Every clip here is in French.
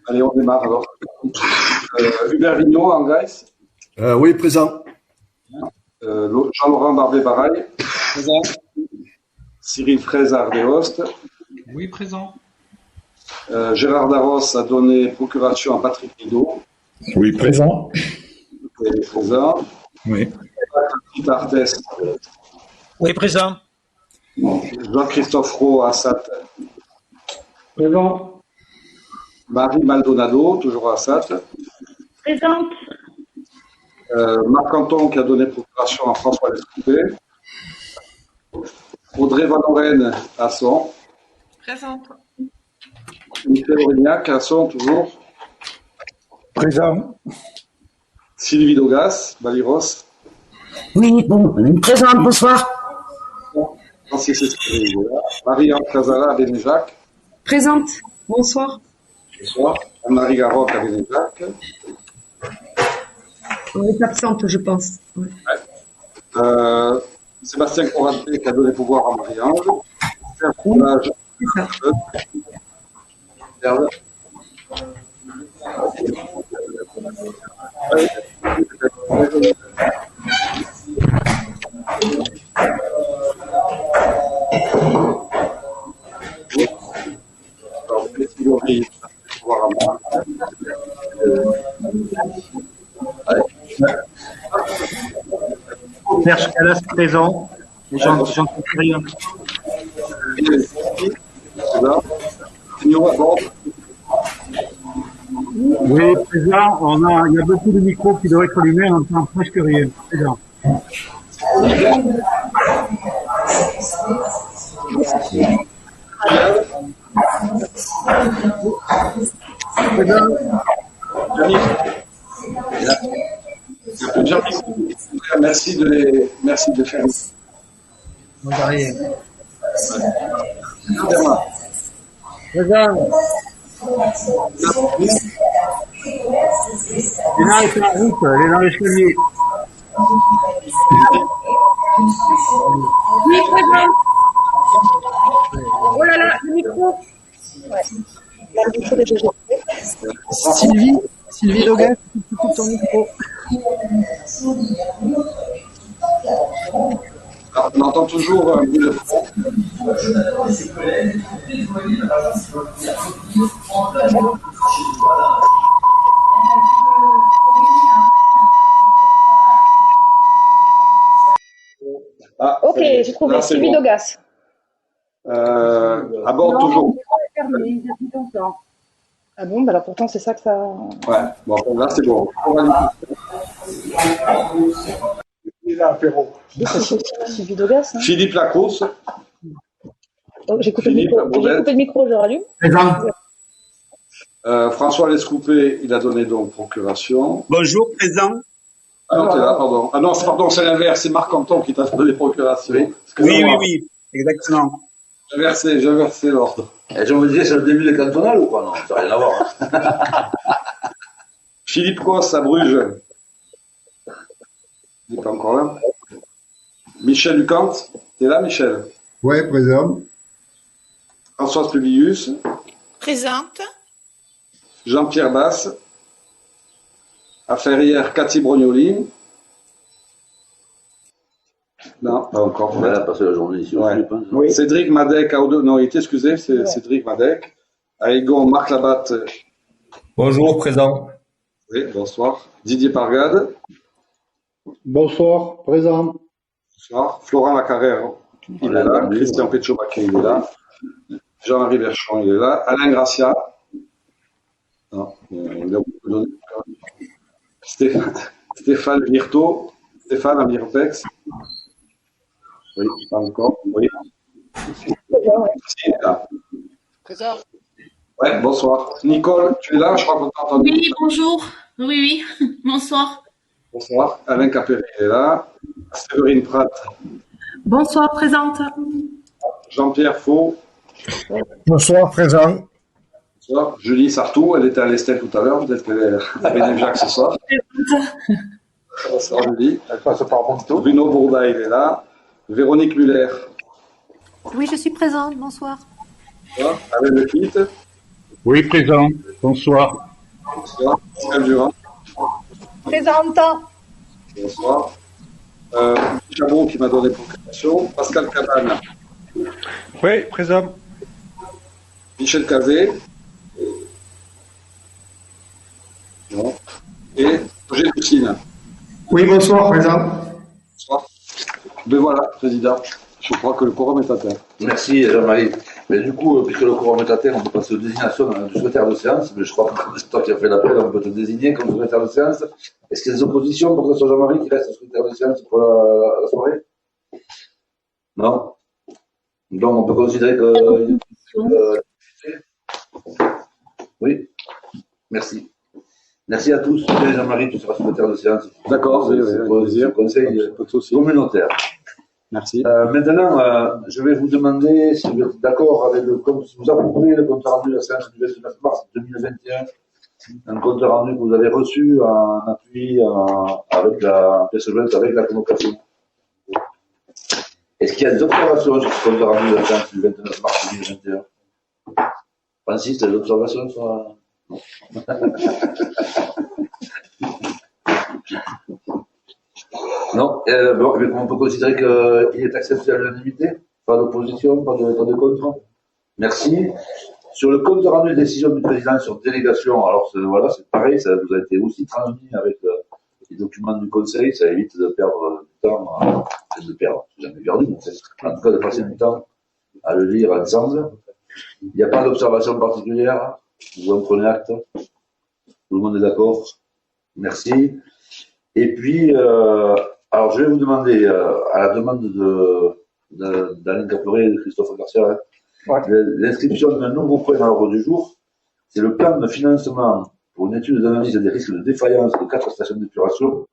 Allez, on démarre alors. Hubert Vigneault, Angais. Oui, présent. Jean-Laurent Barbet-Barail. Présent. Cyril Fraise Ardéost. Oui, présent. Gérard Darros a donné procuration à Patrick Guido. Oui, présent. Présent. Oui. Patrick Arthès. Oui, présent. Jean-Christophe Roux à Assat. Présent. Marie Maldonado, toujours à Assat. Présente. Marc Anton qui a donné procuration à François Lescoupé. Audrey Van Oren à Son. Présente. Michel Aurignac à Son, toujours. Présent. Sylvie Dogas, Baliros. Oui, bon, présente, bonsoir. Francis Escuderi, Marie-Anne Casala à Bénéjac. Présente. Bonsoir. Bonsoir. Anne-Marie Garoc à Bénéjac. On est absente, je pense. Ouais. Sébastien Coraté qui a donné pouvoir à Marie-Ange. C'est ça. Serge Calas présent. J'entends rien. Oui, présent. Il y a beaucoup de micros qui doivent être allumés, on n'entend presque rien. Présent. Merci de les faire. On n'a rien. Présent. Léna est en route, elle est dans l'escalier. Oui, présent. Oh là là, le micro. Ouais. Là, le micro déjà. Sylvie Dogas, tu coupes ton micro. Alors, on entend toujours un bruit de fond. Ah, ok, j'ai trouvé. Sylvie Dogas. À bord toujours. Ah bon, bah alors pourtant c'est ça que ça. Ouais, bon, là c'est bon. Sylvie Dogas. Hein. Philippe Lacrosse. Oh, j'ai coupé le micro, je rallume. Présent. François Lescoupé, il a donné donc procuration. Bonjour, présent. Ah non, t'es là, pardon. Ah non, pardon, c'est l'inverse, c'est Marc Anton qui t'a donné procuration. Oui, exactement. J'ai versé l'ordre. Et je me disais, c'est le début des cantonales ou quoi? Non, ça n'a rien à voir. Philippe Cos à Bruges. Il n'est pas encore là. Michel Lucante, t'es là, Michel? Oui, présent. Françoise Publius. Présente. Jean-Pierre Basse. À Ferrières, Cathy Brognoli. Non, pas encore. Elle a passé la journée ici Ouais. aussi, je pense. Oui. Cédric Madec à Odo. Non, il est excusé, c'est Cédric Madec. À Egon, Marc Labatte. Bonjour, présent. Oui, bonsoir. Didier Pargade. Bonsoir, présent. Bonsoir. Florent Lacarrère, il est là. Christian Petchobaquet, il est là. Jean-Marie Berchon, il est là. Alain Gracia. Non, il a donné. Stéphane Virto. Stéphane Amirpex. Oui, pas encore. Oui. Présent. Ouais, bonsoir. Nicole, tu es là? Je crois qu'on t'a entendu. Oui, bonjour. Oui. Bonsoir. Bonsoir. Alain Capéry est là. Séverine Pratt. Bonsoir, présente. Jean-Pierre Faux. Bonsoir, présent. Bonsoir. Julie Sartou, elle était à l'Estelle tout à l'heure. Peut-être qu'elle est à Bénéjac ce soir. Bonsoir Julie. Elle passe par Monto. Bruno Bourda, il est là. Véronique Muller. Oui, je suis présente. Bonsoir. Alain Lequitte. Oui, présent. Bonsoir. Bonsoir. Pascal Durand. Présente. Bonsoir. Chabot qui m'a donné pour création. Pascal Cabane. Oui, présent. Michel Cazé. Non. Et Roger Poussine. Oui, bonsoir, présent. Bonsoir. Ben voilà, président. Je crois que le quorum est atteint. Merci Jean-Marie. Mais du coup, puisque le quorum est atteint, on peut passer aux désignations du secrétaire de séance. Mais je crois que c'est toi qui as fait l'appel, on peut te désigner comme secrétaire de séance. Est-ce qu'il y a des oppositions pour que ce soit Jean-Marie qui reste secrétaire de séance pour la soirée? Non. Donc on peut considérer que... Oui. Merci. Merci à tous. Jean-Marie, tu seras secrétaire de séance. D'accord, c'est un conseil communautaire. Merci. Maintenant, je vais vous demander si vous êtes d'accord avec le compte, si vous approuvez le compte rendu de la séance du 29 mars 2021, un compte rendu que vous avez reçu en appui avec la pièce jointe avec la convocation. Est-ce qu'il y a des observations sur ce compte rendu de la séance du 29 mars 2021? Francis, tu as des observations sur... Non, bon, on peut considérer qu'il est accepté à l'unanimité. Pas d'opposition, pas de contre. Merci. Sur le compte rendu de décision du président sur délégation, alors voilà, c'est pareil, ça vous a été aussi transmis avec les documents du conseil, ça évite de perdre du temps, de perdre, j'ai jamais perdu, en tout cas de passer du temps à le lire ensemble. Il n'y a pas d'observation particulière, vous en prenez acte. Tout le monde est d'accord. Merci. Et puis, alors je vais vous demander, à la demande d'Alain Caperet et de Christophe Garcia, l'inscription d'un nouveau point à l'ordre du jour. C'est le plan de financement pour une étude d'analyse des risques de défaillance de 4 stations d'épuration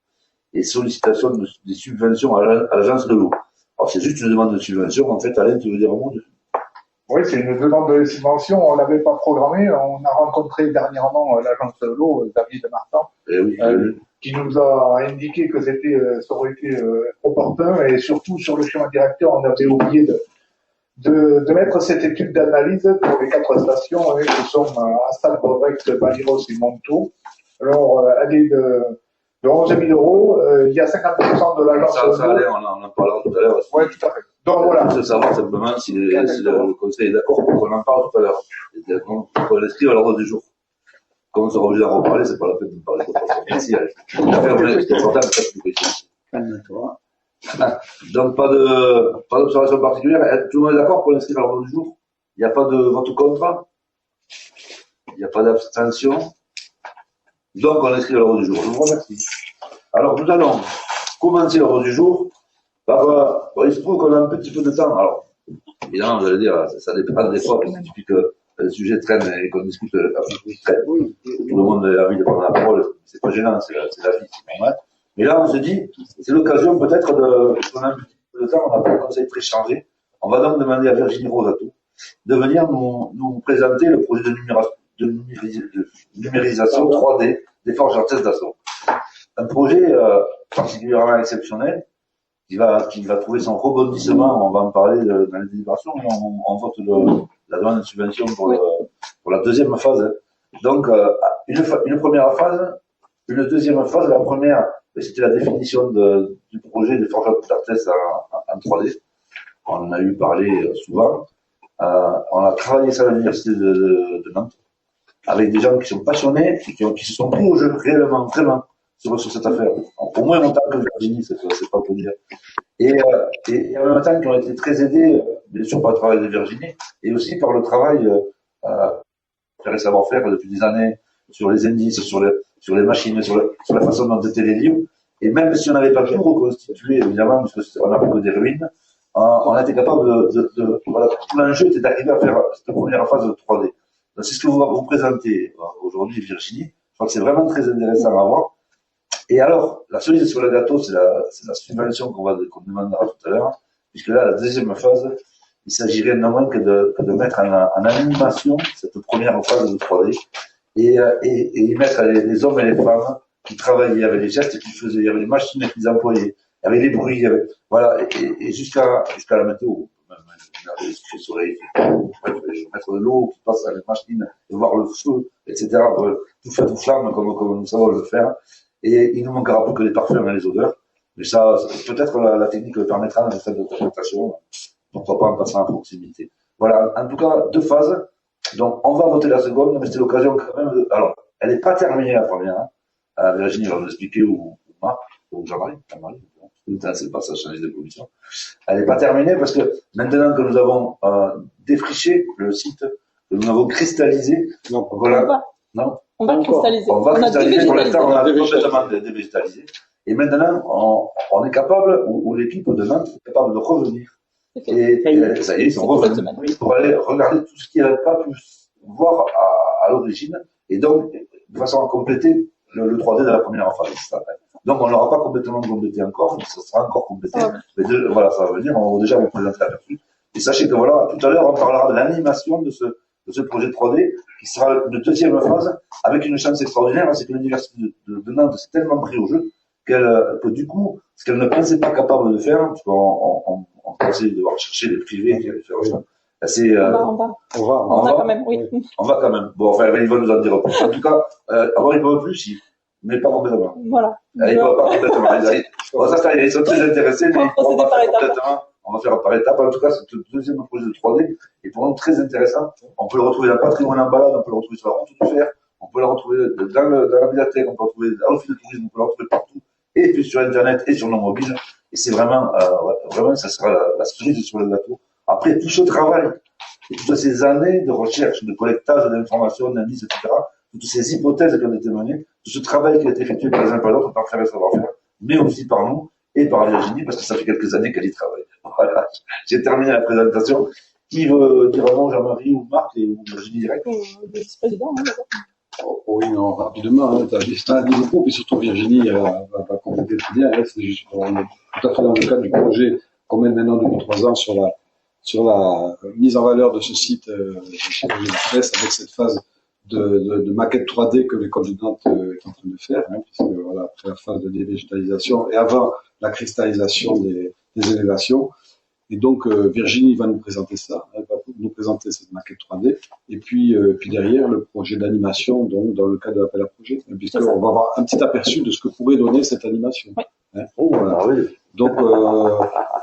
et sollicitation des subventions à l'agence de l'eau. Alors c'est juste une demande de subvention. En fait, Alain, tu veux dire un mot dessus? Oui, c'est une demande de subvention. On l'avait pas programmée. On a rencontré dernièrement l'agence de l'eau, David Martin, qui nous a indiqué que ça aurait été opportun, et surtout sur le schéma directeur, on avait oublié de mettre cette étude d'analyse pour les 4 stations qui sont à Salbrecht, Baliros et Montaut. Alors, elle est de 11 000 euros. Il y a 50% de l'agence de l'eau. Ça allait, on en parlera tout à l'heure. Oui, tout à fait. Donc voilà. Je veux savoir simplement si le conseil est d'accord pour qu'on en parle tout à l'heure. Pour l'inscrire à l'ordre du jour. Comme on sera obligé d'en reparler, c'est pas la peine de parler de ça. Merci, Alex. Calme-toi. Donc, pas d'observation particulière. Tout le monde est d'accord pour l'inscrire à l'ordre du jour? Il n'y a pas de vote contre? Il n'y a pas d'abstention? Donc, on inscrit à l'ordre du jour. Je vous remercie. Alors, nous allons commencer l'ordre du jour par, il se trouve qu'on a un petit peu de temps. Alors, évidemment, vous allez dire, ça dépend des fois, parce qu'il suffit que le sujet traîne et qu'on discute, tout le monde a envie de prendre la parole, c'est pas gênant, c'est la vie, c'est normal. Mais là, on se dit, c'est l'occasion peut-être qu'on a un petit peu de temps, on n'a pas le conseil très chargé. On va donc demander à Virginie Rosato de venir nous présenter le projet de numérisation 3D des forges artistes d'assaut. Un projet particulièrement exceptionnel qui va trouver son rebondissement. On va en parler dans les délibérations, mais on vote la demande de subvention pour la deuxième phase. Donc, une première phase, une deuxième phase. La première, c'était la définition du projet des forges d'artistes en 3D. On en a eu parlé souvent. On a travaillé ça à l'université de Nantes avec des gens qui sont passionnés et qui se sont pris au jeu réellement, vraiment sur cette affaire. Au moins autant que Virginie, c'est pas pour dire. Et en même temps qui ont été très aidés, bien sûr par le travail de Virginie, et aussi par le travail faire les savoir-faire depuis des années sur les indices, sur les machines, sur la façon dont étaient les livres. Et même si on n'avait pas tout reconstitué, évidemment, parce qu'on n'a que des ruines, on a été capable voilà, tout l'enjeu était d'arriver à faire cette première phase de 3D. Donc c'est ce que vous présentez aujourd'hui, Virginie. Je crois que c'est vraiment très intéressant à voir. Et alors, la cerise sur le gâteau, c'est la subvention qu'on demandera tout à l'heure, puisque là, la deuxième phase, il s'agirait non moins que de mettre en animation cette première phase de 3D et y mettre les hommes et les femmes qui travaillaient avec les gestes qu'ils faisaient, il y avait les machines qu'ils employaient, il y avait les bruits, voilà, et jusqu'à la météo, même regarder le soleil, mettre de l'eau qui passe à la machine, et voir le feu, etc. Tout fait tout flamme comme nous savons le faire. Et il ne nous manquera plus que les parfums et les odeurs. Mais ça, peut-être la technique le permettra dans le stade de fermentation. Pourquoi pas en passant à proximité. Voilà, en tout cas, 2 phases. Donc, on va voter la seconde, mais c'est l'occasion quand même de... Alors, elle n'est pas terminée la première. Hein. Virginie va nous expliquer, ou Marc, ou Jean-Marie. C'est pas ça, changer de position. Elle n'est pas terminée parce que maintenant que nous avons défriché le site, que nous avons cristallisé, non, voilà. Non, on va cristalliser. On va cristalliser. Pour l'instant, on a complètement dévégétalisé. Et maintenant, on est capable, ou l'équipe de Nantes est capable de revenir. Et ça y est, ils sont revenus pour aller regarder tout ce qu'ils n'avaient pas pu voir à l'origine. Et donc, de façon à compléter le 3D de la première phase. Donc, on ne l'aura pas complètement complété encore, mais ça sera encore complété. Mais voilà, ça va venir, on va déjà vous présenter l'aperçu. Et sachez que voilà, tout à l'heure, on parlera de l'animation de ce projet 3D, qui sera de 2e phase, avec une chance extraordinaire, c'est que l'université de Nantes s'est tellement pris au jeu, que du coup, ce qu'elle ne pensait pas capable de faire, parce qu'on pensait devoir chercher les privés qui allaient faire ça. On va quand même, oui. On va quand même. Bon, enfin, il va nous en dire plus. En tout cas, avant, ils ne peuvent plus, si. Mais pas complètement. Voilà. Ils ne peuvent pas complètement. Ils sont très intéressés, mais on va faire complètement. On va faire par étapes. En tout cas, c'est le 2e projet de 3D. Et pour nous, très intéressant. On peut le retrouver dans le patrimoine en balade, on peut le retrouver sur la route de fer, on peut le retrouver dans la bibliothèque, on peut le retrouver dans l'office de tourisme, on peut le retrouver partout. Et puis sur Internet et sur nos mobiles. Et c'est vraiment, ça sera la cerise sur le gâteau. Après tout ce travail, et toutes ces années de recherche, de collectage d'informations, d'indices, etc., toutes ces hypothèses qui ont été menées, tout ce travail qui a été effectué par les uns par les autres, par Faire et Savoir-faire, mais aussi par nous et par Virginie, parce que ça fait quelques années qu'elle y travaille. Voilà. J'ai terminé la présentation. Qui veut dire un nom, Jean-Marie ou Marc, ou Virginie direct? Le vice-président, oui, non, rapidement, hein, tu as dit beaucoup, puis surtout Virginie va compléter très bien. C'est juste, on est tout à fait dans le cadre du projet qu'on mène maintenant depuis 3 ans sur la mise en valeur de ce site chez Presse, avec cette phase de maquette 3D que l'école de Nantes est en train de faire, hein, puisque voilà, après la phase de dévégétalisation et avant la cristallisation des élévations. Et donc, Virginie va nous présenter ça, elle va nous présenter cette maquette 3D, et puis derrière, le projet d'animation, donc, dans le cadre de l'appel à projet, puisqu'on va avoir un petit aperçu de ce que pourrait donner cette animation. Oui. Hein, voilà. Donc,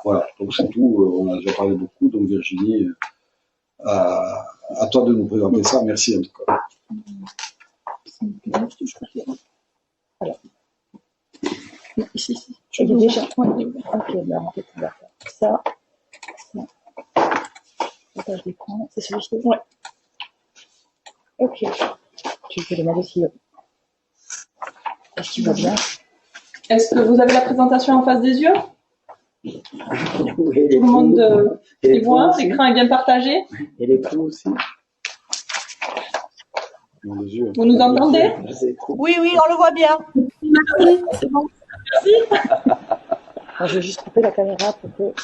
voilà, donc c'est tout, on a déjà parlé beaucoup, donc Virginie, à toi de nous présenter ça, merci en tout cas. Voilà. Ici. Je l'ai déjà. Ok, ben, en fait, on va faire ça. Partage d'écran, c'est celui-ci. Ouais. Ok. Tu peux demander si. Est-ce qu'il va bien? Est-ce que vous avez la présentation en face des yeux? Oui, tout le monde les voit, l'écran est bien partagé. Et les coups aussi. Vous nous entendez? Oui, on le voit bien. Merci, c'est bon. Merci. Alors, je vais juste couper la caméra pour que.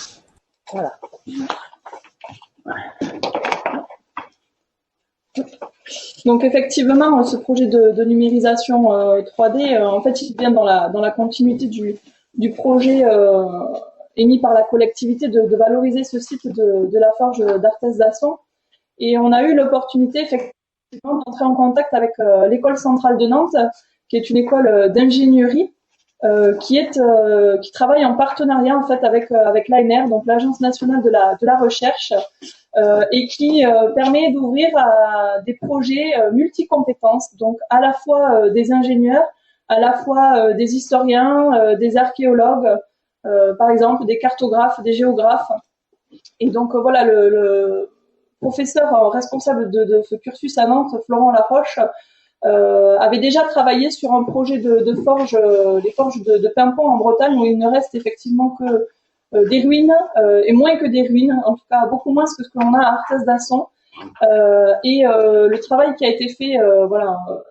Voilà. Donc effectivement, ce projet de numérisation 3D, en fait, il vient dans la continuité du projet émis par la collectivité de valoriser ce site de la forge d'Arthès d'Asson. Et on a eu l'opportunité effectivement d'entrer en contact avec l'école centrale de Nantes, qui est une école d'ingénierie qui travaille en partenariat en fait avec l'ANR, donc l'Agence nationale de la recherche, et qui permet d'ouvrir à des projets multicompétences, donc à la fois des ingénieurs, à la fois des historiens, des archéologues, par exemple des cartographes, des géographes. Et donc voilà, le professeur responsable de ce cursus à Nantes, Florent Laroche, avait déjà travaillé sur un projet de forge, les forges de Pimpon en Bretagne, où il ne reste effectivement que des ruines, et moins que des ruines, en tout cas beaucoup moins que ce que l'on a à Arthès d'Asson. Et le travail qui a été fait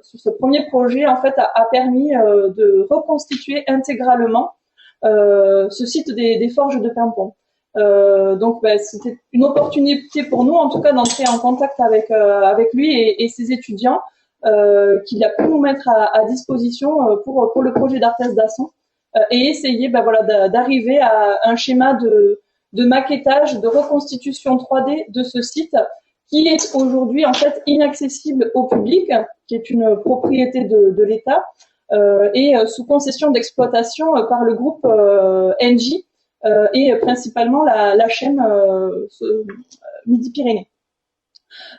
sur ce premier projet en fait a permis de reconstituer intégralement ce site des forges de Pimpon. Donc c'était une opportunité pour nous en tout cas d'entrer en contact avec lui et ses étudiants, qu'il a pu nous mettre à disposition pour le projet d'Arthès d'Asson, et essayer d'arriver à un schéma de maquettage, de reconstitution 3D de ce site qui est aujourd'hui en fait inaccessible au public, qui est une propriété de l'État et sous concession d'exploitation par le groupe Engie et principalement la chaîne Midi-Pyrénées.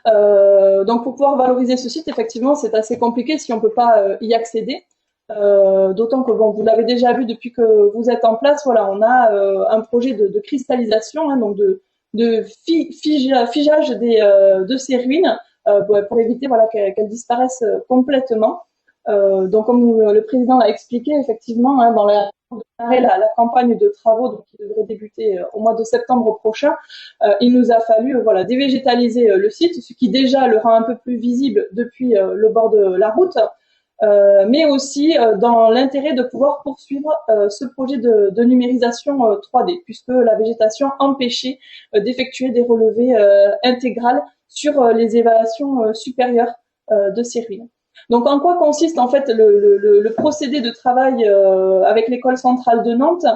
Donc pour pouvoir valoriser ce site, effectivement, c'est assez compliqué si on ne peut pas y accéder. D'autant que bon, vous l'avez déjà vu depuis que vous êtes en place. Voilà, on a un projet de cristallisation, hein, donc de figeage de ces ruines pour éviter voilà qu'elles disparaissent complètement. Donc comme le président l'a expliqué, effectivement, hein, dans la campagne de travaux donc, qui devrait débuter au mois de septembre prochain, il nous a fallu voilà dévégétaliser le site, ce qui déjà le rend un peu plus visible depuis le bord de la route. Mais aussi dans l'intérêt de pouvoir poursuivre ce projet de numérisation 3D, puisque la végétation empêchait d'effectuer des relevés intégrales sur les élévations supérieures de ces ruines. Donc en quoi consiste en fait le procédé de travail avec l'école centrale de Nantes?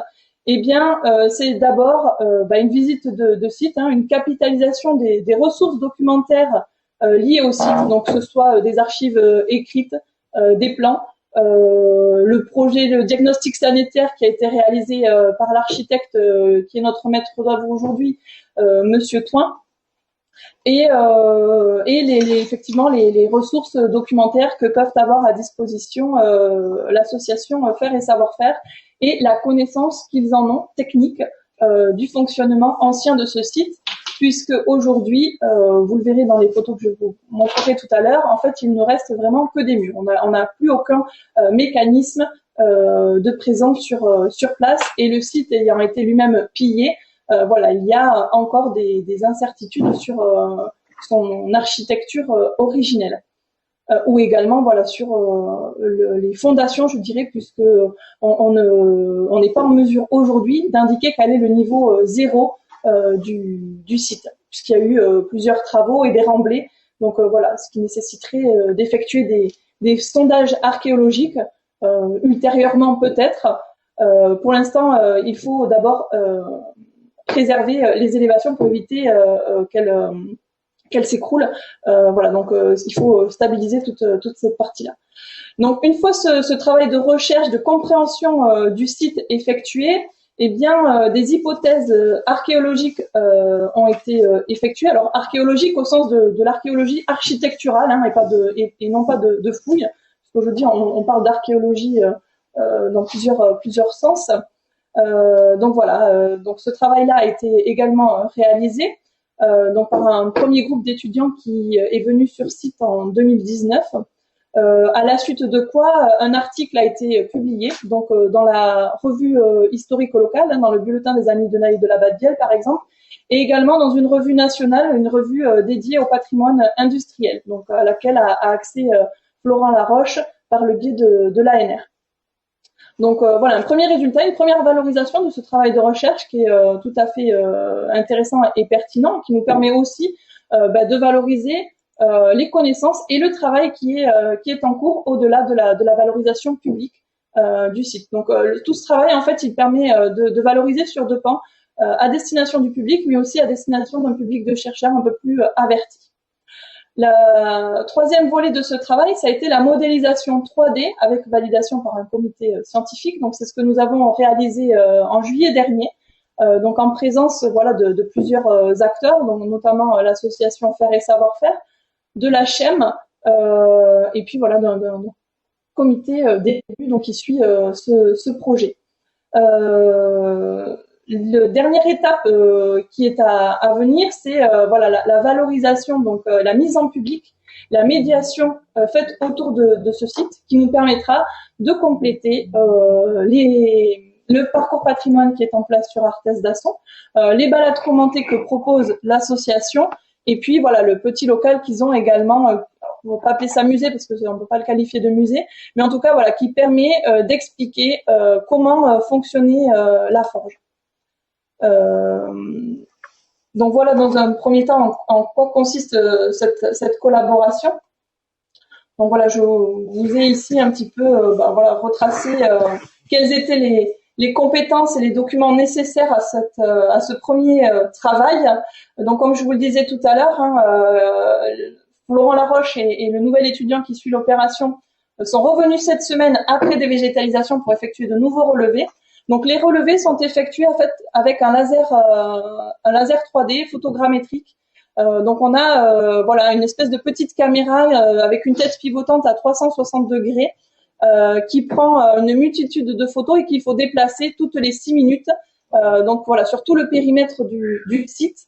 Eh bien, c'est d'abord une visite de site, hein, une capitalisation des ressources documentaires liées au site, donc que ce soit des archives écrites, des plans, le diagnostic sanitaire qui a été réalisé par l'architecte qui est notre maître d'œuvre aujourd'hui, Monsieur Toin, et effectivement les ressources documentaires que peuvent avoir à disposition l'association Faire et Savoir-Faire et la connaissance qu'ils en ont technique du fonctionnement ancien de ce site. Puisque aujourd'hui, vous le verrez dans les photos que je vous montrerai tout à l'heure, en fait, il ne reste vraiment que des murs. On n'a plus aucun mécanisme de présence sur place, et le site ayant été lui-même pillé, voilà, il y a encore des incertitudes sur son architecture originelle. Ou également voilà sur les fondations, je dirais, puisque on n'est pas en mesure aujourd'hui d'indiquer quel est le niveau zéro du site, puisqu'il y a eu plusieurs travaux et des remblais. Donc voilà, ce qui nécessiterait d'effectuer des sondages archéologiques ultérieurement peut-être. Pour l'instant, il faut d'abord préserver les élévations pour éviter qu'elles s'écroulent. Voilà, donc il faut stabiliser toute cette partie-là. Donc une fois ce travail de recherche, de compréhension du site effectué, eh bien, des hypothèses archéologiques ont été effectuées. Alors archéologiques au sens de l'archéologie architecturale, hein, et non pas de fouilles. Parce qu'aujourd'hui, on parle d'archéologie dans plusieurs sens. Donc voilà. Donc ce travail-là a été également réalisé donc par un premier groupe d'étudiants qui est venu sur site en 2019. À la suite de quoi un article a été publié donc dans la revue historico-locale, hein, dans le bulletin des Amis de Naï de la Badielle par exemple, et également dans une revue nationale, une revue dédiée au patrimoine industriel, donc à laquelle a accès Florent Laroche par le biais de l'ANR. Donc voilà un premier résultat, une première valorisation de ce travail de recherche qui est tout à fait intéressant et pertinent, qui nous permet aussi de valoriser les connaissances et le travail qui est en cours au-delà de la valorisation publique du site. Donc tout ce travail en fait il permet de valoriser sur deux pans à destination du public, mais aussi à destination d'un public de chercheurs un peu plus avertis. La troisième volet de ce travail, ça a été la modélisation 3D avec validation par un comité scientifique. Donc c'est ce que nous avons réalisé en juillet dernier. Donc en présence voilà de plusieurs acteurs, donc notamment l'association Faire et Savoir-Faire, de la CHEM, et puis voilà d'un comité d'élu donc qui suit ce projet. La dernière étape qui est à venir, c'est voilà la valorisation, donc la mise en public, la médiation faite autour de ce site, qui nous permettra de compléter le parcours patrimoine qui est en place sur Arthès d'Asson, les balades commentées que propose l'association, et puis voilà le petit local qu'ils ont également. On va pas appeler ça musée parce que on peut pas le qualifier de musée, mais en tout cas voilà qui permet d'expliquer comment fonctionnait la forge. Donc voilà dans un premier temps en quoi consiste cette collaboration. Donc voilà, je vous ai ici un petit peu voilà retracé quelles étaient les compétences et les documents nécessaires à ce premier travail. Donc, comme je vous le disais tout à l'heure, Laurent Laroche et le nouvel étudiant qui suit l'opération sont revenus cette semaine après des végétalisations pour effectuer de nouveaux relevés. Donc, les relevés sont effectués en fait avec un laser 3D photogrammétrique. Donc, on a voilà une espèce de petite caméra avec une tête pivotante à 360 degrés. Qui prend une multitude de photos et qu'il faut déplacer toutes les 6 minutes. Donc voilà, sur tout le périmètre du site.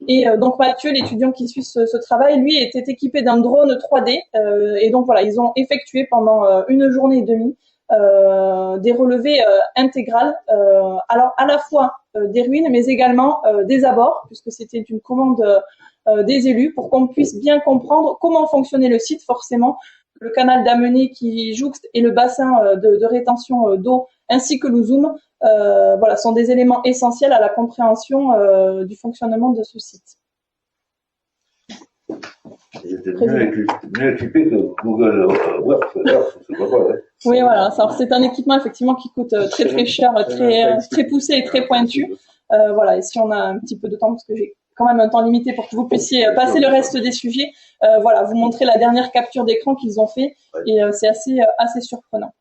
Et donc Mathieu, l'étudiant qui suit ce travail, lui était équipé d'un drone 3D. Et donc voilà, ils ont effectué pendant une journée et demie des relevés intégrales. Alors à la fois des ruines, mais également des abords, puisque c'était une commande des élus pour qu'on puisse bien comprendre comment fonctionnait le site, forcément. Le canal d'Amenet qui jouxte et le bassin de rétention d'eau ainsi que le zoom voilà, sont des éléments essentiels à la compréhension du fonctionnement de ce site. Ils étaient mieux équipés que Google Earth, c'est pas vrai. Oui, voilà. C'est un équipement effectivement qui coûte très très cher, très poussé et très pointu. Voilà. Et si on a un petit peu de temps, parce que j'ai quand même un temps limité pour que vous puissiez passer le reste des sujets, voilà, vous montrer la dernière capture d'écran qu'ils ont fait et c'est assez surprenant.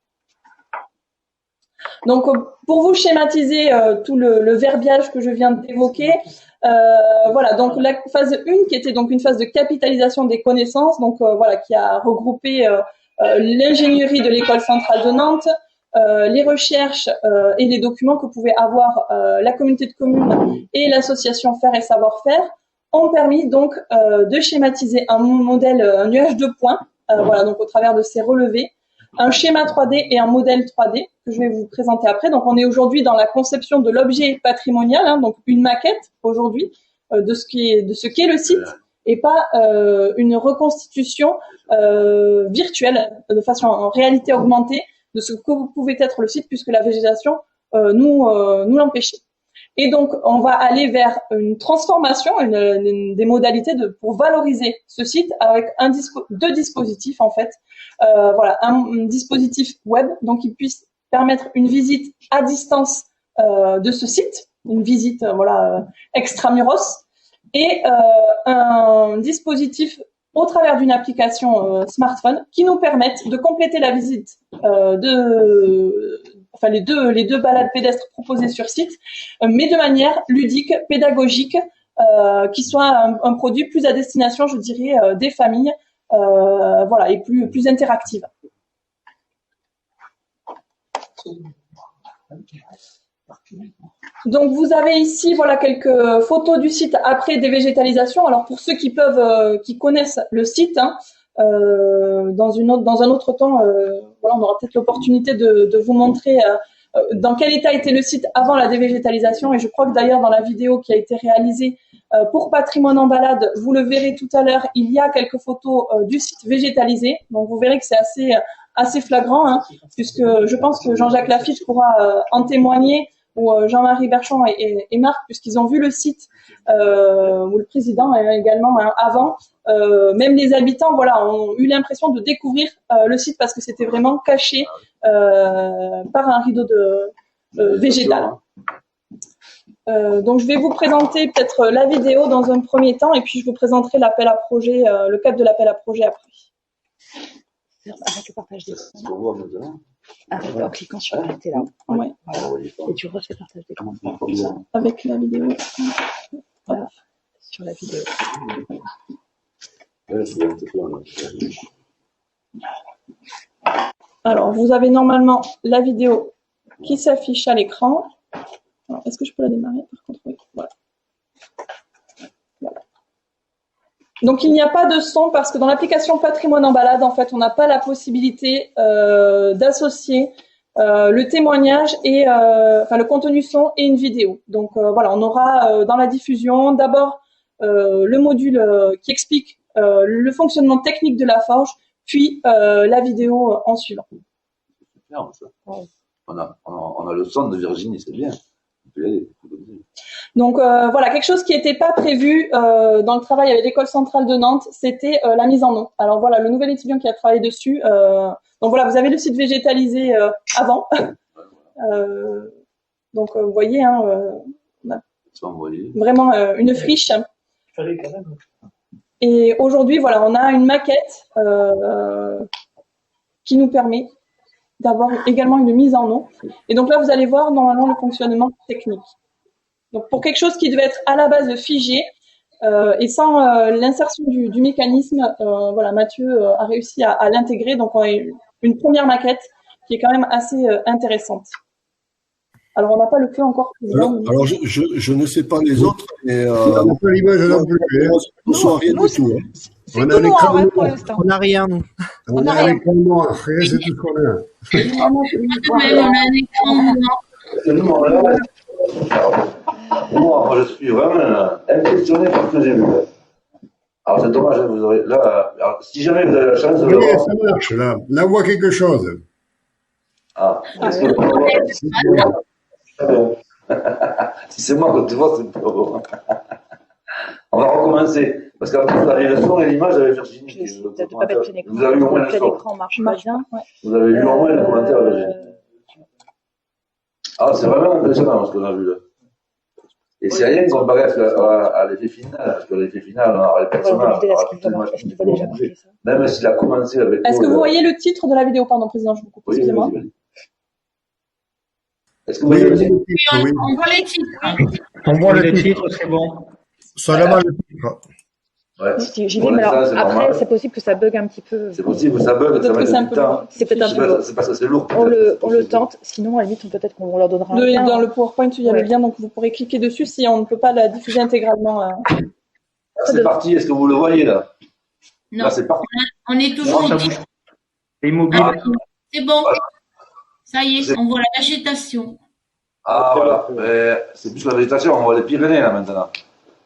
Donc, pour vous schématiser tout le verbiage que je viens d'évoquer, voilà, donc la phase 1 qui était donc une phase de capitalisation des connaissances, donc voilà, qui a regroupé l'ingénierie de l'école centrale de Nantes, les recherches et les documents que pouvait avoir la communauté de communes et l'association Faire et Savoir-Faire, ont permis donc de schématiser un modèle, un nuage de points, voilà, donc au travers de ces relevés, un schéma 3D et un modèle 3D que je vais vous présenter après. Donc, on est aujourd'hui dans la conception de l'objet patrimonial, hein, donc une maquette aujourd'hui de ce qu'est le site et pas une reconstitution virtuelle de façon en réalité augmentée de ce que pouvait être le site puisque la végétation nous l'empêchait. Et donc, on va aller vers une transformation, des modalités pour valoriser ce site avec deux dispositifs en fait. Voilà, un dispositif web, donc qui puisse permettre une visite à distance de ce site, une visite voilà extramuros, et un dispositif au travers d'une application smartphone qui nous permette de compléter la visite les deux balades pédestres proposées sur site, mais de manière ludique, pédagogique, qui soit un produit plus à destination, je dirais, des familles, voilà, et plus interactive. Donc vous avez ici voilà quelques photos du site après dévégétalisation. Alors pour ceux qui connaissent le site, hein, dans un autre temps, voilà, on aura peut-être l'opportunité de vous montrer dans quel état était le site avant la dévégétalisation. Et je crois que d'ailleurs dans la vidéo qui a été réalisée pour Patrimoine en balade, vous le verrez tout à l'heure, il y a quelques photos du site végétalisé. Donc vous verrez que c'est assez flagrant, hein, puisque je pense que Jean-Jacques Lafitte pourra en témoigner, ou Jean-Marie Berchon et Marc, puisqu'ils ont vu le site, ou le président également, hein, avant. Même les habitants, voilà, ont eu l'impression de découvrir le site parce que c'était vraiment caché par un rideau de végétal. Donc je vais vous présenter peut-être la vidéo dans un premier temps et puis je vous présenterai l'appel à projet, le cadre de l'appel à projet après. Avec le partage d'écran. En cliquant sur arrêter là. Ouais. Voilà. Et tu refais partage d'écran. Avec la vidéo. Voilà. Sur la vidéo. Alors, vous avez normalement la vidéo qui s'affiche à l'écran. Est-ce que je peux la démarrer par contre? Oui, voilà. Voilà. Donc, il n'y a pas de son parce que dans l'application Patrimoine en balade, en fait, on n'a pas la possibilité d'associer le témoignage et le contenu son et une vidéo. Donc, voilà, on aura dans la diffusion d'abord le module qui explique le fonctionnement technique de la forge, puis la vidéo en suivant. C'est bien, ça. Ouais. On a le son de Virginie, c'est bien. Donc voilà, quelque chose qui n'était pas prévu dans le travail avec l'école centrale de Nantes, c'était la mise en eau. Alors voilà, le nouvel étudiant qui a travaillé dessus. Donc voilà, vous avez le site végétalisé avant. Donc vous voyez, hein, on a vraiment une friche. Et aujourd'hui, voilà, on a une maquette qui nous permet d'avoir également une mise en eau. Et donc là, vous allez voir normalement le fonctionnement technique. Donc pour quelque chose qui devait être à la base figé et sans l'insertion du mécanisme, voilà, Mathieu a réussi à l'intégrer. Donc on a une première maquette qui est quand même assez intéressante. Alors on n'a pas le feu encore. Alors je ne sais pas les autres, mais On n'a pas l'image non plus. bonsoir, rien du tout. Hein. On a l'écran noir. pour l'instant. On n'a rien, nous. On a l'écran noir. Rien, c'est tout ce qu'on a. Moi, je suis vraiment impressionné par ce que j'ai vu. Alors, c'est dommage, vous aurez, là, alors, si jamais vous avez la chance de Oui, voir. ça marche, là. Là, on voit quelque chose. Ah, est-ce que très bien. Si c'est moi que tu vois, c'est pas bon. On va recommencer. Parce qu'après, vous avez le son et l'image avec Virginie. Vous avez eu au moins le son. L'écran marche pas bien. Vous avez vu au moins le commentaire de Virginie. Ah, c'est vraiment impressionnant ce qu'on a vu là. Et c'est rien comparé à l'effet final, parce que l'effet final, on a les personnages. Même s'il a commencé avec. Est-ce que vous voyez le titre de la vidéo? Pardon, Président, je vous coupe, excusez-moi. Est-ce que vous voyez le titre? Oui, on voit les titres. On voit le titre, c'est bon. Seulement le titre. Ouais. J'y vais, mais alors après, c'est possible que ça bug un petit peu. C'est possible que ça bug, que ça mette du temps. C'est peut-être un peu. C'est parce que c'est lourd. On le tente, sinon à la limite, peut-être qu'on leur donnera un lien. Dans le PowerPoint, il y a le lien, donc vous pourrez cliquer dessus si on ne peut pas la diffuser intégralement. C'est parti, est-ce que vous le voyez là? Non, là, c'est parti. On est toujours ça bouge. C'est immobile. C'est bon. Ça y est, on voit la végétation. Ah voilà, c'est plus la végétation, on voit les Pyrénées là maintenant.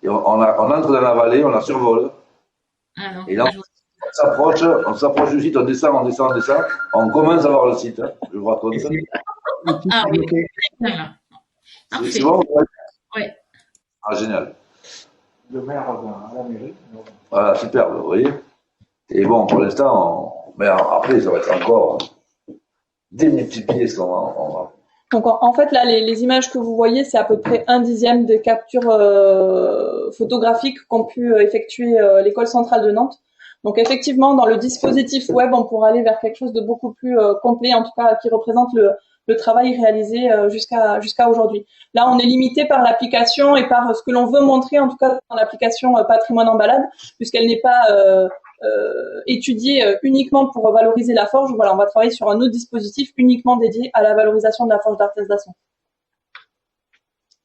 Et on entre dans la vallée, on la survole. Ah, et là, on s'approche du site, on descend. On commence à voir le site, hein, je vous raconte. Ah oui, très bien là. C'est bon? Oui. Ah, génial. Le maire à la mairie. Voilà, superbe, vous voyez. Et bon, pour l'instant, mais après, ça va être encore démultiplié ce qu'on va. Donc en fait là les images que vous voyez c'est à peu près 1/10 des captures photographiques qu'ont pu effectuer l'école centrale de Nantes. Donc effectivement dans le dispositif web on pourra aller vers quelque chose de beaucoup plus complet, en tout cas qui représente le travail réalisé jusqu'à aujourd'hui. Là on est limité par l'application et par ce que l'on veut montrer, en tout cas dans l'application Patrimoine en balade, puisqu'elle n'est pas étudiée uniquement pour valoriser la forge. Voilà, on va travailler sur un autre dispositif uniquement dédié à la valorisation de la forge d'Arthez d'Asson.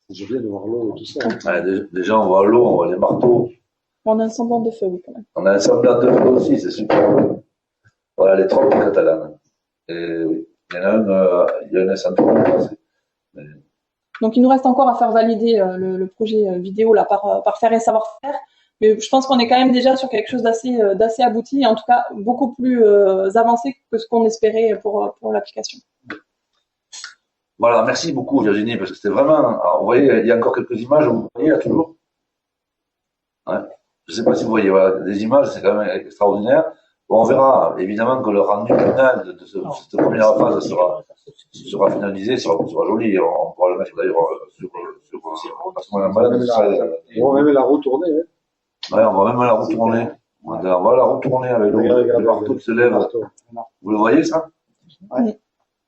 C'est bien de voir l'eau et tout ça. Ouais, déjà, on voit l'eau, on voit les marteaux. On a un semblant de feu, oui, quand même. On a un semblant de feu aussi, c'est super. Voilà, les trompes catalanes. Et oui, il y en a un centre. Donc, il nous reste encore à faire valider le projet vidéo là par Faire et Savoir-Faire. Mais je pense qu'on est quand même déjà sur quelque chose d'assez abouti, et en tout cas beaucoup plus avancé que ce qu'on espérait pour l'application. Voilà, merci beaucoup Virginie, parce que c'était vraiment. Alors, vous voyez, il y a encore quelques images, vous voyez là toujours. Ouais. Je ne sais pas si vous voyez, voilà, des images, c'est quand même extraordinaire. Bon, on verra évidemment que le rendu final de cette première phase sera finalisé, sera joli. On pourra le mettre d'ailleurs sur on va même la retourner. Hein. Ouais, on va même la retourner. On va la retourner avec le marteau qui se lève. Vous le voyez ça? Ouais.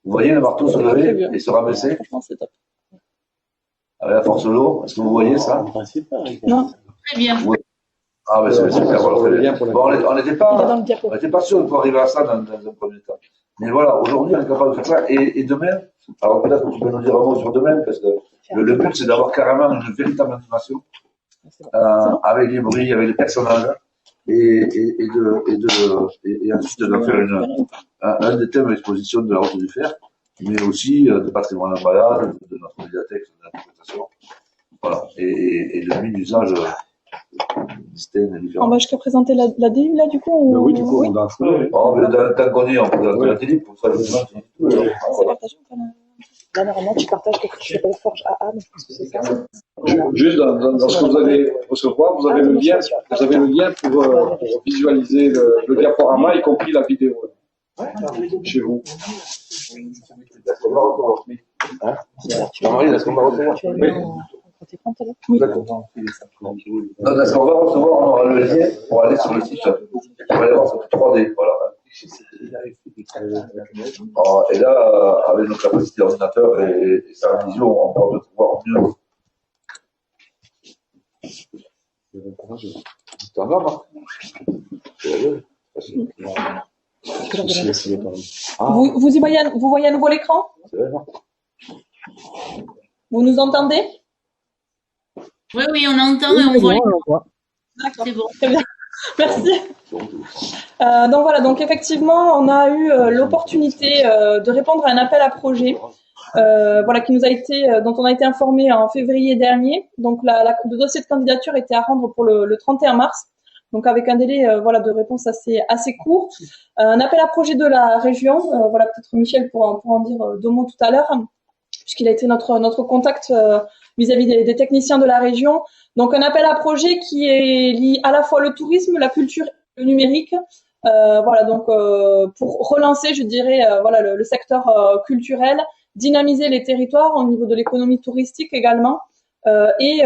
Vous voyez le marteau se lever et se rabaisser? Franchement, c'est top. Avec la force de l'eau, est-ce que vous voyez ça? Non. Très bien. Ouais. Ah, ben c'est super. Voilà, bon, on n'était pas sûr de pouvoir arriver à ça dans un premier temps. Mais voilà, aujourd'hui, on est capable de faire ça. Et demain, alors peut-être que tu peux nous dire un mot sur demain, parce que le but, c'est d'avoir carrément une véritable animation, avec les bruits, avec les personnages, et ensuite d'en faire un des thèmes d'exposition de la Route du Fer, mais aussi de patrimoine en balade, de notre médiathèque, de l'interprétation. Voilà. Et de l'usage. On va jusqu'à présenter la DU là du coup ou... Oui, du coup, on va fouler. Oh, mais tant qu'on y est, on peut faire la télé pour ça. C'est partagé ou pas là, normalement, tu partages quelque chose qui s'appelle Forge AA, mais je pense que c'est ça. Juste dans ce que vous allez recevoir, vous avez le lien pour visualiser le diaporama, y compris la vidéo. Chez vous. Est-ce qu'on va recevoir? Hein? Jean-Marie, est-ce qu'on va recevoir? Oui. D'accord. Donc, est-ce qu'on va recevoir, on aura le lien pour aller sur le site. On va aller voir sur 3D, voilà. Et là, avec nos capacités d'ordinateur et sa vision, on va pouvoir mieux. C'est un homme, Vous voyez à nouveau l'écran? Vous nous entendez? Oui, oui, on entend et on voit. D'accord. C'est bon. Très bien. Merci. Donc voilà, donc effectivement, on a eu l'opportunité de répondre à un appel à projet, voilà, dont on a été informé en février dernier. Donc le dossier de candidature était à rendre pour le 31 mars. Donc avec un délai de réponse assez court. Un appel à projet de la région, voilà, peut-être Michel pourra en dire deux mots tout à l'heure, puisqu'il a été notre contact vis-à-vis des techniciens de la région. Donc un appel à projet qui lie à la fois le tourisme, la culture et le numérique. Voilà, donc pour relancer, je dirais, le secteur culturel, dynamiser les territoires au niveau de l'économie touristique également, et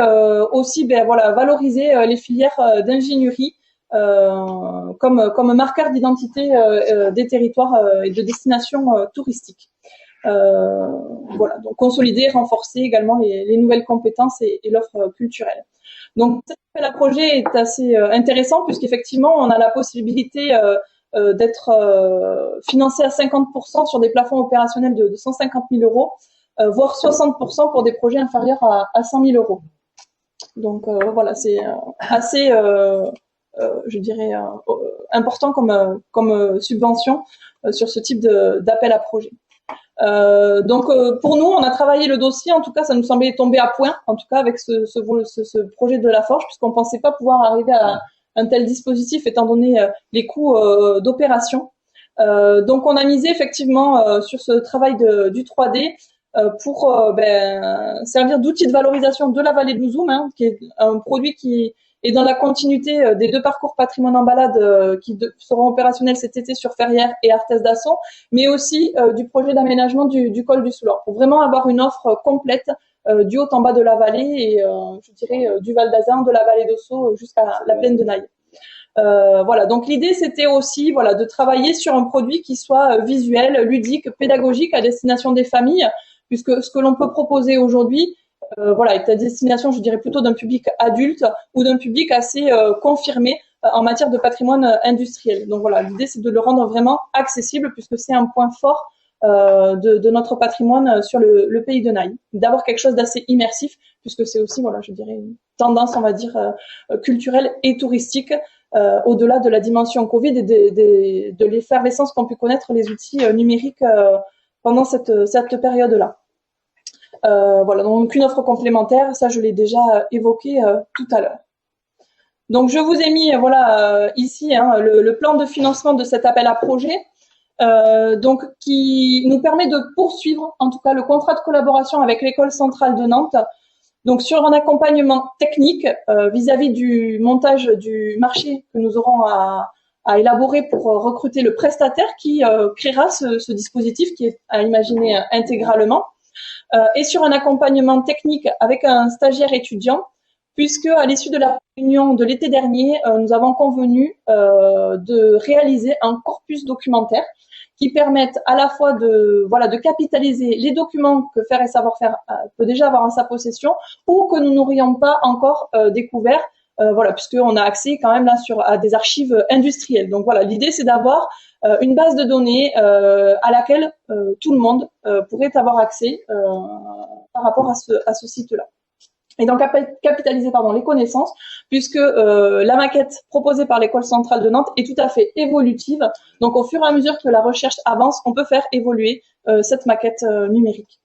aussi valoriser les filières d'ingénierie comme marqueur d'identité des territoires et de destination touristique. Voilà, donc consolider, renforcer également les nouvelles compétences et l'offre culturelle. Donc, cet appel à projet est assez intéressant puisqu'effectivement, on a la possibilité d'être financé à 50% sur des plafonds opérationnels de 150 000 euros, voire 60% pour des projets inférieurs à 100 000 euros. Donc, voilà, c'est assez, je dirais, important comme subvention sur ce type d'appel à projet. Donc pour nous, on a travaillé le dossier. En tout cas, ça nous semblait tomber à point. En tout cas, avec ce projet de la Forge, puisqu'on pensait pas pouvoir arriver à un tel dispositif étant donné les coûts d'opération. Donc, on a misé effectivement sur ce travail du 3D pour servir d'outil de valorisation de la vallée de l'Ouzoum, qui est un produit qui est dans la continuité des deux parcours patrimoine en balade qui seront opérationnels cet été sur Ferrières et Arthès d'Asson, mais aussi du projet d'aménagement du col du Soulor, pour vraiment avoir une offre complète du haut en bas de la vallée et je dirais du Val d'Azun, de la vallée d'Ossau jusqu'à la plaine de Naï. Voilà, donc l'idée c'était aussi de travailler sur un produit qui soit visuel, ludique, pédagogique à destination des familles, puisque ce que l'on peut proposer aujourd'hui est à destination, je dirais, plutôt d'un public adulte ou d'un public assez confirmé en matière de patrimoine industriel. Donc voilà, l'idée c'est de le rendre vraiment accessible puisque c'est un point fort de notre patrimoine sur le pays de Naï. D'avoir quelque chose d'assez immersif puisque c'est aussi, je dirais, une tendance, on va dire, culturelle et touristique au-delà de la dimension Covid et de l'effervescence qu'ont pu connaître les outils numériques pendant cette période-là. Voilà, donc une offre complémentaire, ça je l'ai déjà évoqué tout à l'heure. Donc je vous ai mis ici le plan de financement de cet appel à projet, donc qui nous permet de poursuivre en tout cas le contrat de collaboration avec l'école centrale de Nantes. Donc sur un accompagnement technique vis-à-vis du montage du marché que nous aurons à élaborer pour recruter le prestataire qui créera ce dispositif qui est à imaginer intégralement. Et sur un accompagnement technique avec un stagiaire étudiant, puisque à l'issue de la réunion de l'été dernier, nous avons convenu de réaliser un corpus documentaire qui permette à la fois de capitaliser les documents que Faire et Savoir-faire peut déjà avoir en sa possession ou que nous n'aurions pas encore découverts, puisqu'on a accès quand même là à des archives industrielles. Donc voilà, l'idée c'est d'avoir une base de données à laquelle tout le monde pourrait avoir accès par rapport à ce site-là. Et donc capitaliser les connaissances, puisque la maquette proposée par l'école centrale de Nantes est tout à fait évolutive. Donc au fur et à mesure que la recherche avance, on peut faire évoluer cette maquette numérique.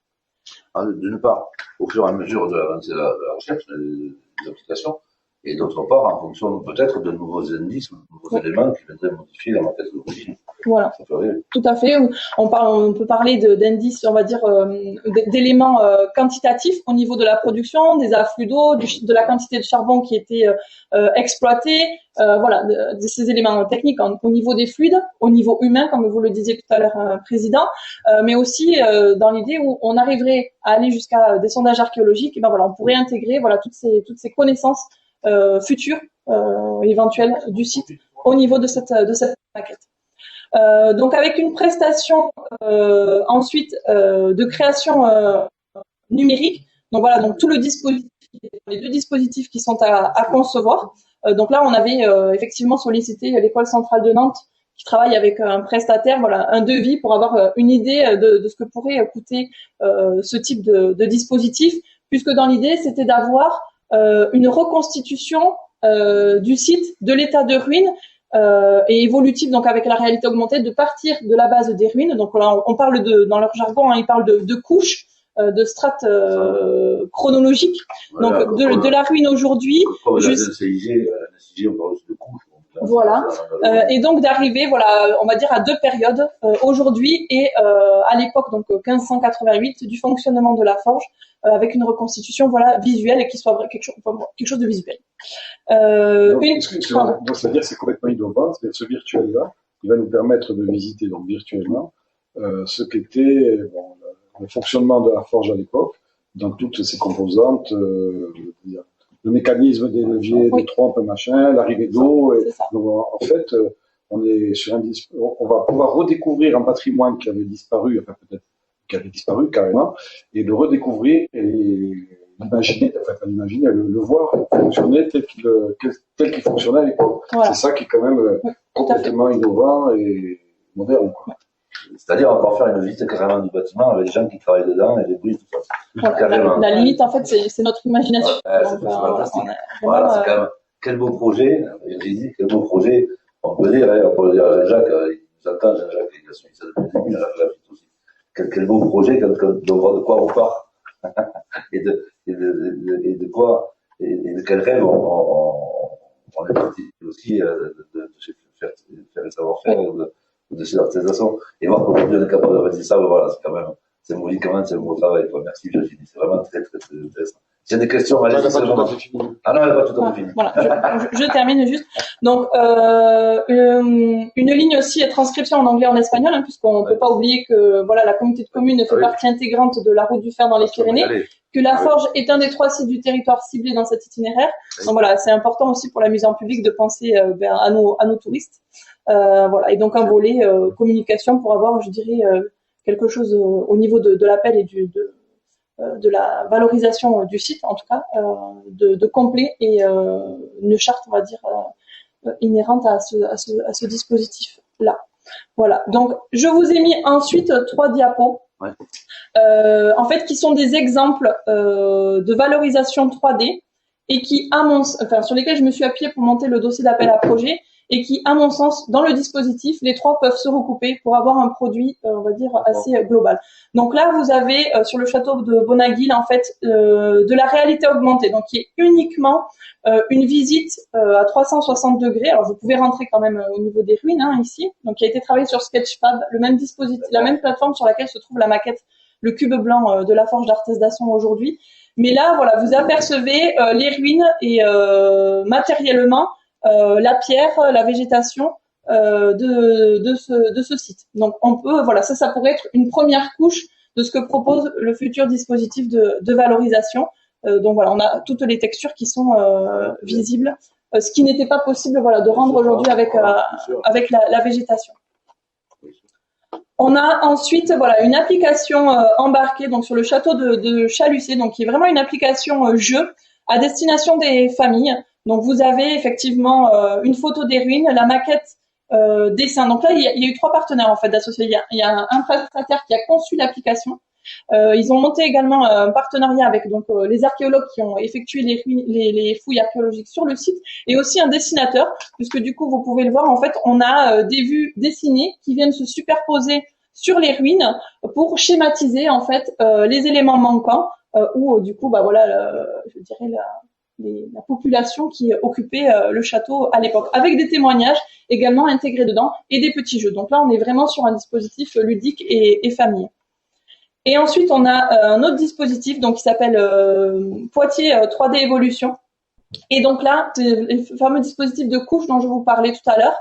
D'une part, au fur et à mesure de l'avancée de la recherche, des applications, et d'autre part, en fonction peut-être de nouveaux indices, de nouveaux éléments qui viendraient modifier la maquette d'origine. Voilà, Ça fait rire. tout à fait. On peut parler d'indices, on va dire, d'éléments quantitatifs au niveau de la production, des afflux d'eau, de la quantité de charbon qui était exploité, voilà, de ces éléments techniques au niveau des fluides, au niveau humain, comme vous le disiez tout à l'heure, Président, mais aussi dans l'idée où on arriverait à aller jusqu'à des sondages archéologiques. Et ben voilà, on pourrait intégrer voilà toutes ces connaissances futures éventuelles du site au niveau de cette maquette. Donc avec une prestation ensuite de création numérique. Donc voilà, donc tout le dispositif, les deux dispositifs qui sont à concevoir. Donc là, on avait effectivement sollicité l'école centrale de Nantes qui travaille avec un prestataire, voilà, un devis pour avoir une idée de ce que pourrait coûter ce type de dispositif, puisque dans l'idée, c'était d'avoir une reconstitution du site, de l'état de ruine, et évolutif, donc avec la réalité augmentée, de partir de la base des ruines. Donc là, on parle dans leur jargon, hein, ils parlent de couches, de strates chronologiques. Voilà, donc de la ruine aujourd'hui. Comme la CIG, on parle aussi de couches. Voilà, et donc d'arriver, voilà, on va dire à deux périodes, aujourd'hui et à l'époque, donc 1588, du fonctionnement de la forge, avec une reconstitution, voilà, visuelle et qui soit quelque chose de visuel. Donc, c'est-à-dire que c'est complètement innovant, c'est-à-dire ce virtuel-là, il va nous permettre de visiter donc virtuellement ce qu'était le fonctionnement de la forge à l'époque, dans toutes ses composantes, le mécanisme des leviers, des trompes, machin, l'arrivée d'eau. Donc, en fait, on est sur on va pouvoir redécouvrir un patrimoine qui avait disparu, enfin peut-être qui avait disparu carrément, et le redécouvrir et l'imaginer, enfin pas l'imaginer, le voir fonctionner tel qu'il fonctionnait à l'époque. Voilà. C'est ça qui est quand même complètement innovant et moderne, quoi. C'est-à-dire, on va faire une visite carrément du bâtiment avec des gens qui travaillent dedans et des bruits, tout ça. Voilà, la limite, en fait, c'est notre imagination. C'est fantastique. Voilà, c'est quand même, quel beau projet, Virginie, quel beau projet. On peut dire à Jacques, il nous entend, Jacques, il a suivi ça depuis le début, Jacques Lafitte aussi. Quel beau projet, de voir de quoi on part. et de quoi, et de quel rêve on est parti aussi de faire le savoir-faire de ces artisans et voir comment on est capable de réaliser ça. Voilà, c'est quand même, c'est un beau travail, quoi. Merci Virginie, c'est vraiment très intéressant. S'il y a des questions, allez-y. Ah non, elle n'est pas tout à fait finie. Voilà, je termine juste. Donc, une ligne aussi transcription en anglais et en espagnol, hein, puisqu'on ne peut pas oublier que voilà, la communauté de communes fait partie intégrante de la route du fer dans les Pyrénées, que la forge est un des 3 sites du territoire ciblé dans cet itinéraire. Donc voilà, c'est important aussi pour la mise en public de penser à nos touristes. Voilà, et donc un volet communication pour avoir, je dirais, quelque chose au niveau de l'appel et de la valorisation du site, en tout cas, de complet et une charte, on va dire, inhérente à ce dispositif-là. Voilà. Donc, je vous ai mis ensuite 3 diapos, en fait, qui sont des exemples de valorisation 3D et qui, sur lesquels je me suis appuyée pour monter le dossier d'appel à projet. Et qui, à mon sens, dans le dispositif, les 3 peuvent se recouper pour avoir un produit, on va dire, assez global. Donc là, vous avez sur le château de Bonaguil, en fait, de la réalité augmentée, donc qui est uniquement une visite à 360 degrés. Alors, vous pouvez rentrer quand même au niveau des ruines, hein, ici. Donc, qui a été travaillé sur Sketchfab, le même dispositif, la même plateforme sur laquelle se trouve la maquette, le cube blanc de la forge d'Arthez d'Asson aujourd'hui. Mais là, voilà, vous apercevez les ruines et matériellement la pierre, la végétation de ce site. Donc on peut, voilà, ça pourrait être une première couche de ce que propose le futur dispositif de valorisation. Donc voilà, on a toutes les textures qui sont visibles, ce qui n'était pas possible, voilà, de rendre aujourd'hui avec la végétation. On a ensuite, voilà, une application embarquée donc sur le château de Chalucé, donc qui est vraiment une application jeu à destination des familles. Donc vous avez effectivement une photo des ruines, la maquette dessin. Donc là, il y a eu 3 partenaires en fait d'associés. Il y a un prestataire qui a conçu l'application. Ils ont monté également un partenariat avec donc les archéologues qui ont effectué les fouilles archéologiques sur le site, et aussi un dessinateur, puisque du coup vous pouvez le voir, en fait on a des vues dessinées qui viennent se superposer sur les ruines pour schématiser en fait les éléments manquants ou du coup bah voilà je dirais la population qui occupait le château à l'époque, avec des témoignages également intégrés dedans et des petits jeux. Donc là, on est vraiment sur un dispositif ludique et familier. Et ensuite, on a un autre dispositif donc qui s'appelle Poitiers 3D Évolution. Et donc là, c'est le fameux dispositif de couche dont je vous parlais tout à l'heure.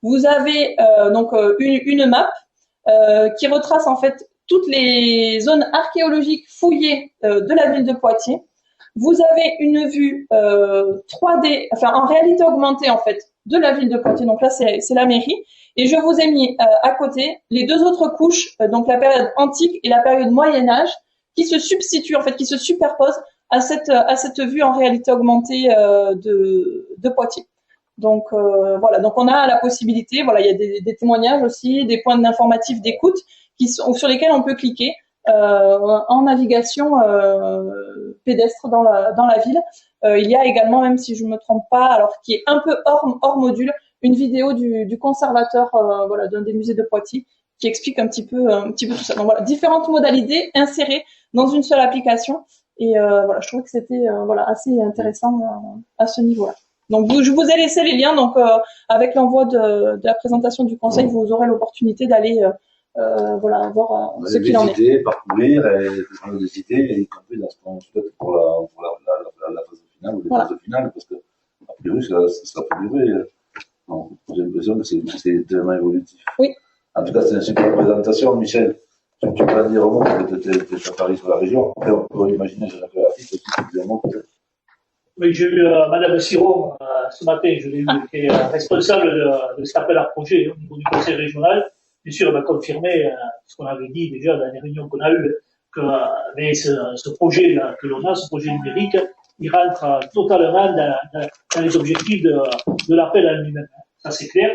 Vous avez donc une map qui retrace en fait toutes les zones archéologiques fouillées de la ville de Poitiers. Vous avez une vue 3D, enfin en réalité augmentée en fait, de la ville de Poitiers. Donc là, c'est la mairie. Et je vous ai mis à côté les deux autres couches, donc la période antique et la période Moyen-Âge, qui se substituent en fait, qui se superposent à cette vue en réalité augmentée de Poitiers. Donc voilà, donc on a la possibilité, voilà, il y a des témoignages aussi, des points informatifs d'écoute sur lesquels on peut cliquer en navigation pédestre dans la ville. Il y a également, même si je me trompe pas, alors qui est un peu hors module, une vidéo du conservateur voilà, d'un des musées de Poitiers qui explique un petit peu tout ça. Donc voilà, différentes modalités insérées dans une seule application. Et voilà, je trouvais que c'était voilà, assez intéressant à ce niveau-là. Donc je vous ai laissé les liens. Donc avec l'envoi de la présentation du conseil, vous aurez l'opportunité d'aller voilà, voir ce qu'il en est. Parcourir et prendre des idées, y compris dans ce qu'on souhaite pour la phase finale ou les phases finales, parce que a priori ça peut durer. J'ai l'impression que c'est tellement évolutif. Oui. En tout cas, c'est une super présentation, Michel. Tu peux en dire un mot, parce que tu es à Paris sur la région. Après, on peut imaginer Jean-Jacques Lafitte aussi, tu dis un mot peut-être. Oui, j'ai eu Madame Siron ce matin, je l'ai eu, qui est responsable de cet appel à projet au niveau du conseil régional. Bien sûr, elle m'a confirmé ce qu'on avait dit déjà dans les réunions qu'on a eues, que mais ce projet que l'on a, ce projet numérique, il rentre totalement dans les objectifs de l'appel à lui-même. Ça, c'est clair.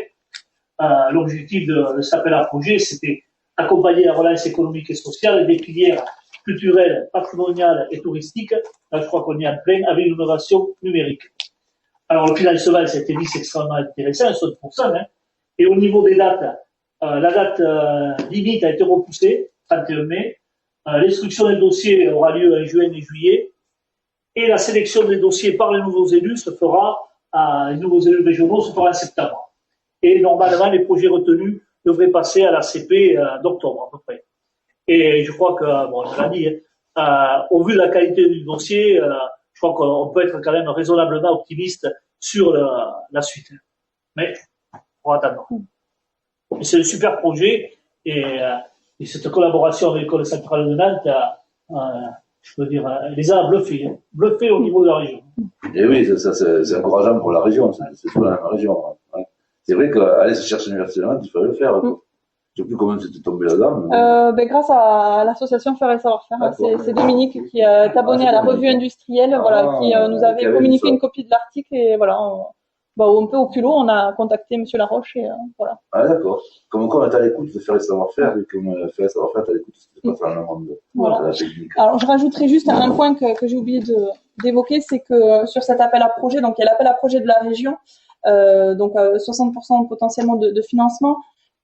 L'objectif de cet appel à projet, c'était accompagner la relance économique et sociale des filières culturelles, patrimoniales et touristiques. Là, je crois qu'on est en plein avec l'innovation numérique. Alors, le financement, ça a été dit, c'est extrêmement intéressant, 60%. Hein. Et au niveau des dates, la date limite a été repoussée, 31 mai. L'instruction des dossiers aura lieu en juin et juillet. Et la sélection des dossiers par les nouveaux élus se fera, les nouveaux élus régionaux se fera en septembre. Et normalement, les projets retenus devraient passer à la CP d'octobre, à peu près. Et je crois que, bon, je l'ai dit, au vu de la qualité du dossier, je crois qu'on peut être quand même raisonnablement optimiste sur la suite. Mais, on va attendre. Et c'est un super projet, et cette collaboration avec l'École centrale de Nantes, je peux dire, les a bluffés au niveau de la région. Et oui, ça c'est encourageant pour la région, c'est tout dans la région. Ouais. C'est vrai qu'aller se chercher une université de Nantes, il fallait le faire. Je ne sais plus comment tu étais tombé là-dedans. Ben, grâce à l'association Faire et Savoir-Faire, c'est Dominique qui est abonné à la revue industrielle, voilà, qui nous avait communiqué une copie de l'article, et voilà, un peu au culot, on a contacté Monsieur Laroche, et voilà. Ah d'accord. Comme on est à l'écoute de Faire et Savoir-Faire, et comme Faire et Savoir-Faire, tu à l'écoute de ce qui se passe dans le monde de la technique. Alors, je rajouterai juste un point que j'ai oublié d'évoquer, c'est que sur cet appel à projet, donc il y a l'appel à projet de la région, donc 60% potentiellement de financement,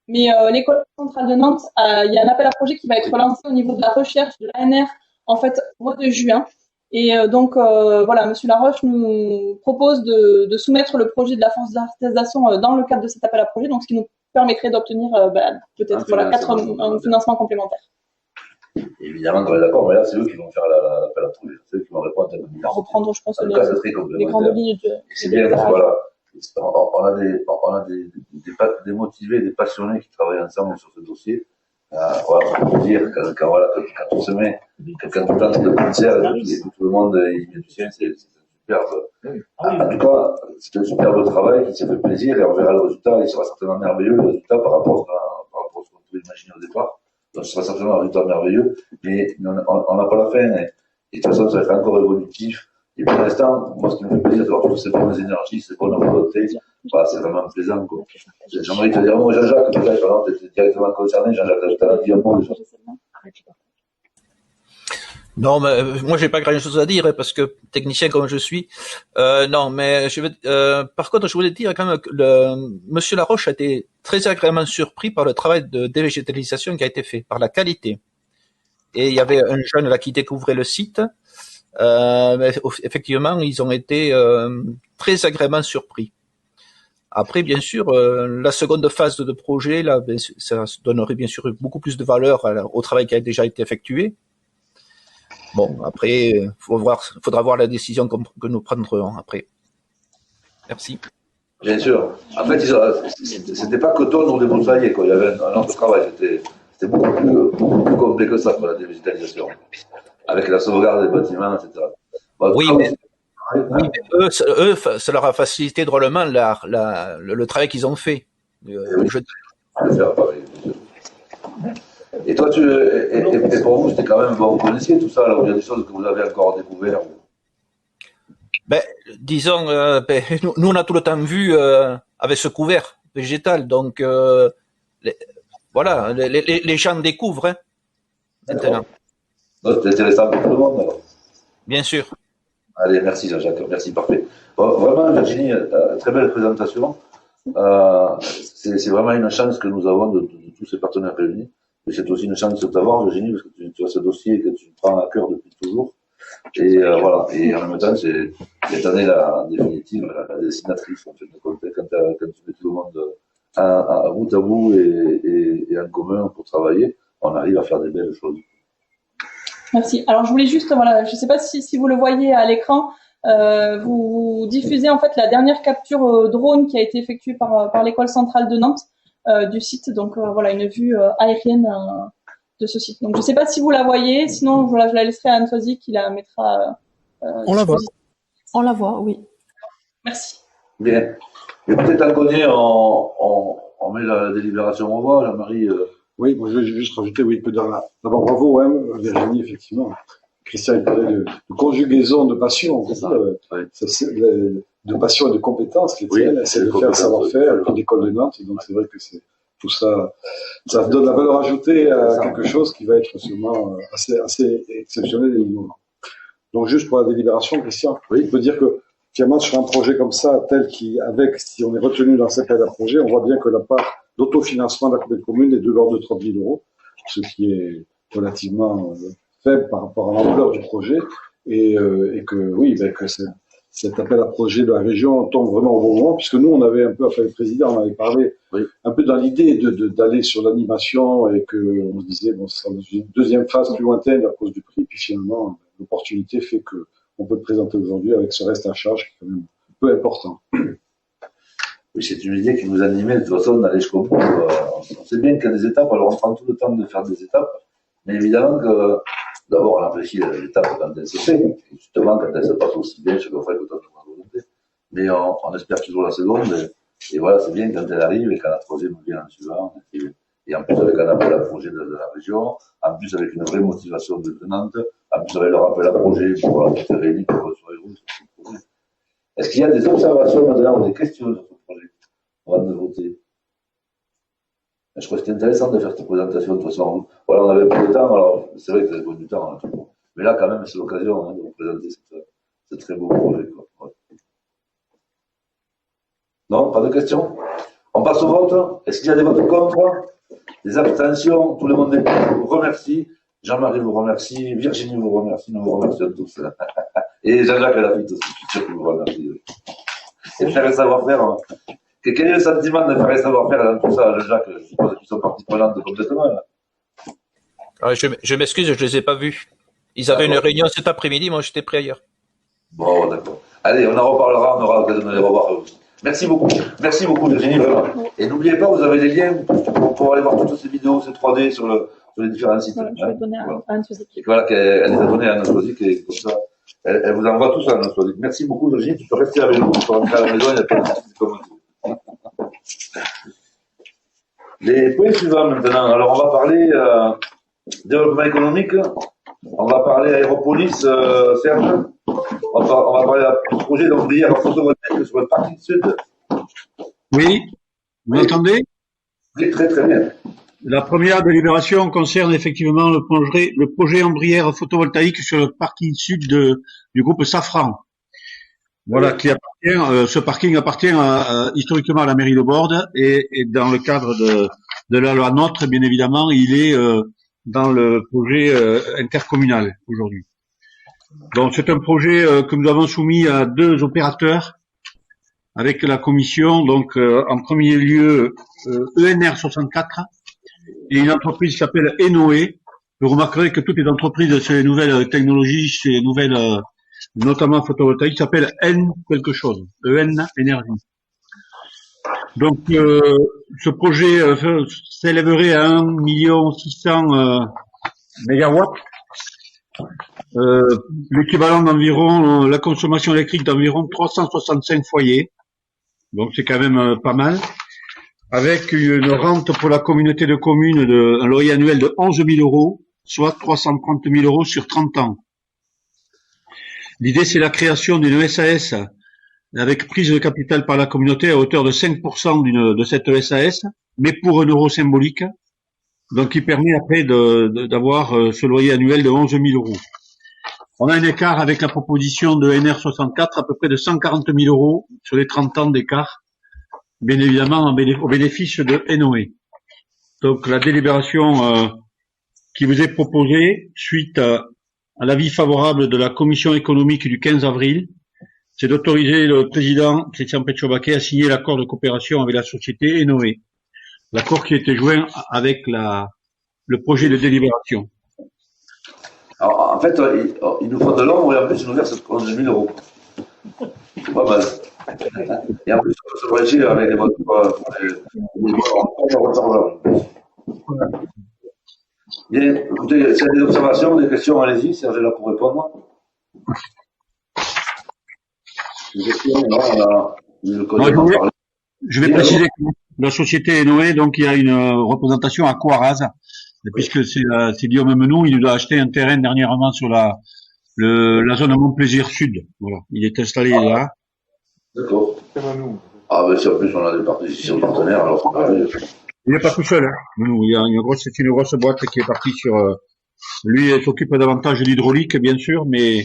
mais l'École centrale de Nantes, il y a un appel à projet qui va être lancé au niveau de la recherche de l'ANR, en fait, au mois de juin. Et donc, voilà, Monsieur Laroche nous propose de soumettre le projet de la force d'artisanation dans le cadre de cet appel à projet, donc ce qui nous permettrait d'obtenir peut-être un financement complémentaire. Évidemment, on est d'accord, mais là, c'est eux qui vont faire l'appel à projet. C'est eux qui vont répondre à la On va reprendre, je pense, les grandes lignes. C'est bien, parce que voilà, on a des motivés, des passionnés qui travaillent ensemble sur ce dossier. Voilà, on peut dire quand on se met, quand tu plantes de concert et que tout le monde y met du sien, c'est superbe. En tout cas, c'est un superbe travail qui s'est fait plaisir, et on verra le résultat. Il sera certainement merveilleux, le résultat, par rapport à ce qu'on pouvait imaginer au départ. Donc, ce sera certainement un résultat merveilleux, mais on n'a pas la fin, et de toute façon, ça va être encore évolutif. Et pour l'instant, moi, ce qui me fait plaisir, c'est d'avoir toutes ces bonnes énergies, ces bonnes volontés. Voilà, c'est vraiment plaisant, quoi. J'aimerais te dire, moi, Jean-Jacques, peut-être, alors, tu es directement concerné, Jean-Jacques, je t'avais dit un mot déjà. Non, mais moi j'ai pas grand chose à dire parce que technicien comme je suis, non, mais par contre je voulais dire quand même que Monsieur Laroche a été très agréablement surpris par le travail de dévégétalisation qui a été fait, par la qualité. Et il y avait un jeune là qui découvrait le site, Mais effectivement, ils ont été très agréablement surpris. Après, bien sûr, la seconde phase de projet, là, ça donnerait bien sûr beaucoup plus de valeur au travail qui a déjà été effectué. Bon, après, faudra voir la décision que nous prendrons après. Merci. Bien sûr. En fait, c'était pas que toi, des broussailles, quoi. Il y avait un autre travail. C'était beaucoup plus complet que ça, pour la dévitalisation. Avec la sauvegarde des bâtiments, etc. Bon, oui, mais eux, ça leur a facilité drôlement le travail qu'ils ont fait. Et toi, et pour vous, c'était quand même, vous connaissiez tout ça, là, où il y a des choses que vous avez encore découvertes? Ben, disons, nous, on a tout le temps vu avec ce couvert végétal, donc voilà, les gens découvrent hein, maintenant. C'est intéressant pour tout le monde, alors. Bien sûr. Allez, merci Jean-Jacques, merci, parfait. Bon, vraiment, Virginie, très belle présentation. C'est vraiment une chance que nous avons de tous ces partenaires réunis. Mais c'est aussi une chance de t'avoir, Virginie, parce que tu as ce dossier que tu prends à cœur depuis toujours. Et voilà. Et en même temps, c'est cette année la définitive, la dessinatrice, en fait, quand tu mets tout le monde à bout et en commun pour travailler, on arrive à faire des belles choses. Merci. Alors je voulais juste, voilà, je ne sais pas si vous le voyez à l'écran, vous diffusez en fait la dernière capture drone qui a été effectuée par l'école centrale de Nantes du site. Donc voilà, une vue aérienne de ce site. Donc je ne sais pas si vous la voyez, sinon voilà, je la laisserai à Anne Soisy qui la mettra. On la voit. On la voit, oui. Merci. Bien. Et peut-être à connaître, on met la délibération au revoir, Jean-Marie. Oui, moi, je vais juste rajouter, oui, que d'abord, bravo, hein, Virginie, effectivement. Christian, il parlait de conjugaison de passion, c'est ça, de passion et de compétences, c'est de faire savoir-faire, l'école de Nantes, donc c'est vrai que c'est, tout ça, ça donne la valeur ajoutée à quelque chose qui va être sûrement assez exceptionnel et innovant. Donc, juste pour la délibération, Christian, oui, on peut dire que, finalement, sur un projet comme ça, si on est retenu dans cet appel à projet, on voit bien que la part d'autofinancement de la commune est de l'ordre de 30 000 €, ce qui est relativement faible par rapport à l'ampleur du projet, et que oui, que cet appel à projet de la région tombe vraiment au bon moment, puisque nous, on avait un peu, après le président, on avait parlé un peu dans l'idée d'aller sur l'animation, et que on se disait, bon, ce sera une deuxième phase plus lointaine à cause du prix, puis finalement, l'opportunité fait que on peut le présenter aujourd'hui avec ce reste à charge qui est quand même peu important. Oui, c'est une idée qui nous animait de toute façon d'aller jusqu'au bout. On sait bien qu'il y a des étapes, alors on prend tout le temps de faire des étapes, mais évidemment que d'abord on apprécie l'étape quand elle se fait, et justement quand elle se passe aussi bien, je le ferai que toi tu m'as volonté. Mais on espère toujours la seconde, et voilà, c'est bien quand elle arrive et quand la troisième vient en suivant, et en plus avec un appel à projet de la région, en plus avec une vraie motivation de Nantes, en plus avec le rappel à projet pour faire réunir pour le soirée rouge. Est-ce qu'il y a des observations maintenant ou des questions sur ce projet avant de voter? Je crois que c'était intéressant de faire cette présentation. De toute façon, voilà, on avait peu de temps, alors c'est vrai que vous avez du temps, hein, mais là, quand même, c'est l'occasion de vous présenter ce très beau projet. Ouais. Non, pas de questions? On passe au vote. Est-ce qu'il y a des votes contre? Des abstentions? Tout le monde vous remercie. Jean-Marie vous remercie. Virginie vous remercie. Nous vous remercions tous. Et Jean-Jacques Lafitte aussi, je suis sûr qu'il vous remercie. Et faire et savoir-faire. Hein. Quel est le sentiment de faire et savoir-faire dans tout ça, Jacques? Je suppose qu'ils sont partie prenante complètement. Là. Alors, je m'excuse, je ne les ai pas vus. Ils avaient une réunion cet après-midi, moi j'étais pris ailleurs. Bon, d'accord. Allez, on en reparlera, on aura l'occasion de les revoir aussi. Merci beaucoup, Virginie, vraiment. Et n'oubliez pas, vous avez les liens pour aller voir toutes ces vidéos, ces 3D sur les différents sites. Voilà, je vais donner à Anne Soisy. Et voilà, qu'elle les a donnés à Anne Soisy, et comme ça, elle vous envoie tout ça, Anne Soisy. Merci beaucoup, Virginie, tu peux rester avec nous, tu peux rentrer à la maison, il n'y a pas de soucis comme Les points suivants maintenant. Alors, on va parler développement économique, on va parler aéropolice, Serge. On va parler du projet d'ombrière photovoltaïque sur le parking sud. Oui, vous m'entendez? Oui, très très bien. La première délibération concerne effectivement le projet ombrière photovoltaïque sur le parking sud du groupe Safran. Voilà, qui appartient, ce parking appartient historiquement à la mairie de Bordes et dans le cadre de la loi NOTRe, bien évidemment, il est dans le projet intercommunal aujourd'hui. Donc c'est un projet que nous avons soumis à 2 opérateurs avec la commission. Donc en premier lieu ENR 64 et une entreprise qui s'appelle Enoé. Vous remarquerez que toutes les entreprises sur les nouvelles technologies, sur les nouvelles, notamment photovoltaïques, s'appellent N quelque chose, EN Énergie. Donc ce projet s'élèverait à 1 600 000 mégawatts, l'équivalent d'environ la consommation électrique d'environ 365 foyers. Donc c'est quand même pas mal. Avec une rente pour la communauté de communes un loyer annuel de 11 000 euros, soit 330 000 euros sur 30 ans. L'idée, c'est la création d'une SAS avec prise de capital par la communauté à hauteur de 5% de cette SAS, mais pour 1 euro symbolique, donc qui permet après d'avoir ce loyer annuel de 11 000 euros. On a un écart avec la proposition de NR64 à peu près de 140 000 euros sur les 30 ans d'écart, bien évidemment au bénéfice de Enoé. Donc la délibération qui vous est proposée suite à l'avis favorable de la commission économique du 15 avril, c'est d'autoriser le président Christian Petchobaquet à signer l'accord de coopération avec la société Enoé. L'accord qui était joint avec le projet de délibération. Alors, en fait, il nous faut de l'ombre et en plus, il nous verse 11 000 euros. C'est pas mal. Et en plus, on peut se brécher avec les votes pour Bien, écoutez, s'il y a des observations, des questions, allez-y, Serge est là pour répondre. Des questions, non, je vais préciser que la société Enoé, donc il y a une représentation à Coiraz, puisque c'est Guillaume Menou, il nous a acheté un terrain dernièrement sur la zone Montplaisir Sud. Voilà, il est installé là. D'accord. Ah ben si en plus on a des participations partenaires, alors c'est pareil. Il n'est pas tout seul, hein. Menou, c'est une grosse boîte qui est partie sur. Lui, il s'occupe davantage de l'hydraulique, bien sûr, mais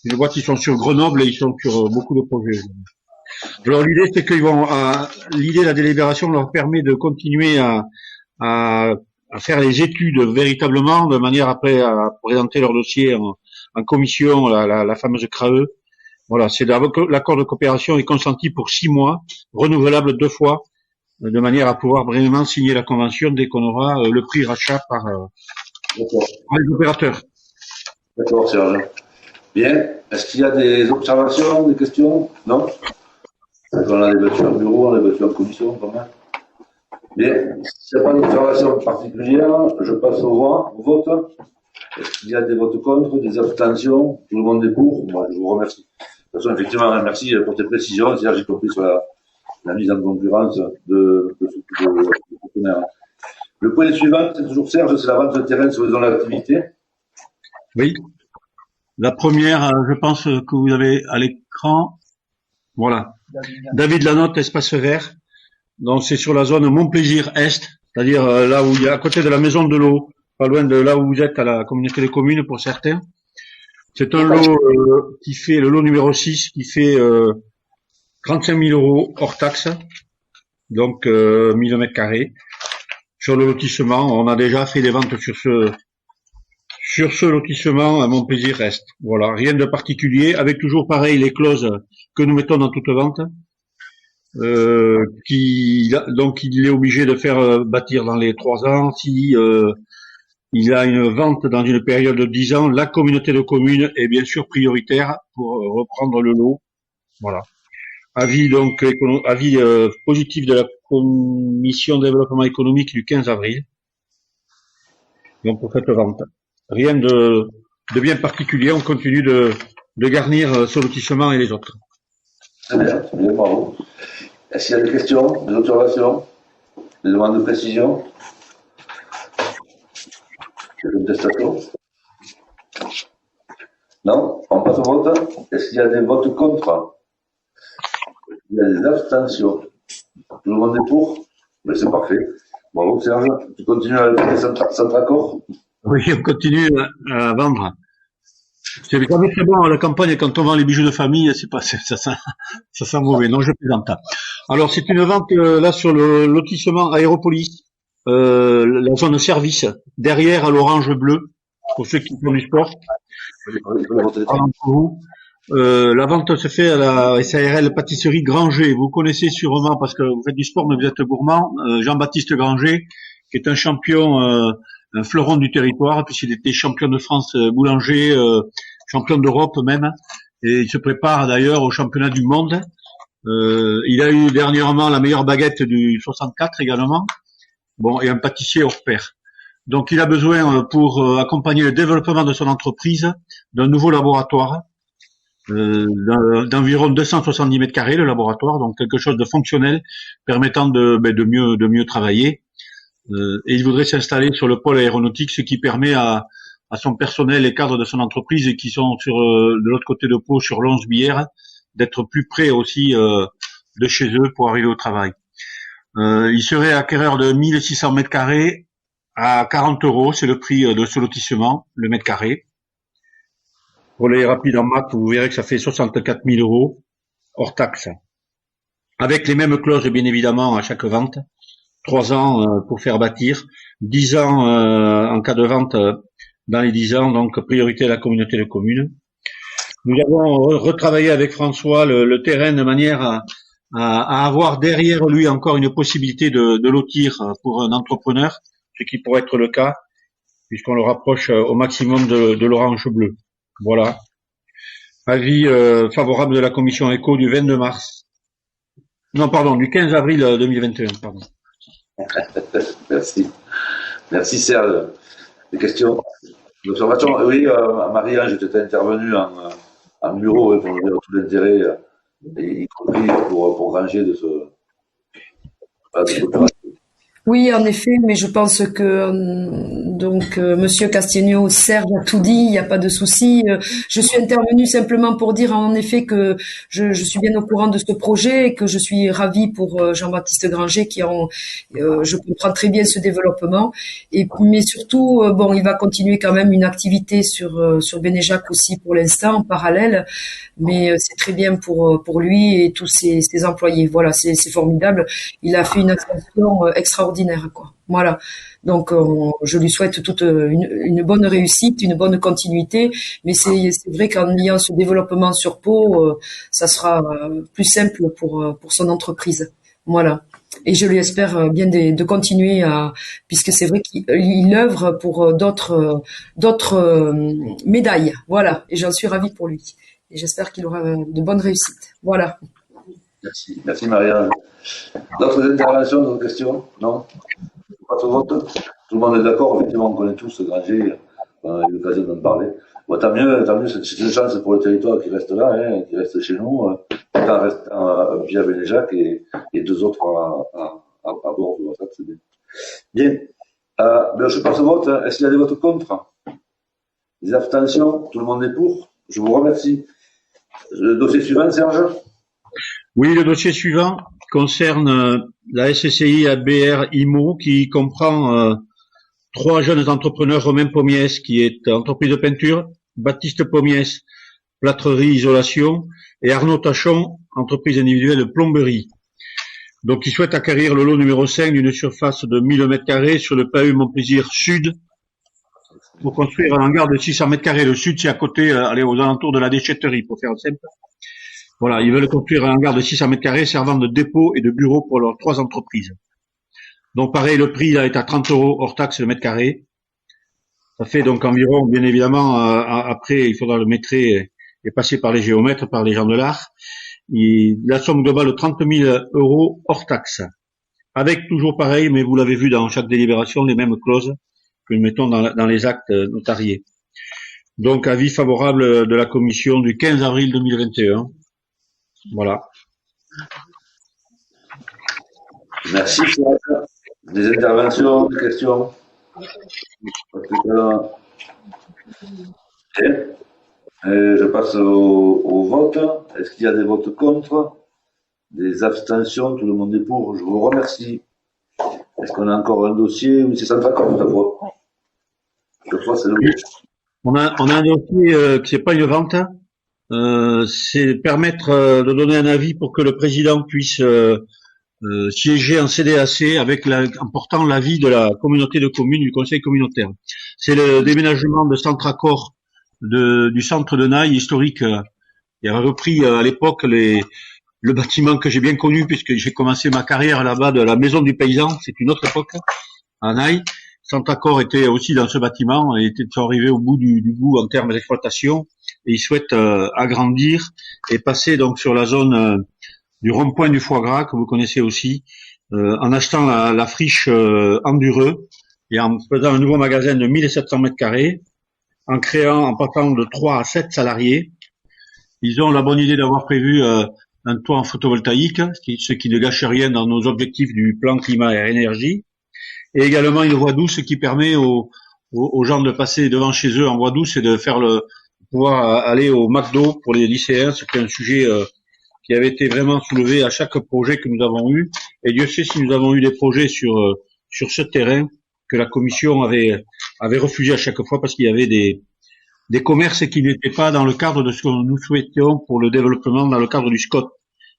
les boîtes ils sont sur Grenoble et ils sont sur beaucoup de projets. Alors l'idée c'est qu'ils vont, l'idée de la délibération leur permet de continuer à faire les études véritablement, de manière après à présenter leur dossier en commission, la fameuse CRAE. Voilà, c'est l'accord de coopération est consenti pour 6 mois, renouvelable 2 fois, de manière à pouvoir vraiment signer la convention dès qu'on aura le prix rachat par les opérateurs. D'accord, Serge. Bien. Est-ce qu'il y a des observations, des questions? Non? On a débattu en bureau, on a débattu en commission, quand même. Bien. S'il n'y a pas d'observation particulière, je passe au vote. Est-ce qu'il y a des votes contre, des abstentions? Tout le monde est pour? Moi, je vous remercie. De toute façon, effectivement, merci pour tes précisions. C'est-à-dire, j'ai compris sur la mise en concurrence de partenaires. Le point suivant, c'est toujours Serge, c'est la vente de terrain sur les zones d'activité. Oui. La première, je pense que vous avez à l'écran. Voilà. David Lanotte, espace vert. Donc, c'est sur la zone Montplaisir Est, c'est-à-dire là où il y a à côté de la maison de l'eau, pas loin de là où vous êtes à la communauté des communes pour certains. C'est un lot qui fait, le lot numéro 6, qui fait 35 000 euros hors taxe, donc 1000 mètres carrés. Sur le lotissement, on a déjà fait des ventes sur ce lotissement à Montplaisir Est. Voilà, rien de particulier, avec toujours pareil les clauses que nous mettons dans toute vente. Donc il est obligé de faire bâtir dans les 3 ans. Si il a une vente dans une période de 10 ans, la communauté de communes est bien sûr prioritaire pour reprendre le lot. Voilà. Avis donc avis positif de la commission de développement économique du 15 avril. Donc pour cette vente. Rien de bien particulier, on continue de garnir ce lotissement et les autres. Très bien, bravo. Est-ce qu'il y a des questions, des observations, des demandes de précision? Des contestations? Non? On passe au vote. Est-ce qu'il y a des votes contre? Il y a des abstentions. Tout le monde est pour? Mais c'est parfait. Bravo Serge. Tu continues à faire sans accord? Oui, on continue à vendre. C'est quand même très bon à la campagne quand on vend les bijoux de famille, c'est pas ça sent mauvais. Non, je plaisante. Alors c'est une vente là sur le lotissement Aéropolis, la zone service, derrière à l'orange bleu. pour ceux qui font du sport. Pardon pour vous. La vente se fait à la SARL Pâtisserie Granger. Vous connaissez sûrement, parce que vous faites du sport, mais vous êtes gourmand, Jean-Baptiste Granger, qui est un champion, un fleuron du territoire, puisqu'il était champion de France boulanger, champion d'Europe même, et il se prépare d'ailleurs au championnat du monde. Il a eu dernièrement la meilleure baguette du 64 également. Bon, et un pâtissier hors pair. Donc il a besoin, pour accompagner le développement de son entreprise, d'un nouveau laboratoire, d'environ 270 mètres carrés, le laboratoire, donc quelque chose de fonctionnel, permettant de mieux travailler. Et il voudrait s'installer sur le pôle aéronautique, ce qui permet à son personnel et cadres de son entreprise qui sont de l'autre côté de Pau, sur Lons-Bière, d'être plus près aussi de chez eux pour arriver au travail. Il serait acquéreur de 1600 mètres carrés à 40 €, c'est le prix de ce lotissement, le mètre carré. Pour les rapides en maths, vous verrez que ça fait 64 000 € hors taxe. Avec les mêmes clauses, bien évidemment, à chaque vente. 3 ans pour faire bâtir, 10 ans en cas de vente dans les 10 ans, donc priorité à la communauté de communes. Nous avons retravaillé avec François le terrain de manière à avoir derrière lui encore une possibilité de lotir pour un entrepreneur, ce qui pourrait être le cas, puisqu'on le rapproche au maximum de l'orange bleu. Voilà. Avis favorable de la commission éco du 22 mars. Non, pardon, du 15 avril 2021, pardon. Merci. Merci Serge. Des questions, d'observation? Oui, Marie-Ange, tu étais intervenue en bureau pour dire tout l'intérêt, y compris pour ranger de cette opération. Oui, en effet, mais je pense que Monsieur Castigno, Serge a tout dit, il n'y a pas de souci. Je suis intervenue simplement pour dire en effet que je suis bien au courant de ce projet et que je suis ravie pour Jean-Baptiste Granger je comprends très bien ce développement. Mais surtout, il va continuer quand même une activité sur Bénéjac aussi pour l'instant en parallèle, mais c'est très bien pour lui et tous ses employés. Voilà, c'est formidable. Il a fait une ascension extraordinaire, quoi. Voilà. Donc, je lui souhaite toute une bonne réussite, une bonne continuité. Mais c'est vrai qu'en ayant ce développement sur Pau, ça sera plus simple pour son entreprise. Voilà. Et je lui espère bien de continuer puisque c'est vrai qu'il œuvre pour d'autres médailles. Voilà. Et j'en suis ravie pour lui. Et j'espère qu'il aura de bonnes réussites. Voilà. Merci. Merci Maria. D'autres interventions, d'autres questions? Non? Pas de vote? Tout le monde est d'accord, effectivement, on connaît tous Granger, on a eu l'occasion d'en parler. Bon, tant mieux, c'est une chance pour le territoire qui reste là, qui reste chez nous, tout en restant via Bénéjac et 2 autres à Bordeaux. Ça, c'est bien. Bien. Je passe au vote. Est-ce qu'il y a des votes contre? Des abstentions? Tout le monde est pour? Je vous remercie. Le dossier suivant, Serge? Oui, le dossier suivant concerne la SCCI ABR IMO qui comprend 3 jeunes entrepreneurs, Romain Pommiès qui est entreprise de peinture, Baptiste Pommiès, plâtrerie isolation et Arnaud Tachon, entreprise individuelle de plomberie. Donc ils souhaitent acquérir le lot numéro 5 d'une surface de 1000 m² sur le PAU Montplaisir Sud pour construire un hangar de 600 m². Le sud, c'est à côté, aux alentours de la déchetterie, pour faire simple. Voilà, ils veulent construire un hangar de 600 m² servant de dépôt et de bureau pour leurs 3 entreprises. Donc pareil, le prix là est à 30 € hors taxe le mètre carré. Ça fait donc environ, bien évidemment, après il faudra le mettre et passer par les géomètres, par les gens de l'art. La somme globale de 30 000 € hors taxe. Avec toujours pareil, mais vous l'avez vu dans chaque délibération, les mêmes clauses que nous mettons dans les actes notariés. Donc avis favorable de la commission du 15 avril 2021. Voilà. Merci, Serge. Des interventions, des questions? Je passe au vote. Est-ce qu'il y a des votes contre? Des abstentions? Tout le monde est pour? Je vous remercie. Est-ce qu'on a encore un dossier? Oui, c'est ça, d'accord, cette fois. Cette fois, c'est le oui. On a un dossier qui n'est pas une vente. C'est permettre de donner un avis pour que le président puisse siéger en CDAC en portant l'avis de la communauté de communes du conseil communautaire. C'est le déménagement de Centracor du centre de Naï historique. Il avait repris à l'époque le bâtiment que j'ai bien connu puisque j'ai commencé ma carrière là-bas de la maison du paysan. C'est une autre époque à Naï. Centracor était aussi dans ce bâtiment et sont arrivés au bout du bout en termes d'exploitation et ils souhaitent agrandir et passer donc sur la zone du rond-point du foie gras que vous connaissez aussi, en achetant la friche Endureux et en faisant un nouveau magasin de 1700 mètres carrés, en partant de 3 à 7 salariés. Ils ont la bonne idée d'avoir prévu un toit en photovoltaïque, ce qui ne gâche rien dans nos objectifs du plan climat et énergie, et également une voie douce qui permet aux gens de passer devant chez eux en voie douce et de pouvoir aller au McDo pour les lycéens. C'était un sujet qui avait été vraiment soulevé à chaque projet que nous avons eu. Et Dieu sait si nous avons eu des projets sur ce terrain que la commission avait refusé à chaque fois parce qu'il y avait des commerces qui n'étaient pas dans le cadre de ce que nous souhaitions pour le développement dans le cadre du SCOT.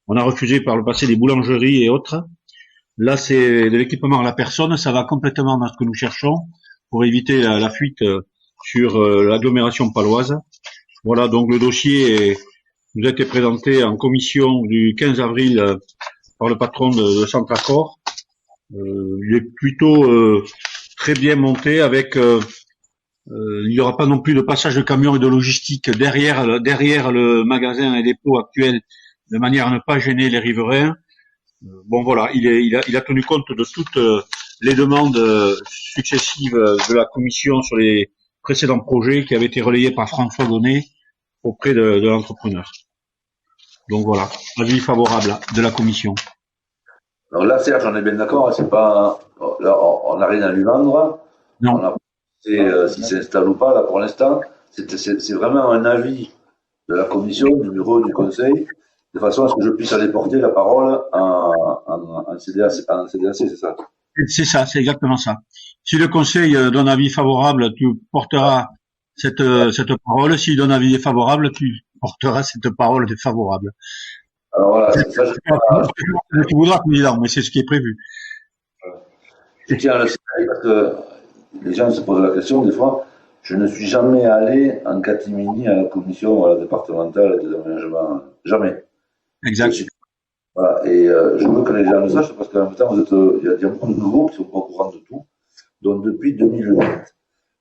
On a refusé par le passé des boulangeries et autres. Là, c'est de l'équipement à la personne. Ça va complètement dans ce que nous cherchons pour éviter la fuite sur l'agglomération paloise. Voilà, donc le dossier nous a été présenté en commission du 15 avril par le patron de Centracor. Il est plutôt très bien monté avec il n'y aura pas non plus de passage de camions et de logistique derrière le magasin et dépôt actuel de manière à ne pas gêner les riverains. Bon voilà, il a tenu compte de toutes les demandes successives de la commission sur les précédents projets qui avaient été relayés par François Donnet auprès de l'entrepreneur. Donc voilà, avis favorable de la commission. Alors là, Serge, on est bien d'accord, c'est pas, là, on n'a rien à lui vendre. Non. On a si ça s'installe ou pas, là, pour l'instant, c'est vraiment un avis de la commission, du bureau, du conseil, de façon à ce que je puisse aller porter la parole en CDAC, c'est ça? C'est ça, c'est exactement ça. Si le conseil donne avis favorable, tu porteras cette parole. S'il donne avis défavorable, tu porteras cette parole défavorable. Alors voilà, c'est ça. Tu voudras, président, mais c'est ce qui est prévu. Je tiens à le signaler parce que les gens se posent la question, des fois, je ne suis jamais allé en catimini à la commission départementale des aménagements. Jamais. Exact. Voilà, et je veux que les gens le sachent parce qu'en même temps, il y a beaucoup de nouveaux qui sont pas au courant de tout. Donc depuis 2008,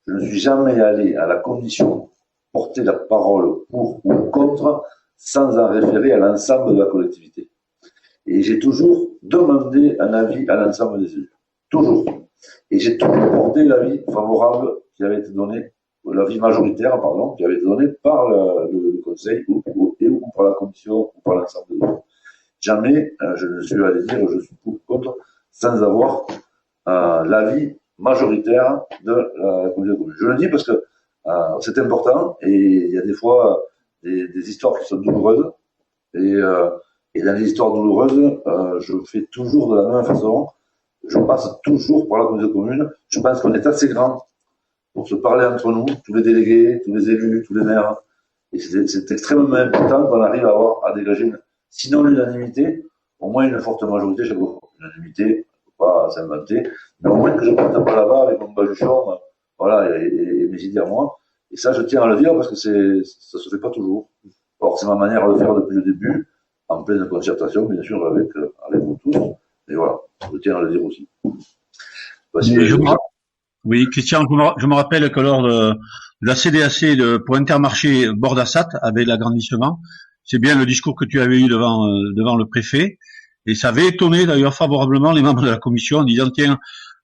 je ne suis jamais allé à la commission porter la parole pour ou contre sans en référer à l'ensemble de la collectivité. Et j'ai toujours demandé un avis à l'ensemble des élus. Toujours. Et j'ai toujours porté l'avis favorable qui avait été donné, l'avis majoritaire, pardon, qui avait été donné par le conseil ou par la commission ou par l'ensemble des autres. Jamais je ne suis allé dire je suis pour ou contre sans avoir l'avis majoritaire de la commission. Je le dis parce que c'est important et il y a des fois des histoires qui sont douloureuses et dans les histoires douloureuses, je fais toujours de la même façon. Je passe toujours par la commission commune. Je pense qu'on est assez grand pour se parler entre nous, tous les délégués, tous les élus, tous les maires. Et c'est extrêmement important qu'on arrive à dégager, sinon l'unanimité, au moins une forte majorité chaque fois. L'unanimité, faut pas s'inventer, mais au moins que je ne parte pas là-bas avec mon baluchon, voilà, et mes idées à moi. Et ça, je tiens à le dire parce que ça se fait pas toujours. Or, c'est ma manière de le faire depuis le début, en pleine concertation, bien sûr, avec vous tous. Et voilà, je tiens à le dire aussi. Oui, Christian, je me rappelle que lors de la CDAC pour Intermarché Bordassat, avec l'agrandissement, c'est bien le discours que tu avais eu devant le préfet, et ça avait étonné d'ailleurs favorablement les membres de la commission en disant tiens,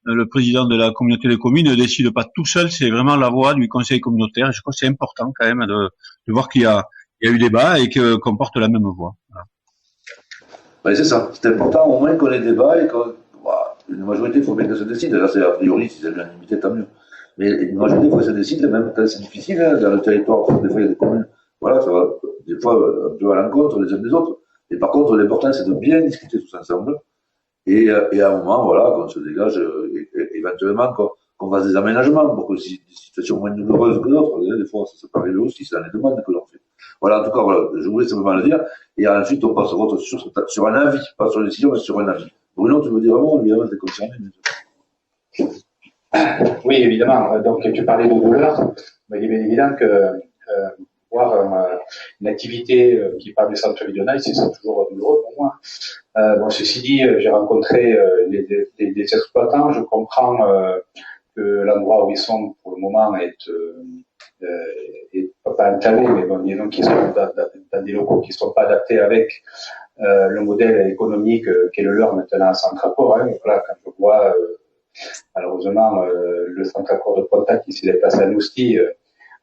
le président de la communauté de communes ne décide pas tout seul, c'est vraiment la voix du conseil communautaire. Je crois que c'est important quand même de voir qu'il y a eu débat et qu'on porte la même voix. Voilà. Oui, c'est ça. C'est important au moins qu'on ait débat et une majorité, il faut bien qu'elle se décide. Là, c'est a priori, si c'est l'unanimité, tant mieux. Mais une majorité, il faut qu'elle se décide, même quand c'est difficile, dans le territoire, des fois, il y a des communes, voilà, ça va, des fois, un peu à l'encontre les uns des autres. Et par contre, l'important, c'est de bien discuter tous ensemble. Et à un moment, voilà, qu'on se dégage, éventuellement, qu'on fasse des aménagements pour que si des situations moins douloureuses que d'autres, des fois, ça peut arriver aussi, c'est dans les demandes que l'on fait. Voilà, en tout cas, voilà, je voulais simplement le dire. Et ensuite, on passe au vote sur un avis, pas sur une décision, mais sur un avis. Bruno, tu veux dire un mot? Évidemment, t'es concerné. Oui, évidemment. Donc, tu parlais de douleur. Mais il est bien évident que voir une activité qui parle du centre-ville de Naïs, c'est toujours douloureux pour moi. Bon, ceci dit, j'ai rencontré des exploitants. Je comprends que l'endroit où ils sont pour le moment est pas enclavé, mais bon, disons qu'ils sont dans des locaux qui ne sont pas adaptés avec le modèle économique qui est le leur maintenant à Centracor. Hein. Voilà, quand je vois malheureusement le Centracor de Pontac qui s'est déplacé à Nousty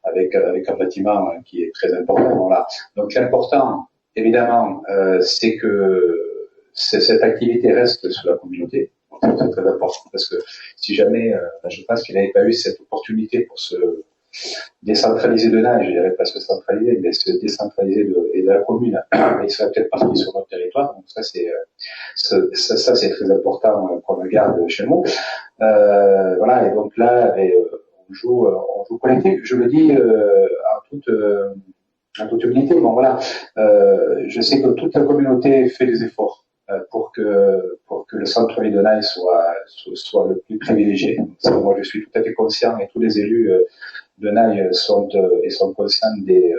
avec un bâtiment qui est très important. Voilà. Donc l'important, évidemment, c'est que cette activité reste sur la communauté. C'est très important parce que si jamais, je pense qu'il n'avait pas eu cette opportunité pour se décentraliser de Naïs, je dirais pas se centraliser, mais se décentraliser de la commune, il serait peut-être parti sur notre territoire. Donc ça c'est très important qu'on le garde chez nous. Voilà, et donc là, on joue collectif. Je le dis en toute humilité. Bon voilà, je sais que toute la communauté fait des efforts pour que le centre-ville de Naïs soit le plus privilégié. Ça, moi, je suis tout à fait conscient et tous les élus de Naïs sont conscients des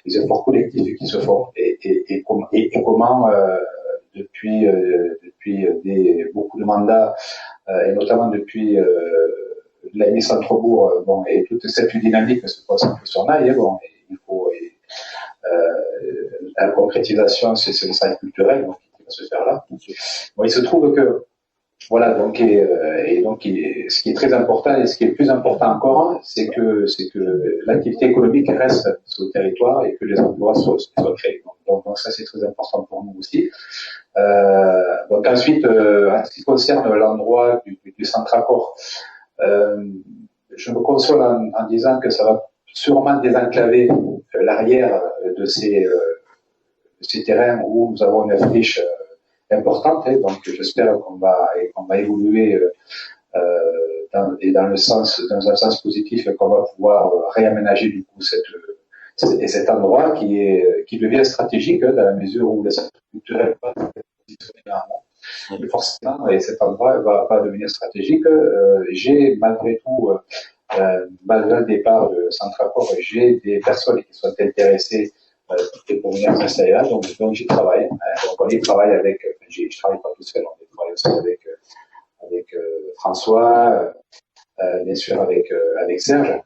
efforts collectifs qui se font et comment depuis beaucoup de mandats et notamment depuis l'année Centrebourg, bon, et toute cette dynamique se concentre sur Naïs. Bon, il faut la concrétisation, c'est le sens culturel donc, qui va se faire là. Bon, il se trouve que voilà, donc ce qui est très important et ce qui est plus important encore, c'est que l'activité économique reste sur le territoire et que les emplois soient créés. Donc ça c'est très important pour nous aussi. Donc ensuite, en ce qui concerne l'endroit du Centracor, je me console en disant que ça va sûrement désenclaver l'arrière de ces terrains où nous avons une friche importante, hein, donc j'espère qu'on va évoluer dans un sens positif et qu'on va pouvoir réaménager du coup cet endroit qui devient stratégique hein, dans la mesure où les culturels pas mais forcément et cet endroit va pas devenir stratégique. J'ai malgré tout malgré le départ de Centracor, j'ai des personnes qui sont intéressées pour venir s'installer là, donc j'y travaille. Donc on y travaille avec, je travaille pas tout seul, on y travaille aussi avec François, bien sûr avec Serge,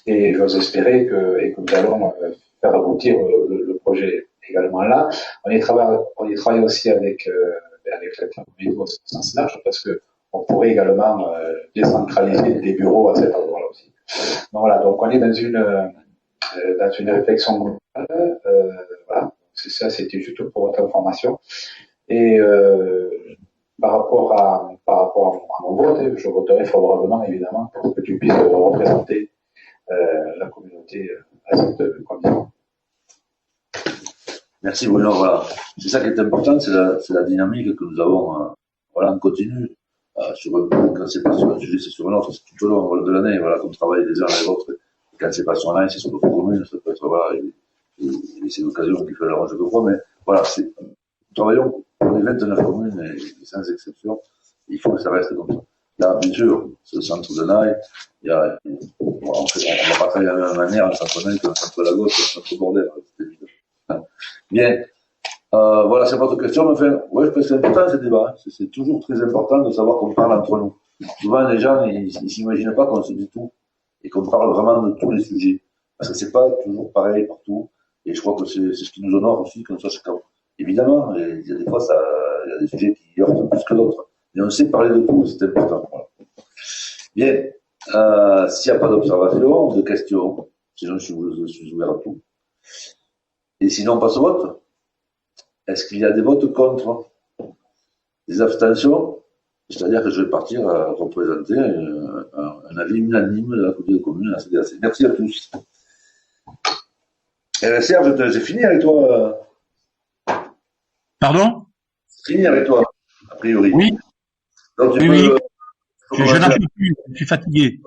et j'ose espérer que nous allons faire aboutir le projet également là. On y travaille aussi avec la communauté au sens large, parce que on pourrait également décentraliser des bureaux à cet endroit-là aussi. Donc voilà, donc on est dans une réflexion globale. Voilà, c'est ça, c'était juste pour votre information. Et par rapport à mon vote, je voterai favorablement évidemment pour que tu puisses représenter la communauté à cette condition. Merci Bruno. Voilà, c'est ça qui est important, c'est la dynamique que nous avons. Voilà, on continue. Quand c'est pas sur un sujet, c'est sur un autre, c'est tout au long de l'année, voilà, qu'on travaille les uns les autres. Et quand c'est pas sur un, c'est sur d'autres communes, ça peut être, voilà, et c'est l'occasion qui fait l'arrange de fois, mais voilà, nous travaillons pour les 29 communes, et sans exception, il faut que ça reste comme ça. Là, bien sûr, c'est le centre de Naïs, on va pas travailler de la même manière, un centre Naïs qu'un centre Lagos, un centre Bordel, c'est évident. Bien. Voilà, c'est votre question. Enfin, ouais, je pense que c'est important ce débat. Hein. C'est toujours très important de savoir qu'on parle entre nous. Souvent, les gens, ils s'imaginent pas qu'on se dit tout et qu'on parle vraiment de tous les sujets. Parce que c'est pas toujours pareil partout. Et je crois que c'est ce qui nous honore aussi, qu'on sache quand. Évidemment, il y a des fois, il y a des sujets qui heurtent plus que d'autres. Mais on sait parler de tout, c'est important. Voilà. Bien. S'il n'y a pas d'observation, de questions, sinon je suis ouvert à tout. Et sinon, on passe au vote. Est-ce qu'il y a des votes contre? Des abstentions? C'est-à-dire que je vais partir à représenter un avis unanime de la communauté de communes à la CDAC. Merci à tous. Serge, j'ai fini avec toi. Pardon? C'est fini avec toi, a priori. Oui. Donc, oui. Je n'en peux plus, je suis fatigué. Il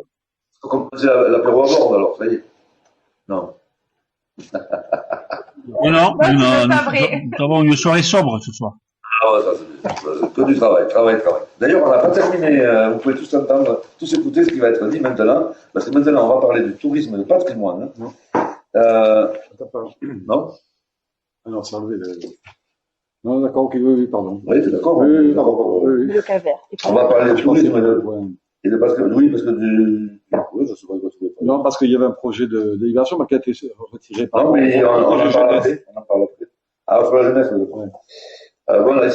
faut commencer l'apéro à bord, alors, ça y est. Non. Non, nous avons une soirée sobre ce soir. Ah ouais, ça c'est que du travail. D'ailleurs, on n'a pas terminé. Vous pouvez tous entendre, tous écouter ce qui va être dit maintenant, parce que maintenant on va parler du tourisme et du patrimoine. Non. Non. Ah non, c'est enlevé. Non, d'accord, ok, oui, pardon. Oui, c'est d'accord. Oui, d'accord. Oui. Le Calvaire. On va parler du tourisme et de patrimoine. Oui, parce que oui, je sais pas quoi tu veux parler. Non, parce qu'il y avait un projet de délibération, mais qui a été retiré par. Non, mais on en parle après. Ah, sur la jeunesse, oui. Voilà,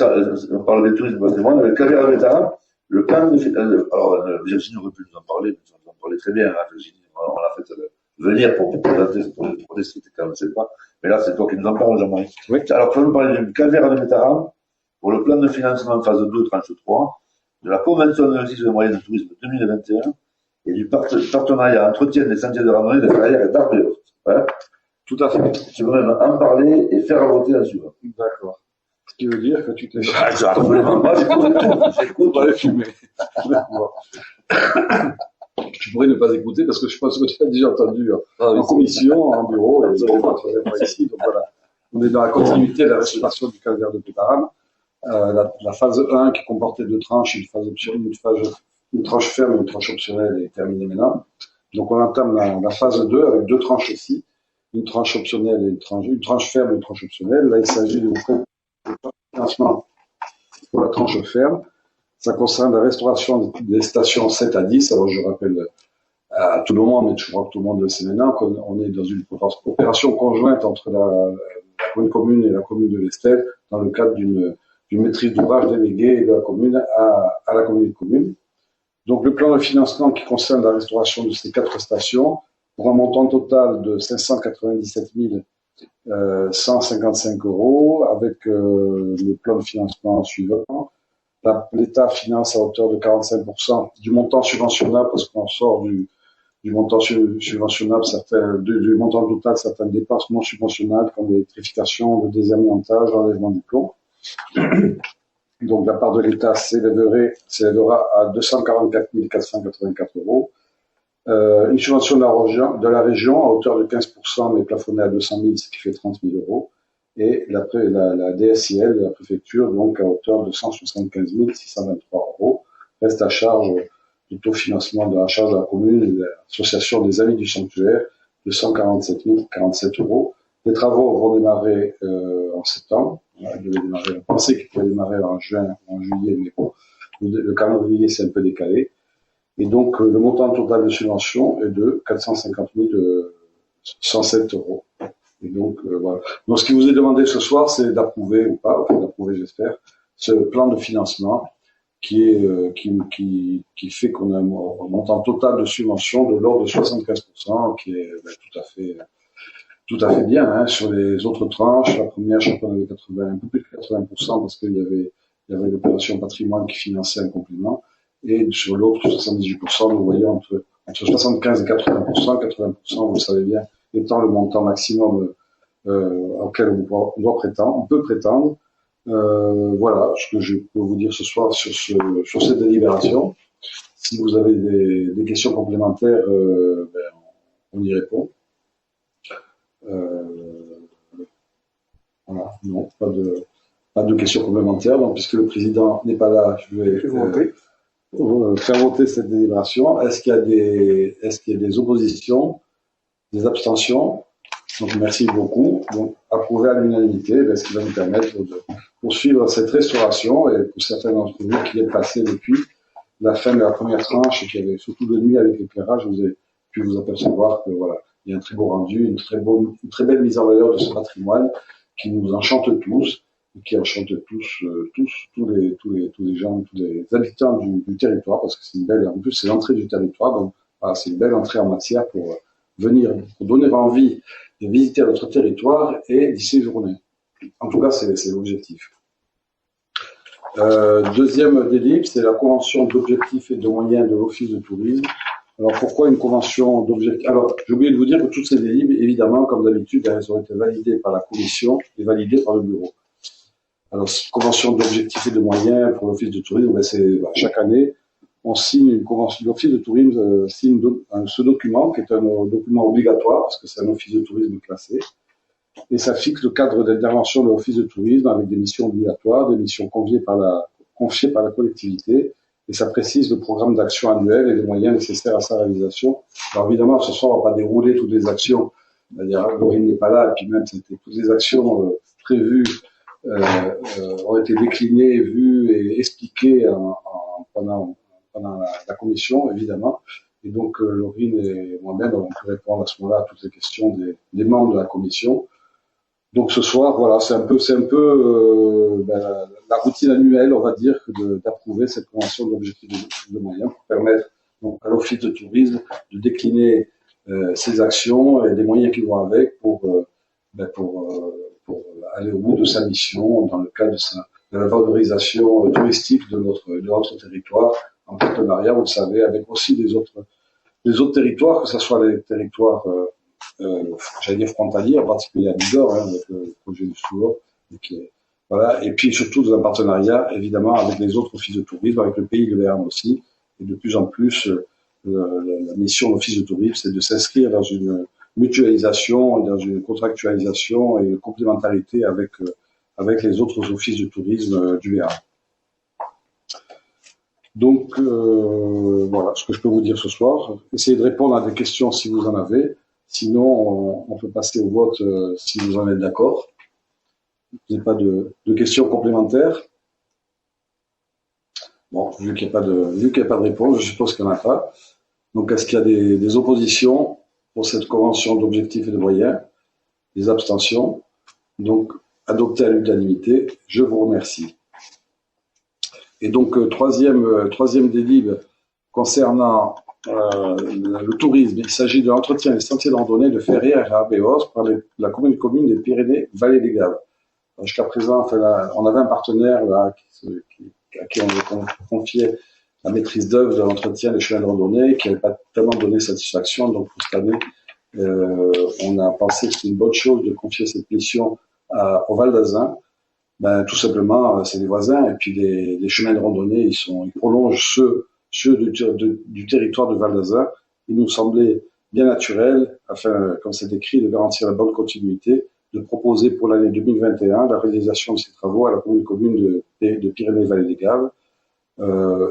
on parle des touristes de patrimoine, avec Calvaire de Bétarame, le plan de. Alors, Virginie aurait pu nous en parler, mais nous en parlait très bien, hein, Virginie. On l'a fait venir pour présenter ce projet de projet, c'était quand même, je sais pas. Mais là, c'est toi qui nous en parles, Jean-Marie. Oui. Alors, tu vas nous parler du Calvaire de Bétarame pour le plan de financement phase 2, tranche 3, de la convention de l'exercice des moyens de tourisme 2021 et du partenariat entretien des sentiers de randonnée de Carrière et d'Arc de Haute. Hein. Tout à fait. Tu veux même en parler et faire voter la suivante. D'accord. Ce qui veut dire que tu t'es. Absolument pas, j'écoute pas les filmer. Tu pourrais ne pas écouter parce que je pense que tu as déjà entendu en commission, en bureau, et pas ici. Donc voilà. On est dans la continuité de la restauration du Calvaire de Bétarame. La phase 1 qui comportait 2 tranches, une tranche ferme et une tranche optionnelle est terminée maintenant. Donc on entame la phase 2 avec 2 tranches aussi, une tranche optionnelle et une tranche ferme et une tranche optionnelle. Là, il s'agit de financement pour la tranche ferme. Ça concerne la restauration des stations 7 à 10. Alors je rappelle à tout le monde, mais je crois que tout le monde le sait maintenant, qu'on est dans une opération conjointe entre la commune et la commune de l'Estelle dans le cadre d'une maîtrise d'ouvrage déléguée de la commune à la communauté de communes. Donc le plan de financement qui concerne la restauration de ces 4 stations pour un montant total de 597 155 € avec le plan de financement suivant. L'État finance à hauteur de 45% du montant subventionnable parce qu'on sort du montant subventionnable, du montant total certaines dépenses non subventionnables comme l'électrification, le désamiantage, l'enlèvement du plomb. Donc la part de l'État s'élèvera à 244 484 €. Une subvention de la région à hauteur de 15%, mais plafonnée à 200 000, ce qui fait 30 000 €. Et la DSIL de la préfecture, donc à hauteur de 175 623 €, reste à charge du taux financement de la charge de la commune et de l'association des Amis du Sanctuaire de 147 047 €. Les travaux vont démarrer en septembre. On pensait qu'ils pouvaient démarrer en juin, en juillet, mais bon, le calendrier s'est un peu décalé. Et donc, le montant total de subvention est de 450 107 €. Et donc, voilà. Donc, ce qui vous est demandé ce soir, c'est d'approuver ou pas, enfin d'approuver, j'espère, ce plan de financement qui fait qu'on a un montant total de subvention de l'ordre de 75%, qui est tout à fait bien, hein. Sur les autres tranches, la première, je crois qu'on avait un peu plus de 80% parce qu'il y avait l'opération patrimoine qui finançait un complément. Et sur l'autre, 78%, nous voyons entre 75 et 80%. 80%, vous le savez bien, étant le montant maximum auquel on peut prétendre. Voilà ce que je peux vous dire ce soir sur cette délibération. Si vous avez des questions complémentaires, on y répond. Voilà, non, pas de questions complémentaires. Donc, puisque le président n'est pas là, je vais faire voter cette délibération. Est-ce qu'il y a des oppositions, des abstentions? Donc, merci beaucoup. Donc, approuvé à l'unanimité, ce qui va nous permettre de poursuivre cette restauration. Et pour certains d'entre vous qui viennent passer depuis la fin de la première tranche et qui avaient surtout de nuit avec l'éclairage, vous avez pu vous apercevoir que voilà, il y a un très beau rendu, une très belle mise en valeur de ce patrimoine qui nous enchante tous, et qui enchante tous les gens, tous les habitants du territoire, parce que c'est une belle, en plus c'est l'entrée du territoire, donc voilà, c'est une belle entrée en matière pour venir, pour donner envie de visiter notre territoire et d'y séjourner. En tout cas, c'est l'objectif. Deuxième délib, c'est la convention d'objectifs et de moyens de l'Office de tourisme. Alors, pourquoi une convention d'objectifs? Alors, j'ai oublié de vous dire que toutes ces délibs, évidemment, comme d'habitude, elles ont été validées par la commission et validées par le bureau. Alors, cette convention d'objectifs et de moyens pour l'Office de tourisme, chaque année, on signe une convention. L'Office de tourisme signe ce document, qui est un document obligatoire, parce que c'est un office de tourisme classé. et ça fixe le cadre d'intervention de l'Office de tourisme avec des missions obligatoires, des missions confiées par la collectivité, et ça précise le programme d'action annuel et les moyens nécessaires à sa réalisation. Alors évidemment, ce soir, on va pas dérouler toutes les actions. C'est-à-dire, Laurine n'est pas là, et puis même, c'était toutes les actions prévues ont été déclinées, vues et expliquées pendant la commission, évidemment. Et donc, Laurine et moi-même, on peut répondre à ce moment-là à toutes les questions des membres de la commission. Donc ce soir, voilà, c'est un peu la routine annuelle, on va dire, d'approuver cette convention d'objectifs de moyens pour permettre donc à l'Office de tourisme de décliner ses actions et des moyens qui vont avec pour aller au bout de sa mission dans le cadre de la valorisation touristique de notre territoire en partenariat, vous le savez, avec aussi les autres territoires, que ce soit les territoires j'allais dire frontalier, en particulier à Bigorre, avec le projet du Soulot, voilà, et puis surtout dans un partenariat, évidemment, avec les autres offices de tourisme, avec le pays de Béarn aussi, et de plus en plus, la mission de l'office de tourisme, c'est de s'inscrire dans une mutualisation, dans une contractualisation et une complémentarité avec les autres offices de tourisme du Béarn. Donc, voilà ce que je peux vous dire ce soir. Essayez de répondre à des questions si vous en avez. Sinon, on peut passer au vote si vous en êtes d'accord. Il n'y a pas de questions complémentaires. Bon, vu qu'il n'y a pas de réponse, je suppose qu'il n'y en a pas. Donc, est-ce qu'il y a des oppositions pour cette convention d'objectifs et de moyens? Des abstentions? Donc, adopté à l'unanimité. Je vous remercie. Et donc, troisième délib concernant le tourisme. Il s'agit de l'entretien des sentiers de randonnée de Ferrières à Béos par la commune des Pyrénées-Vallée des Gaves. Jusqu'à présent, on avait un partenaire là, à qui on confiait la maîtrise d'œuvre de l'entretien des chemins de randonnée, qui n'avait pas tellement donné satisfaction. Donc, pour cette année, on a pensé que c'était une bonne chose de confier cette mission au Val d'Azun. Tout simplement, c'est des voisins, et puis les chemins de randonnée, ils prolongent ceux du territoire de Val d'Azun. Il nous semblait bien naturel, afin, comme c'est écrit, de garantir la bonne continuité, de proposer pour l'année 2021 la réalisation de ces travaux à la commune de Pyrénées-Vallée des Gaves.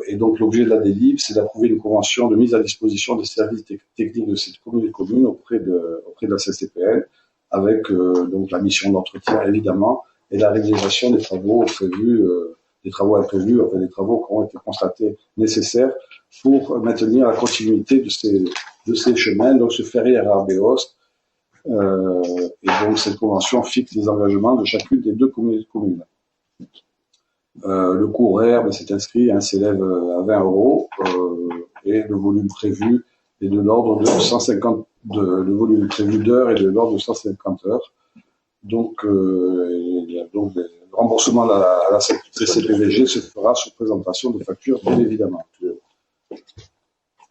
Et donc l'objet de la délib, c'est d'approuver une convention de mise à disposition des services techniques de cette commune auprès de la CCPN, avec donc la mission d'entretien évidemment, et la réalisation des travaux prévus, des travaux qui ont été constatés nécessaires pour maintenir la continuité de ces chemins, donc ce Ferrières à Béos. Et donc cette convention fixe les engagements de chacune des deux communes. Le coût horaire, c'est inscrit, s'élève à 20 €, et le volume prévu est de l'ordre de 150, le volume prévu d'heures est de l'ordre de 150 heures. Donc, le remboursement à la CCPVG se fera sur présentation de factures, bien évidemment.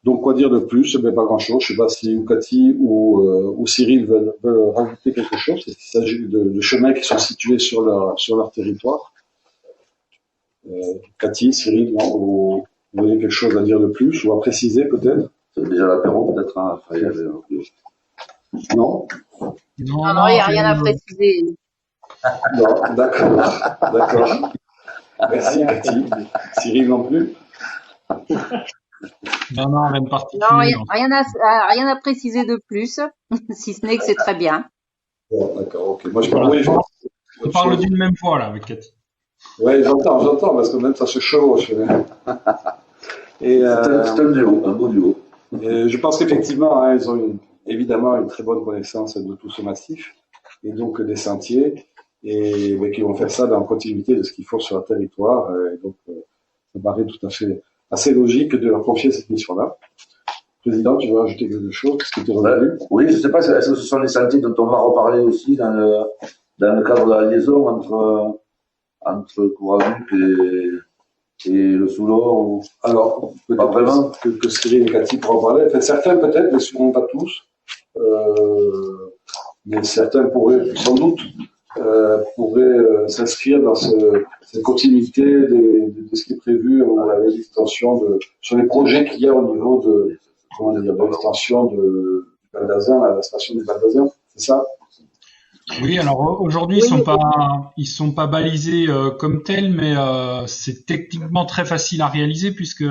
Donc, quoi dire de plus? Pas grand-chose. Je ne sais pas si Cathy ou Cyril veulent rajouter quelque chose. Il s'agit de chemins qui sont situés sur leur territoire. Cathy, Cyril, vous avez quelque chose à dire de plus ou à préciser peut-être? C'est déjà l'apéro peut-être, hein. Non? Non, il n'y a rien à préciser. Non, d'accord. Merci Cathy. Cyril non plus? Non, même partie. Non, rien à préciser de plus, si ce n'est que c'est très bien. Bon, d'accord, ok. Moi, on parle d'une même fois, là, avec Cathy. Oui, j'entends, parce que même ça se chevauche. Et, c'est un duo, un beau duo. Je pense qu'effectivement, ils ont évidemment une très bonne connaissance de tout ce massif, et donc des sentiers, et qui vont faire ça dans la continuité de ce qu'ils font sur leur territoire. Et donc, ça me paraît tout à fait assez logique de leur confier cette mission-là. Président, tu veux ajouter quelque chose? Qu'est-ce qui t'est revenu? Oui, je ne sais pas, est-ce que ce sont les sentiers dont on va reparler aussi dans le cadre de la liaison entre Couraduc et le Soulot? Alors, peut-être que Cyril et Cathy pourront en parler. Enfin, certains peut-être, mais sûrement pas tous. Mais certains pourraient, sans doute, s'inscrire dans cette continuité de ce qui est prévu à l'extension sur les projets qu'il y a au niveau de l'extension de Val d'Azun, à la station du Val d'Azun, c'est ça? Oui, alors aujourd'hui ils sont pas balisés comme tels, mais c'est techniquement très facile à réaliser puisque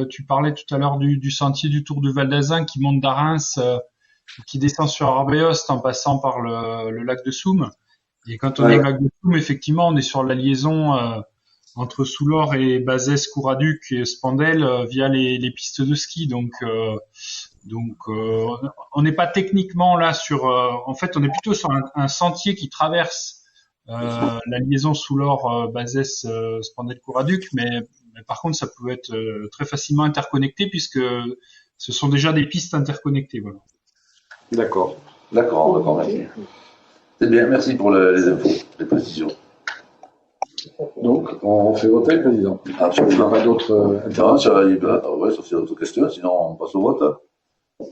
tu parlais tout à l'heure du sentier du Tour du Val d'Azun qui monte d'Arens, qui descend sur Arbeost en passant par le lac de Soum. Et quand on est au lac de Soum, effectivement, on est sur la liaison entre Soulor et Bazès, Couraduc et Spandel via les pistes de ski. Donc on n'est pas techniquement là sur. En fait, on est plutôt sur un sentier qui traverse la liaison Soulor, Bazès, Spandel, Couraduc, mais par contre, ça peut être très facilement interconnecté puisque ce sont déjà des pistes interconnectées. Voilà. D'accord, merci. C'est bien, merci pour les infos, les précisions. Donc, on fait voter, le président. Absolument. Il n'y a pas d'autres interventions. Oui, sauf s'il y a d'autres questions, sinon on passe au vote.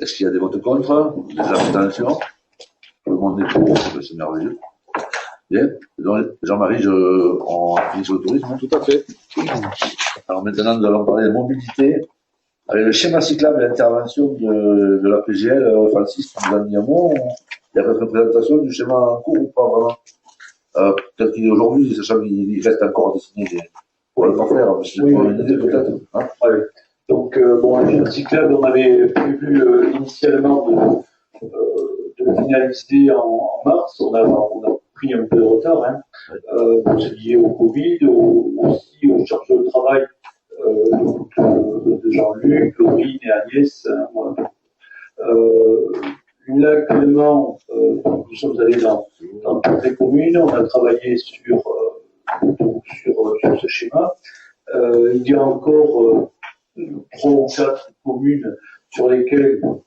Est-ce qu'il y a des votes contre, des abstentions? Tout le monde est pour, c'est merveilleux. Bien. Donc, Jean-Marie, on finit sur le tourisme. Tout à fait. Alors maintenant, nous allons parler de mobilité. Avec le schéma cyclable et l'intervention de la PGL, Francis, nous a mis un mot. Il y a peut-être une présentation du schéma en cours ou pas vraiment? Peut-être qu'il est aujourd'hui, sachant qu'il reste encore dessiné pour le faire, mais c'est pour une idée peut-être. Hein, donc, le schéma cyclable, on avait prévu initialement de le finaliser en mars. On a pris un peu de retard. Hein. C'est lié au Covid, aussi aux charges de travail de Jean-Luc, Laurine et Agnès. Là, actuellement, nous sommes allés dans toutes les communes, on a travaillé sur ce schéma. Il y a encore 3 ou 4 communes sur lesquelles nous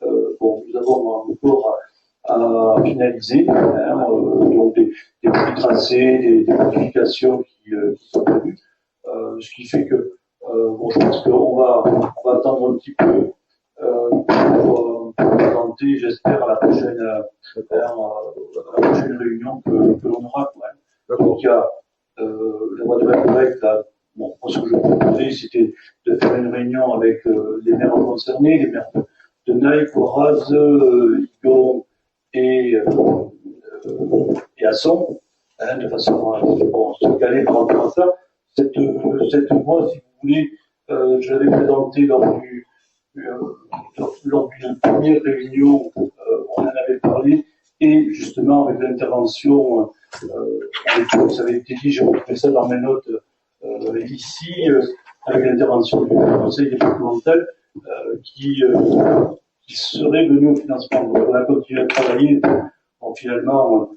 avons encore à finaliser, donc des petits tracés, des modifications qui sont prévues, ce qui fait que je pense qu'on va attendre un petit peu pour présenter, j'espère, à la prochaine réunion que l'on aura. Donc il y a la voie de la correcte. Moi, ce que je proposais, c'était de faire une réunion avec les maires concernés, les maires de Naï, Coraz, Igon et Asson, de façon à se caler par rapport à ça. Cette voie, si vous voulez, je l'avais présentée lors d'une première réunion, on en avait parlé, et justement avec l'intervention, ça avait été dit, j'ai retrouvé ça dans mes notes ici, avec l'intervention du conseil départemental qui serait venu au financement. Donc on a continué à travailler. Bon, finalement,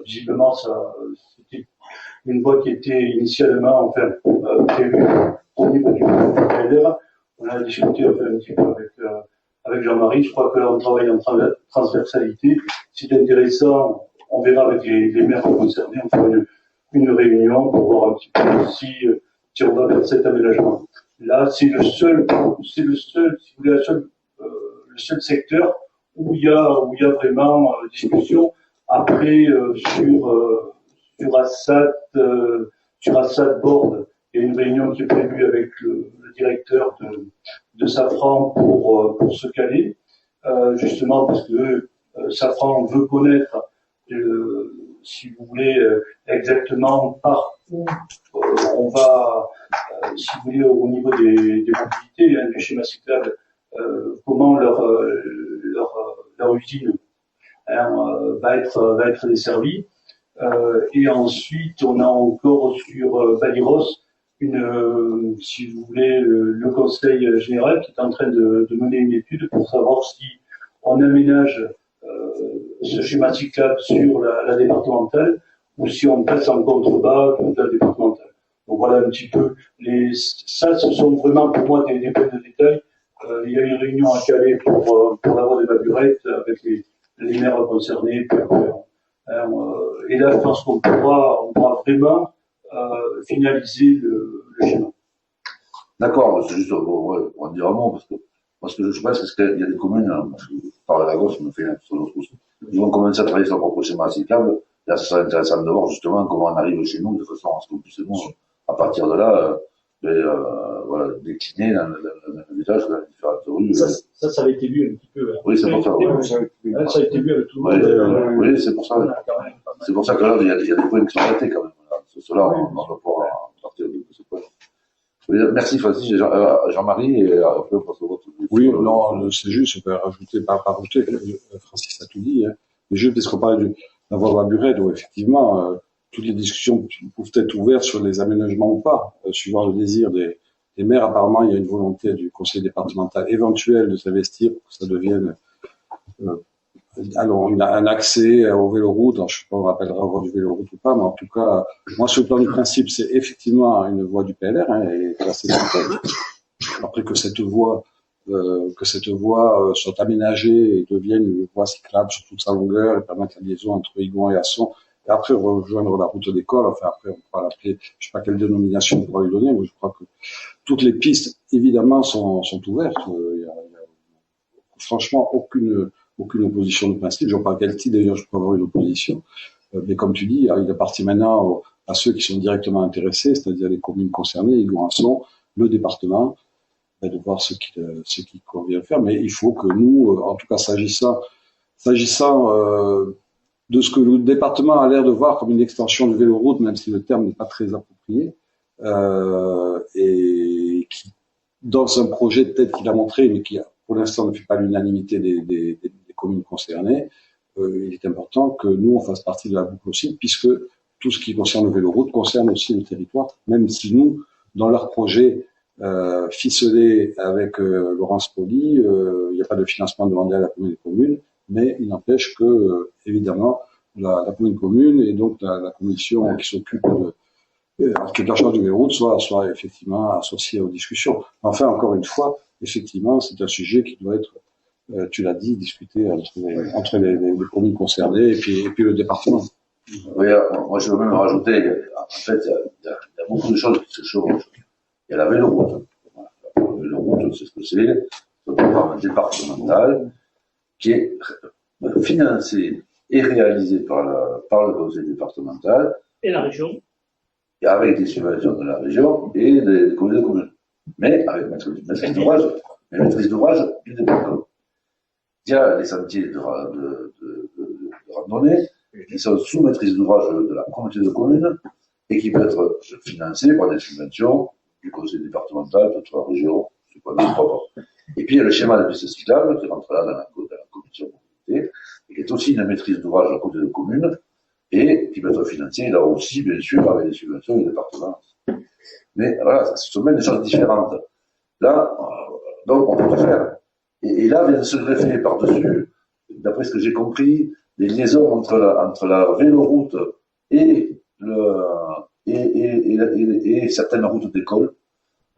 visiblement, c'était une voie qui était initialement prévue au niveau du PLR. On a discuté un petit peu avec Jean-Marie. Je crois que là, on travaille en transversalité. C'est intéressant. On verra avec les maires concernés. On fera une réunion pour voir un petit peu si on va vers cet aménagement. Là, c'est le seul, si vous voulez, le seul secteur où il y a vraiment discussion. Après, sur Assad Board, il y a une réunion qui est prévue avec le directeur de Safran pour se caler, justement parce que Safran veut connaître, si vous voulez, exactement par où on va, si vous voulez, au niveau des mobilités, du schéma cyclable, comment leur usine va être desservie. Et ensuite, on a encore sur Baliros si vous voulez, le conseil général qui est en train de mener une étude pour savoir si on aménage ce schéma cyclable sur la départementale ou si on passe en contrebas de la départementale. Donc voilà un petit peu. Ça, ce sont vraiment pour moi des points de détail. Il y a une réunion à caler pour la voie de Baburette avec les maires concernés. Et là, je pense qu'on pourra vraiment finaliser le schéma. D'accord, c'est juste, on va dire un mot, parce que moi, ce que je pense, c'est qu'il y a des communes, par la gauche, on fait sur notre pouce, ils vont commencer à travailler sur leur propre schéma cyclable. Là, ça serait intéressant de voir justement comment on arrive chez nous, de façon à ce qu'on puisse, à partir de là, décliner dans le village, dans les différentes rues. Ça avait été vu un petit peu. Oui, c'est pour ça. Ça a été vu avec tout le monde. Oui, c'est pour ça. C'est pour ça que là, il y a des points qui sont arrêtés quand même. Cela, on va pouvoir partir de ce point. Merci Francis, Jean-Marie, et après on passe au vote. Oui, non, c'est juste, on peut rajouter, pas rajouter, Francis a tout dit, hein. Mais juste parce qu'on parlait de la voie Buret, où effectivement, toutes les discussions peuvent être ouvertes sur les aménagements ou pas, suivant le désir des maires. Apparemment, il y a une volonté du conseil départemental éventuel de s'investir pour que ça devienne alors, il a un accès au véloroute. Alors, je sais pas, on rappellera au voie du véloroute ou pas, mais en tout cas, moi, sur le plan du principe, c'est effectivement une voie du PLR, hein, et classée dans le texte. Après que cette voie soit aménagée et devienne une voie cyclable sur toute sa longueur et permettre la liaison entre Igon et Asson, et après rejoindre la route d'école. Enfin, après, on pourra l'appeler, je sais pas quelle dénomination on pourra lui donner, mais je crois que toutes les pistes, évidemment, sont ouvertes. Il y a franchement aucune opposition de principe. Je ne sais pas à quel titre, d'ailleurs, je peux avoir une opposition. Mais comme tu dis, il appartient maintenant à ceux qui sont directement intéressés, c'est-à-dire les communes concernées, Igon-Asson, le département, de voir ce qui convient faire. Mais il faut que nous, en tout cas s'agissant de ce que le département a l'air de voir comme une extension du véloroute, même si le terme n'est pas très approprié, et qui, dans un projet tel qu'il a montré, mais qui pour l'instant ne fait pas l'unanimité des communes concernées, il est important que nous, on fasse partie de la boucle aussi, puisque tout ce qui concerne le véloroute concerne aussi le territoire, même si nous, dans leur projet ficelé avec Laurence Poli, il n'y a pas de financement demandé à la commune des communes, mais il n'empêche que, évidemment, la commune et donc la commission qui s'occupe de la charge du véloroute soit effectivement associée aux discussions. Enfin, encore une fois, effectivement, c'est un sujet qui doit être, tu l'as dit, discuté entre les communes concernées et puis le département. Oui, moi je veux même rajouter, en fait, il y a beaucoup de choses qui se chevauchent. Il y a la véloroute. La véloroute, c'est ce que c'est un programme départemental qui est financé et réalisé par le conseil départemental. Et la région. Avec des subventions de la région et des communes. Mais avec maîtrise d'ouvrage du département. Il y a les sentiers de randonnée qui sont sous maîtrise d'ouvrage de la communauté de communes et qui peuvent être financés par des subventions du conseil départemental, de la région, c'est pas notre propre. Et puis il y a le schéma de piste cyclable qui rentre là dans la commission mobilité et qui est aussi une maîtrise d'ouvrage de la communauté de communes et qui peut être financé là aussi, bien sûr, avec des subventions du département. Mais voilà, ce sont même des choses différentes. Là, donc on peut tout faire. Et là vient de se greffer par-dessus, d'après ce que j'ai compris, les liaisons entre la véloroute et certaines routes d'école.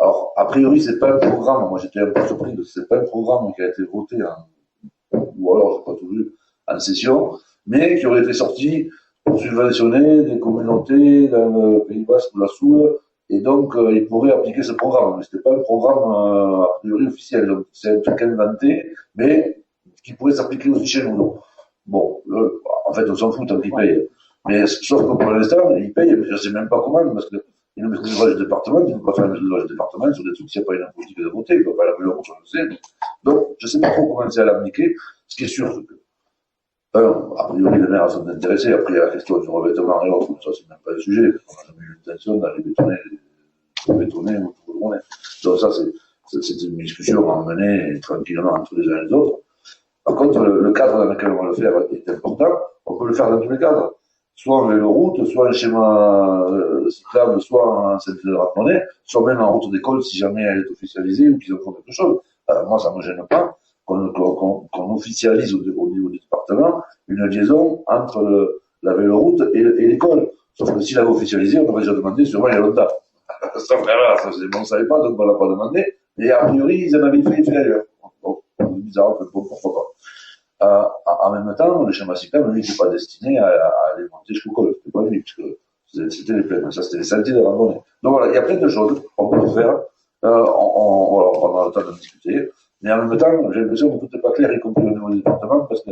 Alors, a priori, c'est pas un programme, moi j'étais un peu surpris que c'est pas un programme qui a été voté ou alors, j'ai pas tout vu, en session, mais qui aurait été sorti pour subventionner des communautés dans le Pays Basque ou la Soule, et donc ils pourraient appliquer ce programme. Mais c'était pas un programme a priori officiel, donc c'est un truc inventé, mais qui pourrait s'appliquer aussi chez nous. Bon, en fait, on s'en fout tant qu'ils payent. Mais sauf que pour l'instant, ils payent, mais je sais même pas comment, parce que il y a une maîtrise d'ouvrage du département, il ne peut pas faire une maîtrise d'ouvrage du département sur des trucs s'il n'y a pas une politique de voter, il ne peut pas la vouloir, on le sait. Donc, je ne sais pas trop comment c'est à l'appliquer. Ce qui est sûr, c'est que, a priori, les maires sont intéressés. Après, il y a la question du revêtement et autres, ça, c'est même pas le sujet, parce qu'on n'a jamais eu l'intention d'aller bétonner ou tout le monde. Donc, ça, c'est une discussion à mener tranquillement entre les uns et les autres. Par contre, le cadre dans lequel on va le faire est important. On peut le faire dans tous les cadres. Soit en véloroute, soit en schéma cyclable, soit en ceinture de randonnée, soit même en route d'école si jamais elle est officialisée ou qu'ils en font quelque chose. Moi, ça ne me gêne pas qu'on officialise au niveau du département une liaison entre la véloroute et l'école. Sauf que s'il avait officialisé, on aurait déjà demandé sûrement il y a longtemps. Ça, on ne savait pas, donc on ne l'a pas demandé. Mais a priori, ils en avaient fait ailleurs. Bon, c'est bizarre, mais bon, pourquoi pas. En même temps, le schéma cyclable, lui, n'était pas destiné à aller monter jusqu'au col. C'était pas lui, puisque c'était les plaines. Ça, c'était les sentiers de randonnée. Donc voilà, il y a plein de choses qu'on peut faire. On prendra le temps de discuter. Mais en même temps, j'ai l'impression que tout n'est pas clair, y compris au niveau du département, parce que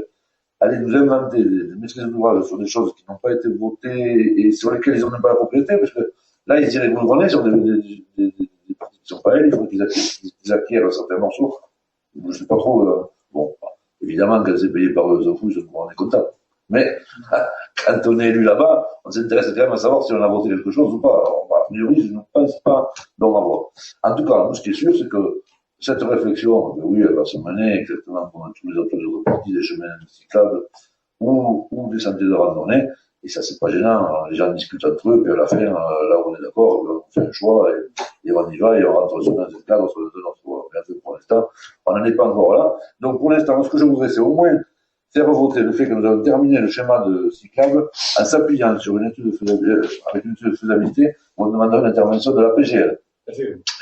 aller nous inventer des maîtrises d'ouvrage sur des choses qui n'ont pas été votées et sur lesquelles ils n'ont même pas la propriété, parce que là, ils diraient que vous le sur des parties qui ne sont pas elles, il faut qu'ils acquièrent certains morceaux. Je ne sais pas trop, bon. Évidemment, quand c'est payé par eux, ils s'en foutent, ils sont contents. Mais quand on est élu là-bas, on s'intéresse quand même à savoir si on a voté quelque chose ou pas. Alors, a priori, je ne pense pas d'en avoir. En tout cas, ce qui est sûr, c'est que cette réflexion, oui, elle va se mener exactement comme tous les autres parties des chemins cyclables ou des sentiers de randonnée. Et ça, c'est pas gênant. Alors, les gens discutent entre eux, puis à la fin, là où on est d'accord, on fait un choix et on y va et on rentre dans un cadre de notre choix. Bien fait, pour l'instant, on n'en est pas encore là. Donc, pour l'instant, ce que je voudrais, c'est au moins faire voter le fait que nous avons terminé le schéma de cyclable en s'appuyant sur une étude de faisabilité, avec une étude de faisabilité, on demandera l'intervention de la PGL.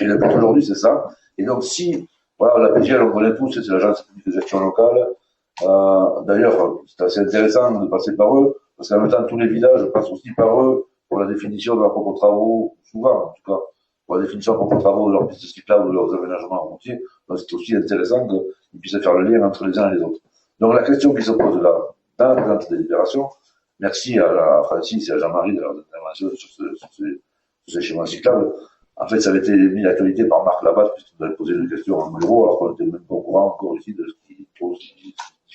Et le but aujourd'hui, c'est ça. Et donc, si, voilà, la PGL, on connaît tous, c'est l'Agence publique de gestion locale. D'ailleurs, c'est assez intéressant de passer par eux, parce qu'en même temps, tous les villages passent aussi par eux pour la définition de leurs propres travaux, souvent, en tout cas, pour la définition de leurs propres travaux, de leurs pistes cyclables, de leurs aménagements routiers. Donc, c'est aussi intéressant qu'ils puissent faire le lien entre les uns et les autres. Donc, la question qui se pose là, dans la présente délibération, merci à Francis et à Jean-Marie de leur intervention sur ces schémas cyclables. En fait, ça avait été mis à l'actualité par Marc Labatte, puisqu'il avait posé une question en bureau, alors qu'on n'était même pas au courant encore ici de ce qu'il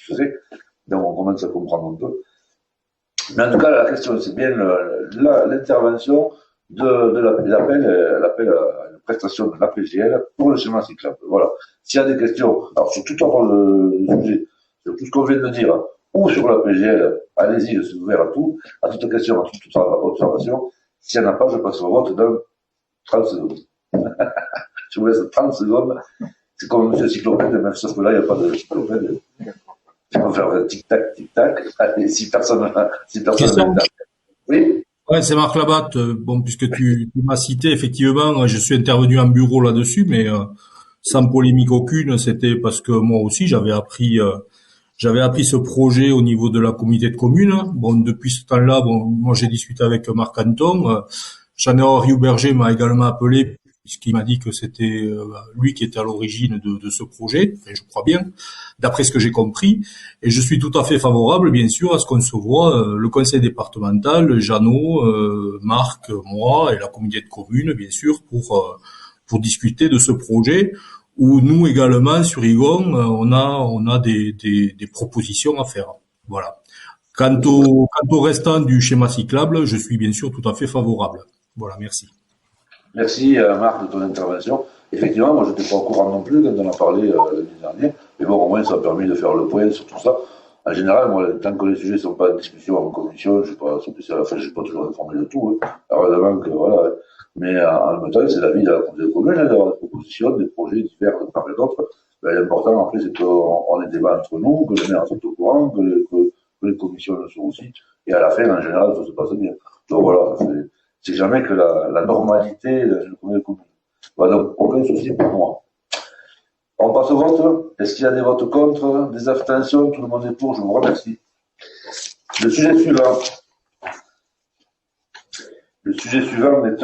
faisait. Donc, on commence à comprendre un peu. Mais en tout cas, la question, c'est bien l'intervention de l'appel à une prestation de l'APGL pour le schéma cyclable. Voilà. S'il y a des questions, alors sur tout ordre de sujet, sur tout ce qu'on vient de dire, ou sur l'APGL, allez-y, je suis ouvert à tout, à toute question, à toute observation. S'il n'y en a pas, je passe au vote dans 30 secondes. Je vous laisse 30 secondes. C'est comme M. Cyclopède, même sauf que là, il n'y a pas de cyclopède. Je peux faire tic-tac, tic-tac. Et si personne oui. Ouais, c'est Marc Labatte. Bon, puisque tu m'as cité, effectivement, je suis intervenu en bureau là-dessus, mais sans polémique aucune, c'était parce que moi aussi, j'avais appris ce projet au niveau de la communauté de communes. Bon, depuis ce temps-là, bon, moi j'ai discuté avec Marc Anton. Jean-Henri Berger m'a également appelé, puisqu'il m'a dit que c'était lui qui était à l'origine de ce projet, et je crois bien, d'après ce que j'ai compris. Et je suis tout à fait favorable, bien sûr, à ce qu'on se voit, le conseil départemental, Jeannot, Marc, moi, et la communauté de communes, bien sûr, pour discuter de ce projet, où nous également, sur Ygon, on a des propositions à faire. Voilà. Quant au restant du schéma cyclable, je suis bien sûr tout à fait favorable. Voilà, merci. Merci Marc de ton intervention. Effectivement, moi je n'étais pas au courant non plus quand on a parlé l'année dernière, mais bon, au moins ça a permis de faire le point sur tout ça. En général, moi, tant que les sujets ne sont pas en discussion en commission, je ne sais pas, à la fin, je ne suis pas toujours informé de tout. Heureusement que voilà. Mais en même temps, c'est la vie de la communauté commune d'avoir des propositions, des projets divers de part et d'autre. L'important après, c'est qu'on ait débat entre nous, que les maires soient au courant, que les commissions le soient aussi. Et à la fin, en général, ça se passe bien. Donc voilà, c'est jamais que la normalité de la communauté commune. Voilà, donc aucun souci pour moi. On passe au vote. Est-ce qu'il y a des votes contre, des abstentions? Tout le monde est pour, je vous remercie. Le sujet suivant. Le sujet suivant est le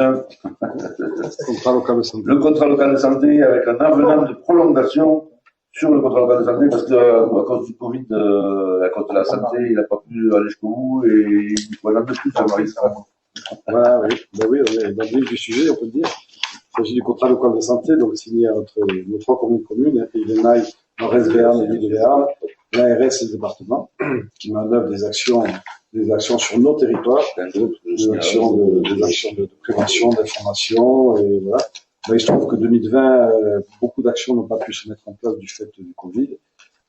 contrat local de santé avec un avenant de prolongation sur le contrat local de santé parce que à cause du Covid, à cause de la santé, il n'a pas pu aller jusqu'au bout et il faut un an de plus à Marie. Voilà, oui. Ben oui, on est dans le vif du sujet, on peut le dire. Il s'agit du contrat local de santé, donc signé entre nos trois communes, Pays de Naï, Nord-Est Béarn et Ville de Béarn, l'ARS et le département, qui met en œuvre des actions sur nos territoires, des actions de prévention, d'information, et voilà. Ben, il se trouve que 2020, beaucoup d'actions n'ont pas pu se mettre en place du fait du Covid,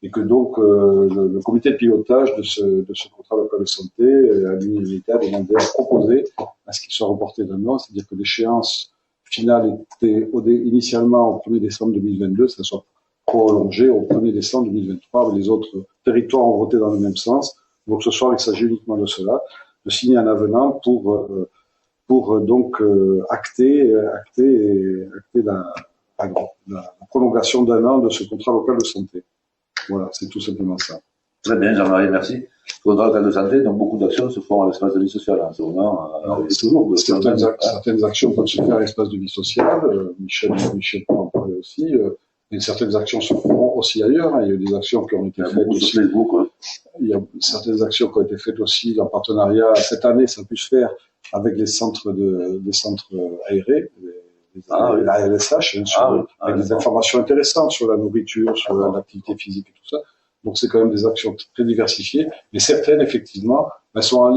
et que donc le comité de pilotage de ce contrat local de santé à l'unanimité a demandé à proposer à ce qu'il soit reporté d'un an, c'est-à-dire que l'échéance finale était initialement au 1er décembre 2022, ça soit prolongé au 1er décembre 2023, les autres territoires ont voté dans le même sens. Donc ce soir, il s'agit uniquement de cela, de signer un avenant pour donc acter la prolongation d'un an de ce contrat local de santé. Voilà, c'est tout simplement ça. Très bien, Jean-Marie, merci. Contrat local de santé, donc beaucoup d'actions se font à l'espace de vie sociale en ce moment. Toujours. Certaines actions peuvent se faire à l'espace de vie sociale. Michel peut en parler aussi. Mais certaines actions se feront aussi ailleurs. Il y a des actions qui ont été faites aussi. Il y a certaines actions qui ont été faites aussi en partenariat. Cette année, ça a pu se faire avec les centres aérés, la ALSH, avec des informations intéressantes sur la nourriture, sur l'activité physique et tout ça. Donc c'est quand même des actions très diversifiées, mais certaines effectivement sont en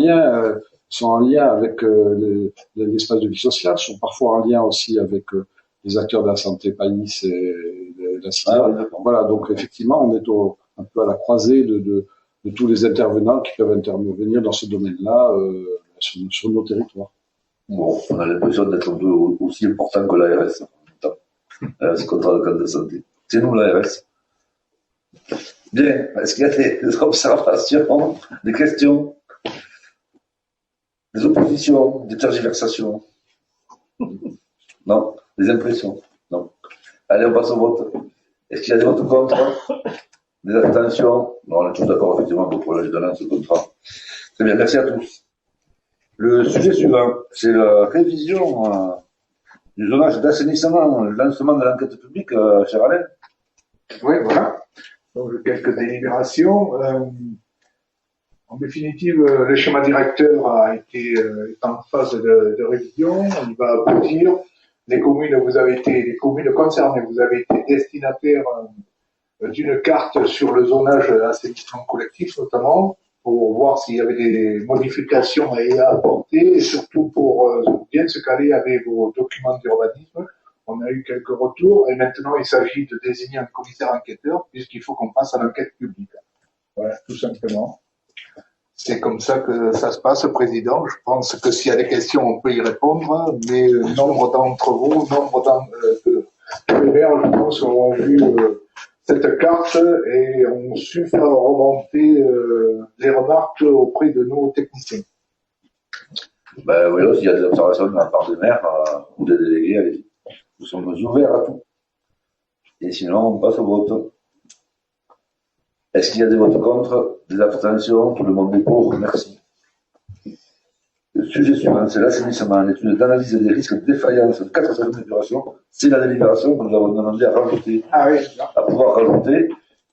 lien avec l'espace de vie sociale, sont parfois en lien aussi avec les acteurs de la santé, PAIS et de la SIDA. Voilà, donc effectivement on est un peu à la croisée de tous les intervenants qui peuvent intervenir dans ce domaine-là sur nos territoires. Bon, on a l'impression d'être un peu aussi important que l'ARS. C'est contre le cadre de santé. C'est nous l'ARS. Bien, est-ce qu'il y a des observations, des questions, des oppositions, des tergiversations? Non? Des impressions? Non. Allez, on passe au vote. Est-ce qu'il y a des votes contre? Des abstentions? Non, on est tous d'accord effectivement pour la de ce contrat. Très bien, merci à tous. Le sujet suivant, c'est la révision du zonage d'assainissement, le lancement de l'enquête publique, cher Alain. Oui, voilà. Donc, quelques délibérations. En définitive, le schéma directeur est en phase de révision. Il va aboutir. Les communes concernées, vous avez été destinataires d'une carte sur le zonage assainissement collectif, notamment, pour voir s'il y avait des modifications à apporter et surtout pour bien se caler avec vos documents d'urbanisme. On a eu quelques retours et maintenant il s'agit de désigner un commissaire enquêteur puisqu'il faut qu'on passe à l'enquête publique. Voilà, tout simplement. C'est comme ça que ça se passe, Président. Je pense que s'il y a des questions, on peut y répondre, mais nombre d'entre vous, de maires, je pense, ont vu cette carte et ont su faire remonter les remarques auprès de nos techniciens. Ben oui, s'il y a des observations de la part des maires ou des délégués, allez-y. Nous sommes ouverts à tout. Et sinon, on passe au vote. Est-ce qu'il y a des votes contre, des abstentions? Tout le monde est pour. Merci. Le sujet suivant, c'est l'assainissement, l'étude d'analyse des risques de défaillance de 4 stations d'épuration. C'est la délibération que nous avons demandé à rajouter, à pouvoir rajouter.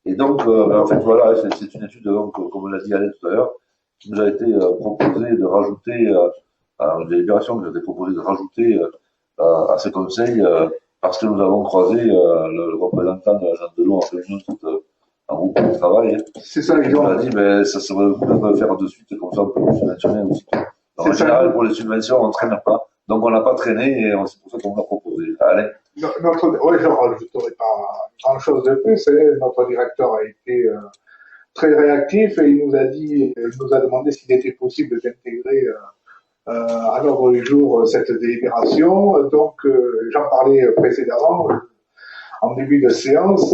Et donc, en fait, voilà, c'est une étude, donc, comme l'a dit Alain tout à l'heure, qui nous a été proposée de rajouter, à une délibération que nous a été proposée de rajouter à ces conseils, parce que nous avons croisé le représentant de l'agence de l'eau en réunion un groupe de travail. C'est ça, il a dit, mais ça serait bon de le faire de suite, comme ça on peut le subventionner aussi. En général, pour les subventions, on ne traîne pas. Donc on n'a pas traîné et c'est pour ça qu'on l'a proposé. Allez. Oui, je ne rajouterai pas grand-chose de plus. Notre directeur a été très réactif et il nous a demandé s'il était possible d'intégrer à l'ordre du jour cette délibération. Donc, j'en parlais précédemment, en début de séance,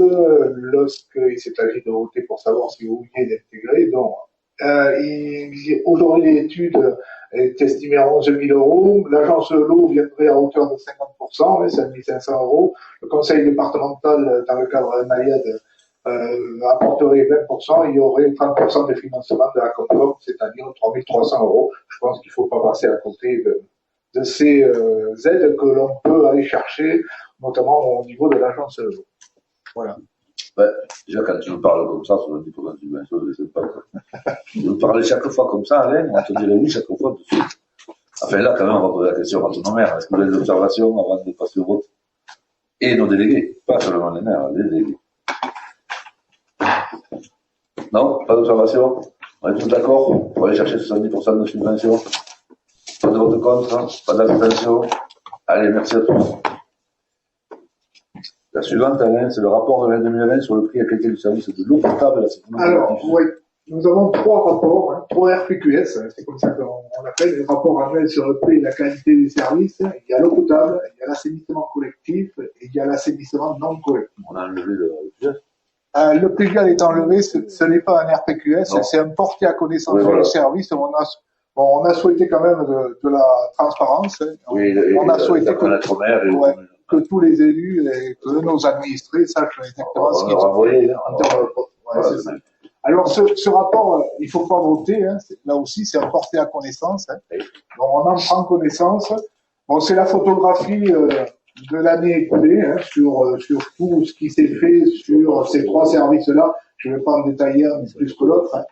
lorsqu'il s'est agi de voter pour savoir si vous vouliez l'intégrer. Donc, aujourd'hui, l'étude est estimée à 11 000 euros. L'agence de l'eau viendrait à hauteur de 50%, 5 500 euros. Le conseil départemental, dans le cadre de Naïad, apporterait 20%, il y aurait 30% de financement de la Concom, c'est-à-dire 3 300 euros. Je pense qu'il ne faut pas passer à côté de ces aides que l'on peut aller chercher, notamment au niveau de l'agence de l'eau. Voilà. Ouais, déjà, quand tu me parles comme ça, sur le dépôt de subvention, je ne sais pas. Tu me parles chaque fois comme ça, Alain, on te dirait oui chaque fois tout de suite. Enfin, là, quand même, on va poser la question à tous nos maires. Est-ce que vous avez des observations avant de passer au vote? Et nos délégués, pas seulement les maires, les délégués. Non, pas d'observation. On est tous d'accord pour aller chercher 70% de subvention. Pas de vote contre, pas d'abstention. Allez, merci à tous. La suivante, Alain, c'est le rapport de l'année 2020 sur le prix et la qualité du service de l'eau potable et la sécurité. Alors, oui, nous avons 3 rapports, 3 RPQS, c'est comme ça qu'on appelle les rapports annuels sur le prix et la qualité des services. Il y a l'eau potable, il y a l'assainissement collectif et il y a l'assainissement non collectif. On a enlevé le PGL. Le PGL est enlevé, ce n'est pas un RPQS, c'est un porté à connaissance du service. On a souhaité quand même de la transparence. Oui, on a souhaité que tous les élus et que nos administrés sachent exactement ce qu'ils ont fait. Alors, ce rapport, il ne faut pas voter, hein, là aussi, c'est un porté à connaissance. Hein. Donc, on en prend connaissance. Bon, c'est la photographie de l'année écoulée, hein, sur tout ce qui s'est fait sur ces 3 services-là. Je ne vais pas en détailler un plus que l'autre. Hein.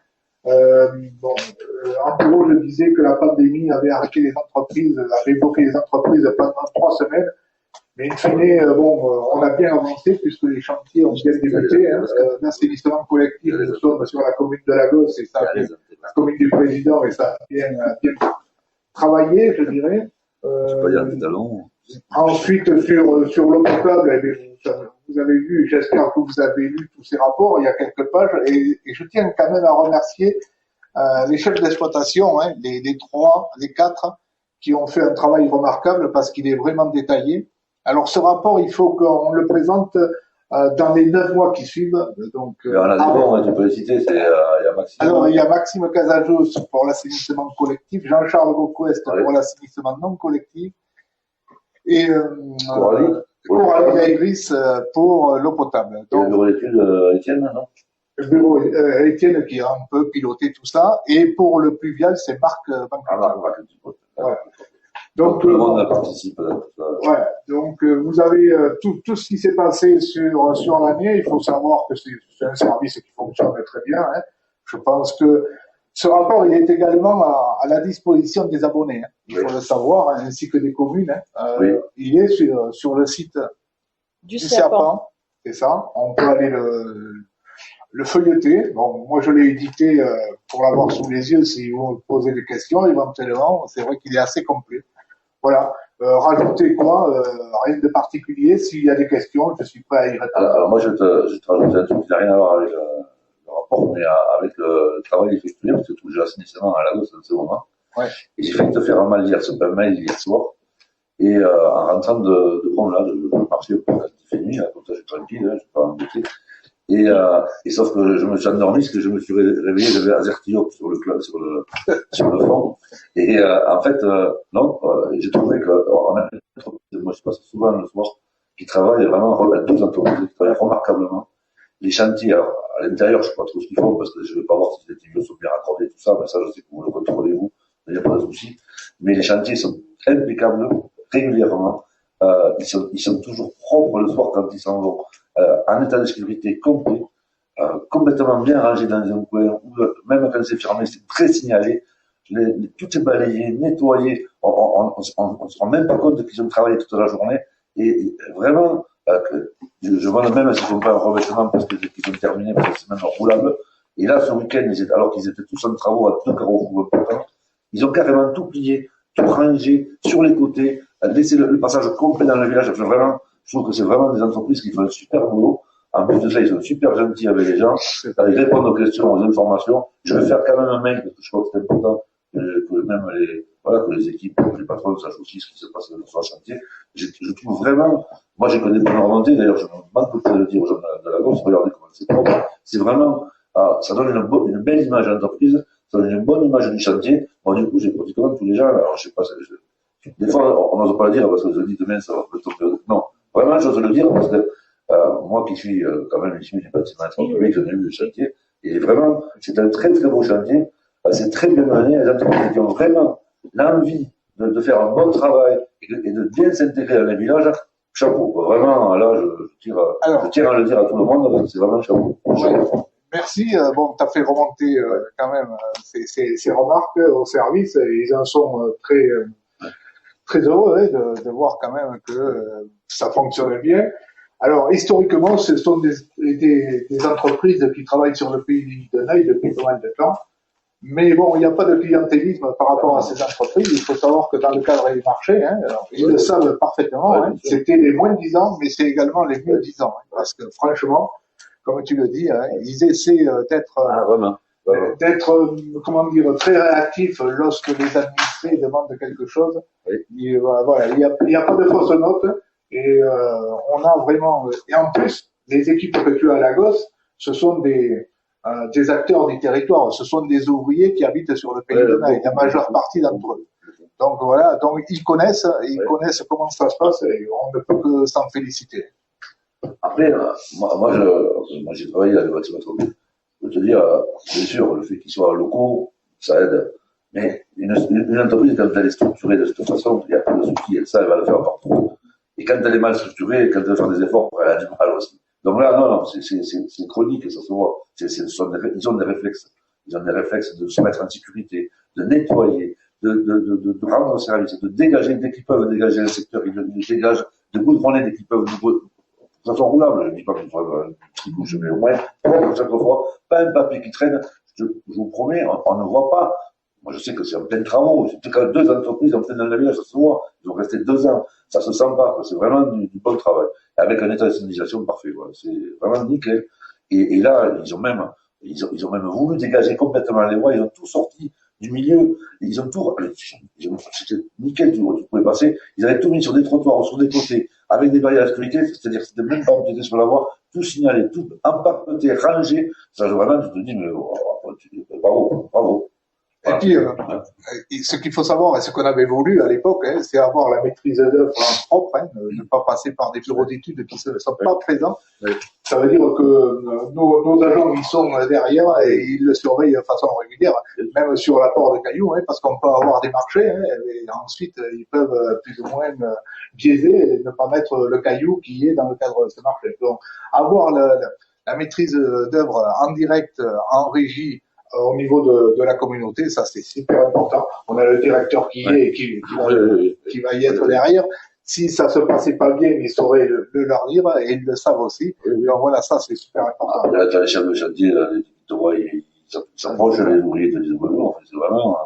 En gros, je disais que la pandémie avait arrêté les entreprises, avait bloqué les entreprises pendant 3 semaines. Mais in fine, on a bien avancé puisque les chantiers ont bien débuté. L'assainissement collectif, nous sommes sur la commune de Lagos et ça a bien, la commune du président et ça a bien travaillé, je dirais. Ensuite, sur l'eau potable, vous avez vu, j'espère que vous avez lu tous ces rapports, il y a quelques pages, et je tiens quand même à remercier les chefs d'exploitation, les 4, qui ont fait un travail remarquable parce qu'il est vraiment détaillé. Alors ce rapport, il faut qu'on le présente dans les 9 mois qui suivent. Donc, il y en a des bons, tu peux les citer, il y a Maxime. Alors il y a Maxime Casajos pour l'assainissement collectif, Jean-Charles Gauquest pour l'assainissement non collectif, et Coralie Daigris pour l'eau potable. Donc, et le bureau d'études, Étienne, non? Le bureau Étienne qui a un peu piloté tout ça, et pour le pluvial, c'est Marc Banquet. Ouais. Donc, tout le monde participe. Ouais. Donc, vous avez tout ce qui s'est passé sur l'année. Il faut savoir que c'est un service qui fonctionne très bien. Hein. Je pense que ce rapport, il est également à la disposition des abonnés. Hein. Il faut le savoir, hein, ainsi que des communes. Hein. Il est sur le site du Serpent. C'est ça. On peut aller le feuilleter. Bon, moi, je l'ai édité pour l'avoir sous les yeux si vous me posez des questions éventuellement. C'est vrai qu'il est assez complet. Voilà. Rajouter quoi rien de particulier. S'il y a des questions, je suis prêt à y répondre. Alors moi, je vais te rajouter un truc qui n'a rien à voir avec le rapport, mais avec le travail effectué, parce que tout j'ai assainissement à Lagos en ce moment. Ouais. Et j'ai failli te faire un mail hier soir. Et en rentrant de prendre là, de marcher au point il fait nuit, là, comme ça je suis tranquille, hein, je suis pas embêté. Et sauf que je me suis endormi, parce que je me suis réveillé, j'avais Azertio sur le fond. Et en fait, non, j'ai trouvé que moi je passe souvent le soir, qui travaillent vraiment, 2 entreprises qui travaillent remarquablement. Les chantiers, alors, à l'intérieur, je sais pas trop ce qu'ils font, parce que je vais pas voir si les tuyaux sont bien raccordés, tout ça, mais ça, je sais que vous le contrôlez vous, il n'y a pas de souci. Mais les chantiers sont impeccables, régulièrement. Ils sont toujours propres le soir quand ils s'en vont. En état de sécurité complet, complètement bien rangé dans un coin, même quand c'est fermé, c'est très signalé. Tout est balayé, nettoyé. On ne se rend même pas compte qu'ils ont travaillé toute la journée. Et vraiment, je vois même s'ils font pas un revêtement parce qu'ils ont terminé, parce que c'est même roulable. Et là, ce week-end, alors qu'ils étaient tous en travaux à 2 carrefours importants, ils ont carrément tout plié, tout rangé sur les côtés, laissé le passage complet dans le village. Vraiment, je trouve que c'est vraiment des entreprises qui font un super boulot. En plus de ça, ils sont super gentils avec les gens. Ils répondent aux questions, aux informations. Je vais faire quand même un mail, parce que je crois que c'est important que même que les équipes, que les patrons sachent aussi ce qui se passe sur le chantier. Je trouve vraiment, moi je connais pas la remontée, d'ailleurs je me manque de le dire aux gens de Lagos, regardez comment c'est propre. C'est vraiment, ça donne une belle image d'entreprise, ça donne une bonne image du chantier. Moi du coup j'ai pratiquement tous les gens, alors je sais pas, des fois on n'ose pas le dire parce que je dis demain ça va peut tomber. Non, vraiment j'ose le dire parce que moi qui suis quand même issu du bâtiment public, j'en ai vu le chantier, et vraiment c'est un très très beau chantier, c'est très bien mené, les entreprises qui ont vraiment l'envie de faire un bon travail et de bien s'intégrer dans les villages, chapeau. Vraiment, là, je tiens à le dire à tout le monde, c'est vraiment chapeau. Merci. Bon, tu as fait remonter quand même ces remarques au service. Ils en sont très heureux de voir quand même que ça fonctionne bien. Alors, historiquement, ce sont des entreprises qui travaillent sur le pays de Naï depuis pas mal de temps. Mais bon, il n'y a pas de clientélisme par rapport à ces entreprises. Il faut savoir que dans le cadre des marchés, ils le savent parfaitement, c'était les moins de 10 ans, mais c'est également les mieux de 10 ans. Parce que franchement, comme tu le dis, ils essaient d'être, comment dire, très réactifs lorsque les administrés demandent quelque chose. Et, voilà, il n'y a pas de fausse note. Et on a vraiment... Et en plus, les équipes que tu as à Lagos, ce sont des acteurs du territoire, ce sont des ouvriers qui habitent sur le pays de Naï, la majeure partie d'entre eux. Donc voilà, donc ils connaissent comment ça se passe et on ne peut que s'en féliciter. Après, moi j'ai travaillé dans les bâtiments publics. Je veux te dire, bien sûr, le fait qu'ils soient locaux, ça aide. Mais une entreprise, quand elle est structurée de cette façon, il n'y a pas de souci, elle va le faire partout. Et quand elle est mal structurée, quand elle veut faire des efforts, elle a du mal aussi. Donc là, non, c'est chronique, ça se voit. Ils ont des réflexes. Ils ont des réflexes de se mettre en sécurité, de nettoyer, de rendre service, de dégager, dès qu'ils peuvent dégager un secteur, ils le dégagent de goudronner dès qu'ils peuvent, ça soit roulable, je dis pas qu'il faut un petit bouche, mais au moins, comme chaque fois, pas un papier qui traîne, je vous promets, on ne voit pas. Moi, je sais que c'est en plein travaux, c'est quand 2 entreprises en plein dans la ville, ça se voit, ils ont resté 2 ans, ça se sent pas, c'est vraiment du bon travail, avec un état de signalisation parfait, voilà. C'est vraiment nickel. Et là, ils ont même voulu dégager complètement les voies, ils ont tout sorti du milieu, ils ont tout, c'était nickel, tu pouvais passer, ils avaient tout mis sur des trottoirs, sur des côtés, avec des barrières de sécurité, c'est-à-dire que c'était même pas empiété sur la voie, tout signalé, tout empaqueté, rangé, ça, vraiment, je te dis, mais, bravo. Et puis, ce qu'il faut savoir, et ce qu'on avait voulu à l'époque, c'est avoir la maîtrise d'œuvre propre, ne pas passer par des bureaux d'études qui ne sont pas présents. Ça veut dire que nos agents, ils sont derrière et ils le surveillent de façon régulière, même sur l'apport de cailloux, parce qu'on peut avoir des marchés, et ensuite, ils peuvent plus ou moins biaiser et ne pas mettre le caillou qui est dans le cadre de ce marché. Donc, avoir la maîtrise d'œuvre en direct, en régie, au niveau de la communauté, ça c'est super important. On a le directeur qui est et qui va y être derrière. Si ça se passait pas bien, ils sauraient le leur dire et ils le savent aussi. Donc voilà, ça c'est super important. Là, t'as les chefs de chantier, là, ils s'approchent, les ouvriers te disent bonjour, en fait, c'est vraiment,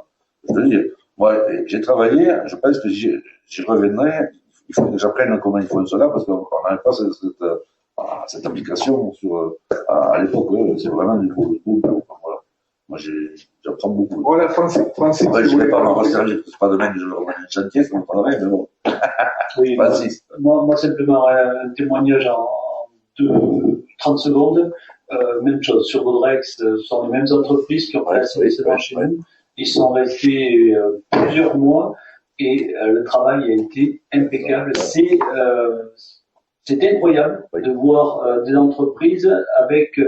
je te dis, moi, j'ai travaillé, je pense que j'y reviendrai, il faut que j'apprenne comment ils font cela, parce qu'on n'avait pas cette application à l'époque, c'est vraiment du coup, voilà. Moi, j'apprends beaucoup. Voilà, Francis. Après, je ne vais pas m'en servir, c'est pas demain que je reviens du chantier, ça m'en parlerait, mais bon. Oui, moi, simplement, un témoignage en 30 secondes. Même chose, sur Baudrex, ce sont les mêmes entreprises qui ont fait l'assainissement chez nous. Ils sont restés plusieurs mois et le travail a été impeccable. C'est incroyable de voir des entreprises avec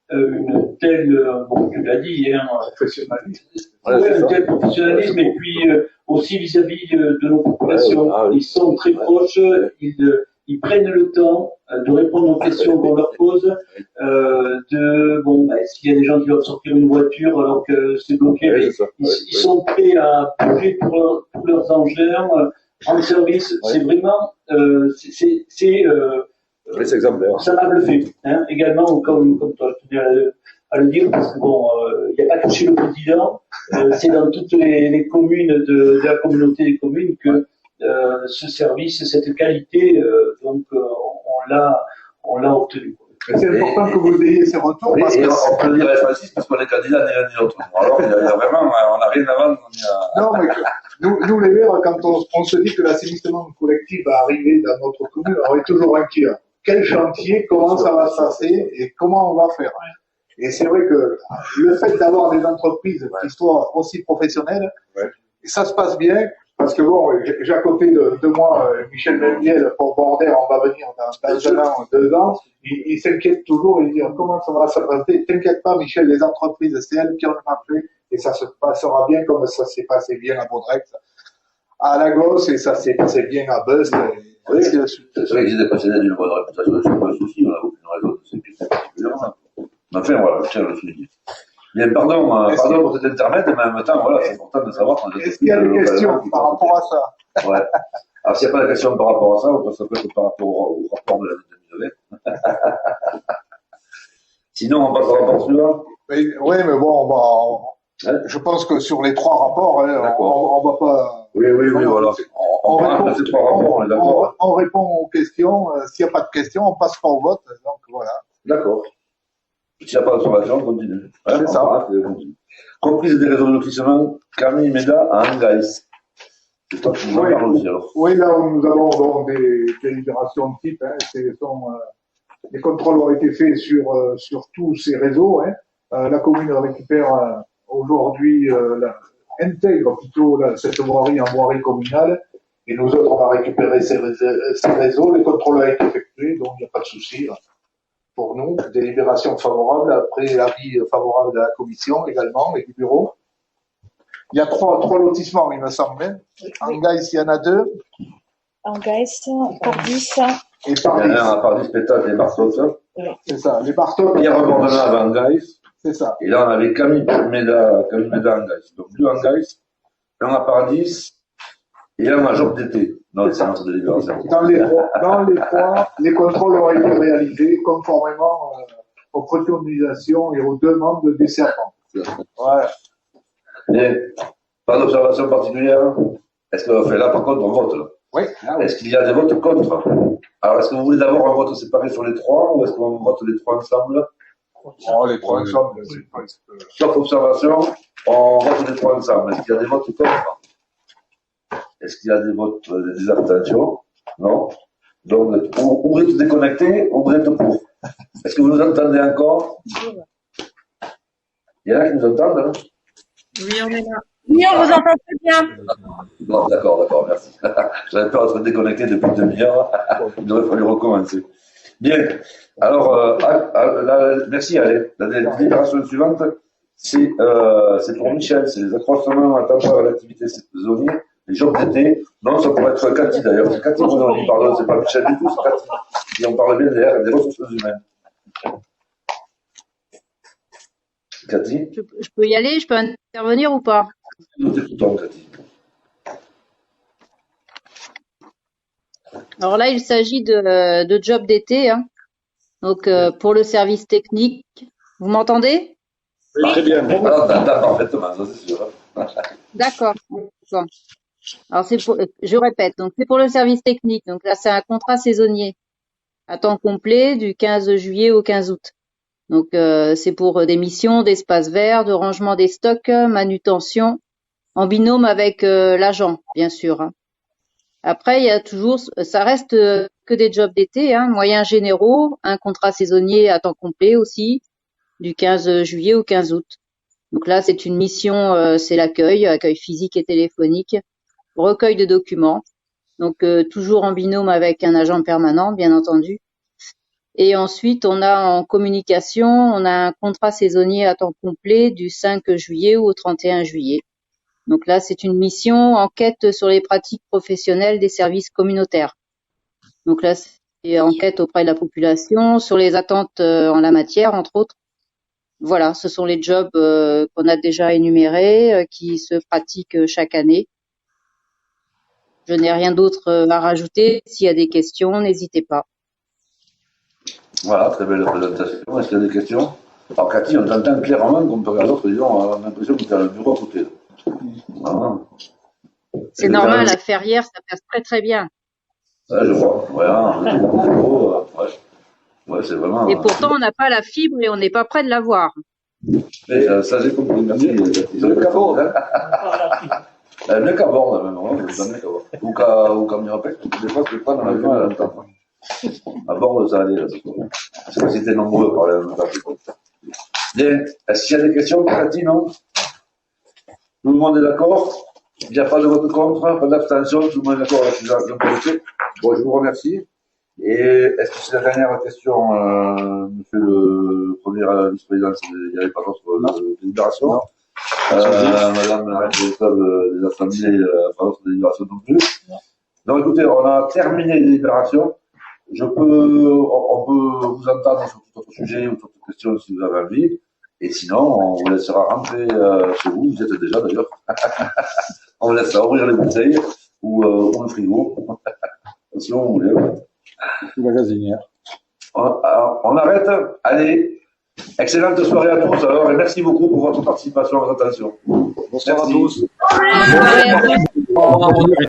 une telle, bon, tu l'as dit, professionnalisme, un tel professionnalisme, et puis aussi vis-à-vis de nos populations. Ils sont très proches, ils prennent le temps de répondre aux questions qu'on leur pose, s'il y a des gens qui doivent sortir une voiture alors que c'est bloqué, ils sont prêts à bouger tous leurs engins en service. C'est vraiment, ça m'a bluffé, également, comme toi, je tenais à le dire, parce que bon, il n'y a pas que chez le président, c'est dans toutes les communes de la communauté des communes que ce service, cette qualité, donc on l'a obtenu. C'est important que vous ayez ces retours. Parce on peut le dire à Francis parce qu'on est candidat ni l'un ni l'autre. Alors, il y a vraiment, on n'a rien à vendre. Non, mais nous, les Verts, quand on se dit que l'assainissement collectif va arriver dans notre commune, on est toujours inquiet. Quel chantier, comment ça va se passer et comment on va faire. Et c'est vrai que le fait d'avoir des entreprises qui soient aussi professionnelles, et ça se passe bien, parce que bon, j'ai à côté de moi Michel Mendiel pour Border, on va venir dans 1 an, 2 ans, il s'inquiète toujours, il dit comment ça va se passer. T'inquiète pas Michel, les entreprises, c'est elles qui ont le marché, et ça se passera bien comme ça s'est passé bien à Baudrex, à Lagos, et ça s'est passé bien à Beuz. Oui, c'est vrai que j'ai des passionnés d'une bonne réputation, c'est pas un souci, on n'a aucune raison de s'inquiéter particulièrement. Enfin, voilà, je tiens à le souligner. Bien, pardon pour cet intermède, mais en même temps, voilà, c'est important de savoir qu'on est-ce qu'il y a des questions par rapport à ça? Ouais. Alors, s'il n'y a pas de questions par rapport à ça, on peut s'appeler par rapport au rapport de l'année 2009. Sinon, on passe au rapport suivant. Oui, mais bon, je pense que sur les 3 rapports, on va pas. Oui, voilà. On répond ces 3 rapports, on est d'accord. On répond aux questions. S'il n'y a pas de questions, on passe pas au vote. Donc voilà. D'accord. S'il n'y a pas d'observation, on continue. C'est ça. Comprise des réseaux de lotissement, Camille Méda à Angaïs. C'est toi qui nous en parles aussi, alors. Oui, là où nous avons des délibérations de type, les contrôles ont été faits sur tous ces réseaux. La commune récupère aujourd'hui, intègre plutôt cette voirie en voirie communale, et nous autres, on va récupérer ces réseaux. Les contrôles ont été effectués, donc il n'y a pas de souci. Pour nous, délibération favorable, après l'avis favorable de la commission également, et du bureau. Il y a 3 lotissements, il me semble. En Gaïs, il y en a 2. En Gaïs, Pardis. Et Pardis. Il y en a un à Pardis, Pétate et Marceau. C'est ça, les Bartol. Pierre Bordena avait en Gaïs. C'est ça. Et là, on avait Camille Méda en Gaïs. Donc 2 en Gaïs, 1 à Pardis, et un job d'été dans les séances de délibération. Dans les trois, les contrôles ont été réalisés conformément aux préconisations et aux demandes des serpents. Voilà. Et pas d'observation particulière. Est-ce que là, par contre, on vote là? Oui. Est-ce qu'il y a des votes contre? Alors, est-ce que vous voulez d'abord un vote séparé sur les trois ou est-ce qu'on vote les trois ensemble? Oh, les trois ensemble, Sauf observation, on vote les trois ensemble. Est-ce qu'il y a des votes contre? Est-ce qu'il y a des votes, des abstentions? Non. Donc, ou vous êtes déconnecté ou vous êtes pour. Est-ce que vous nous entendez encore? Il y en a qui nous entendent, hein? Oui, on est là. Oui, on vous entend très bien. Non, d'accord, merci. J'avais peur d'être déconnecté depuis une demi-heure. Il aurait fallu recommencer. Bien. Alors, merci, allez. La délibération suivante, c'est pour Michel. C'est les accroissements temporaires de l'activité saisonnière, les jobs d'été. Non, ça pourrait être Cathy d'ailleurs. C'est Cathy Bononi, pardon, c'est pas Michel du tout, c'est Cathy. Et on parle bien des ressources humaines. Cathy? Je peux y aller? Je peux intervenir ou pas? Nous t'écoutons, Cathy. Alors là, il s'agit de job d'été, hein. Donc, pour le service technique. Vous m'entendez? Oui, très bien. Alors, t'as parfaitement, ça c'est sûr. D'accord. Alors, je répète. Donc, c'est pour le service technique. Donc là, c'est un contrat saisonnier à temps complet du 15 juillet au 15 août. Donc, c'est pour des missions d'espace vert, de rangement des stocks, manutention, en binôme avec l'agent, bien sûr, hein. Après, il y a toujours, ça reste que des jobs d'été, hein, moyens généraux, un contrat saisonnier à temps complet aussi, du 15 juillet au 15 août. Donc là, c'est une mission, c'est accueil physique et téléphonique, recueil de documents. Donc toujours en binôme avec un agent permanent, bien entendu. Et ensuite, on a en communication, on a un contrat saisonnier à temps complet du 5 juillet au 31 juillet. Donc là, c'est une mission enquête sur les pratiques professionnelles des services communautaires. Donc là, c'est enquête auprès de la population sur les attentes en la matière, entre autres. Voilà, ce sont les jobs qu'on a déjà énumérés, qui se pratiquent chaque année. Je n'ai rien d'autre à rajouter. S'il y a des questions, n'hésitez pas. Voilà, très belle présentation. Est-ce qu'il y a des questions? Alors, Cathy, on t'entend clairement comparé à l'autre, disons, on a l'impression que tu as le bureau à côté. Voilà. C'est normal, la Ferrière, ça passe très très bien. Ouais, je vois. Voilà, ouais, c'est vraiment. Et pourtant, on n'a pas la fibre et on n'est pas près de l'avoir. Mais ça, j'ai compris. Merci. Ils ont le cabord, hein. Mieux qu'à bord, même. Ou qu'à Mirapec. Des fois, je vais pas dans l'avion à l'entendre. À bord, ça allait, là. Parce que c'était nombreux par la même temps. Bien. Est-ce qu'il y a des questions, Cathy, non? Tout le monde est d'accord? Il n'y a pas de vote contre, pas d'abstention, tout le monde est d'accord avec la. Bon, je vous remercie. Et est-ce que c'est la dernière question, monsieur le premier vice-président, il n'y avait pas d'autre délibération? Non. Madame la responsable des assemblées, pas d'autre délibération non plus. Donc écoutez, on a terminé les délibérations. On peut vous entendre sur tout autre sujet ou toute autre question si vous avez envie. Et sinon, on vous laissera rentrer chez vous. Vous êtes déjà d'ailleurs. On vous laissera ouvrir les bouteilles ou le frigo. Si vous voulez. La gazinière. On arrête. Allez. Excellente soirée à tous alors et merci beaucoup pour votre participation et votre attention. Bonsoir à tous. Au revoir.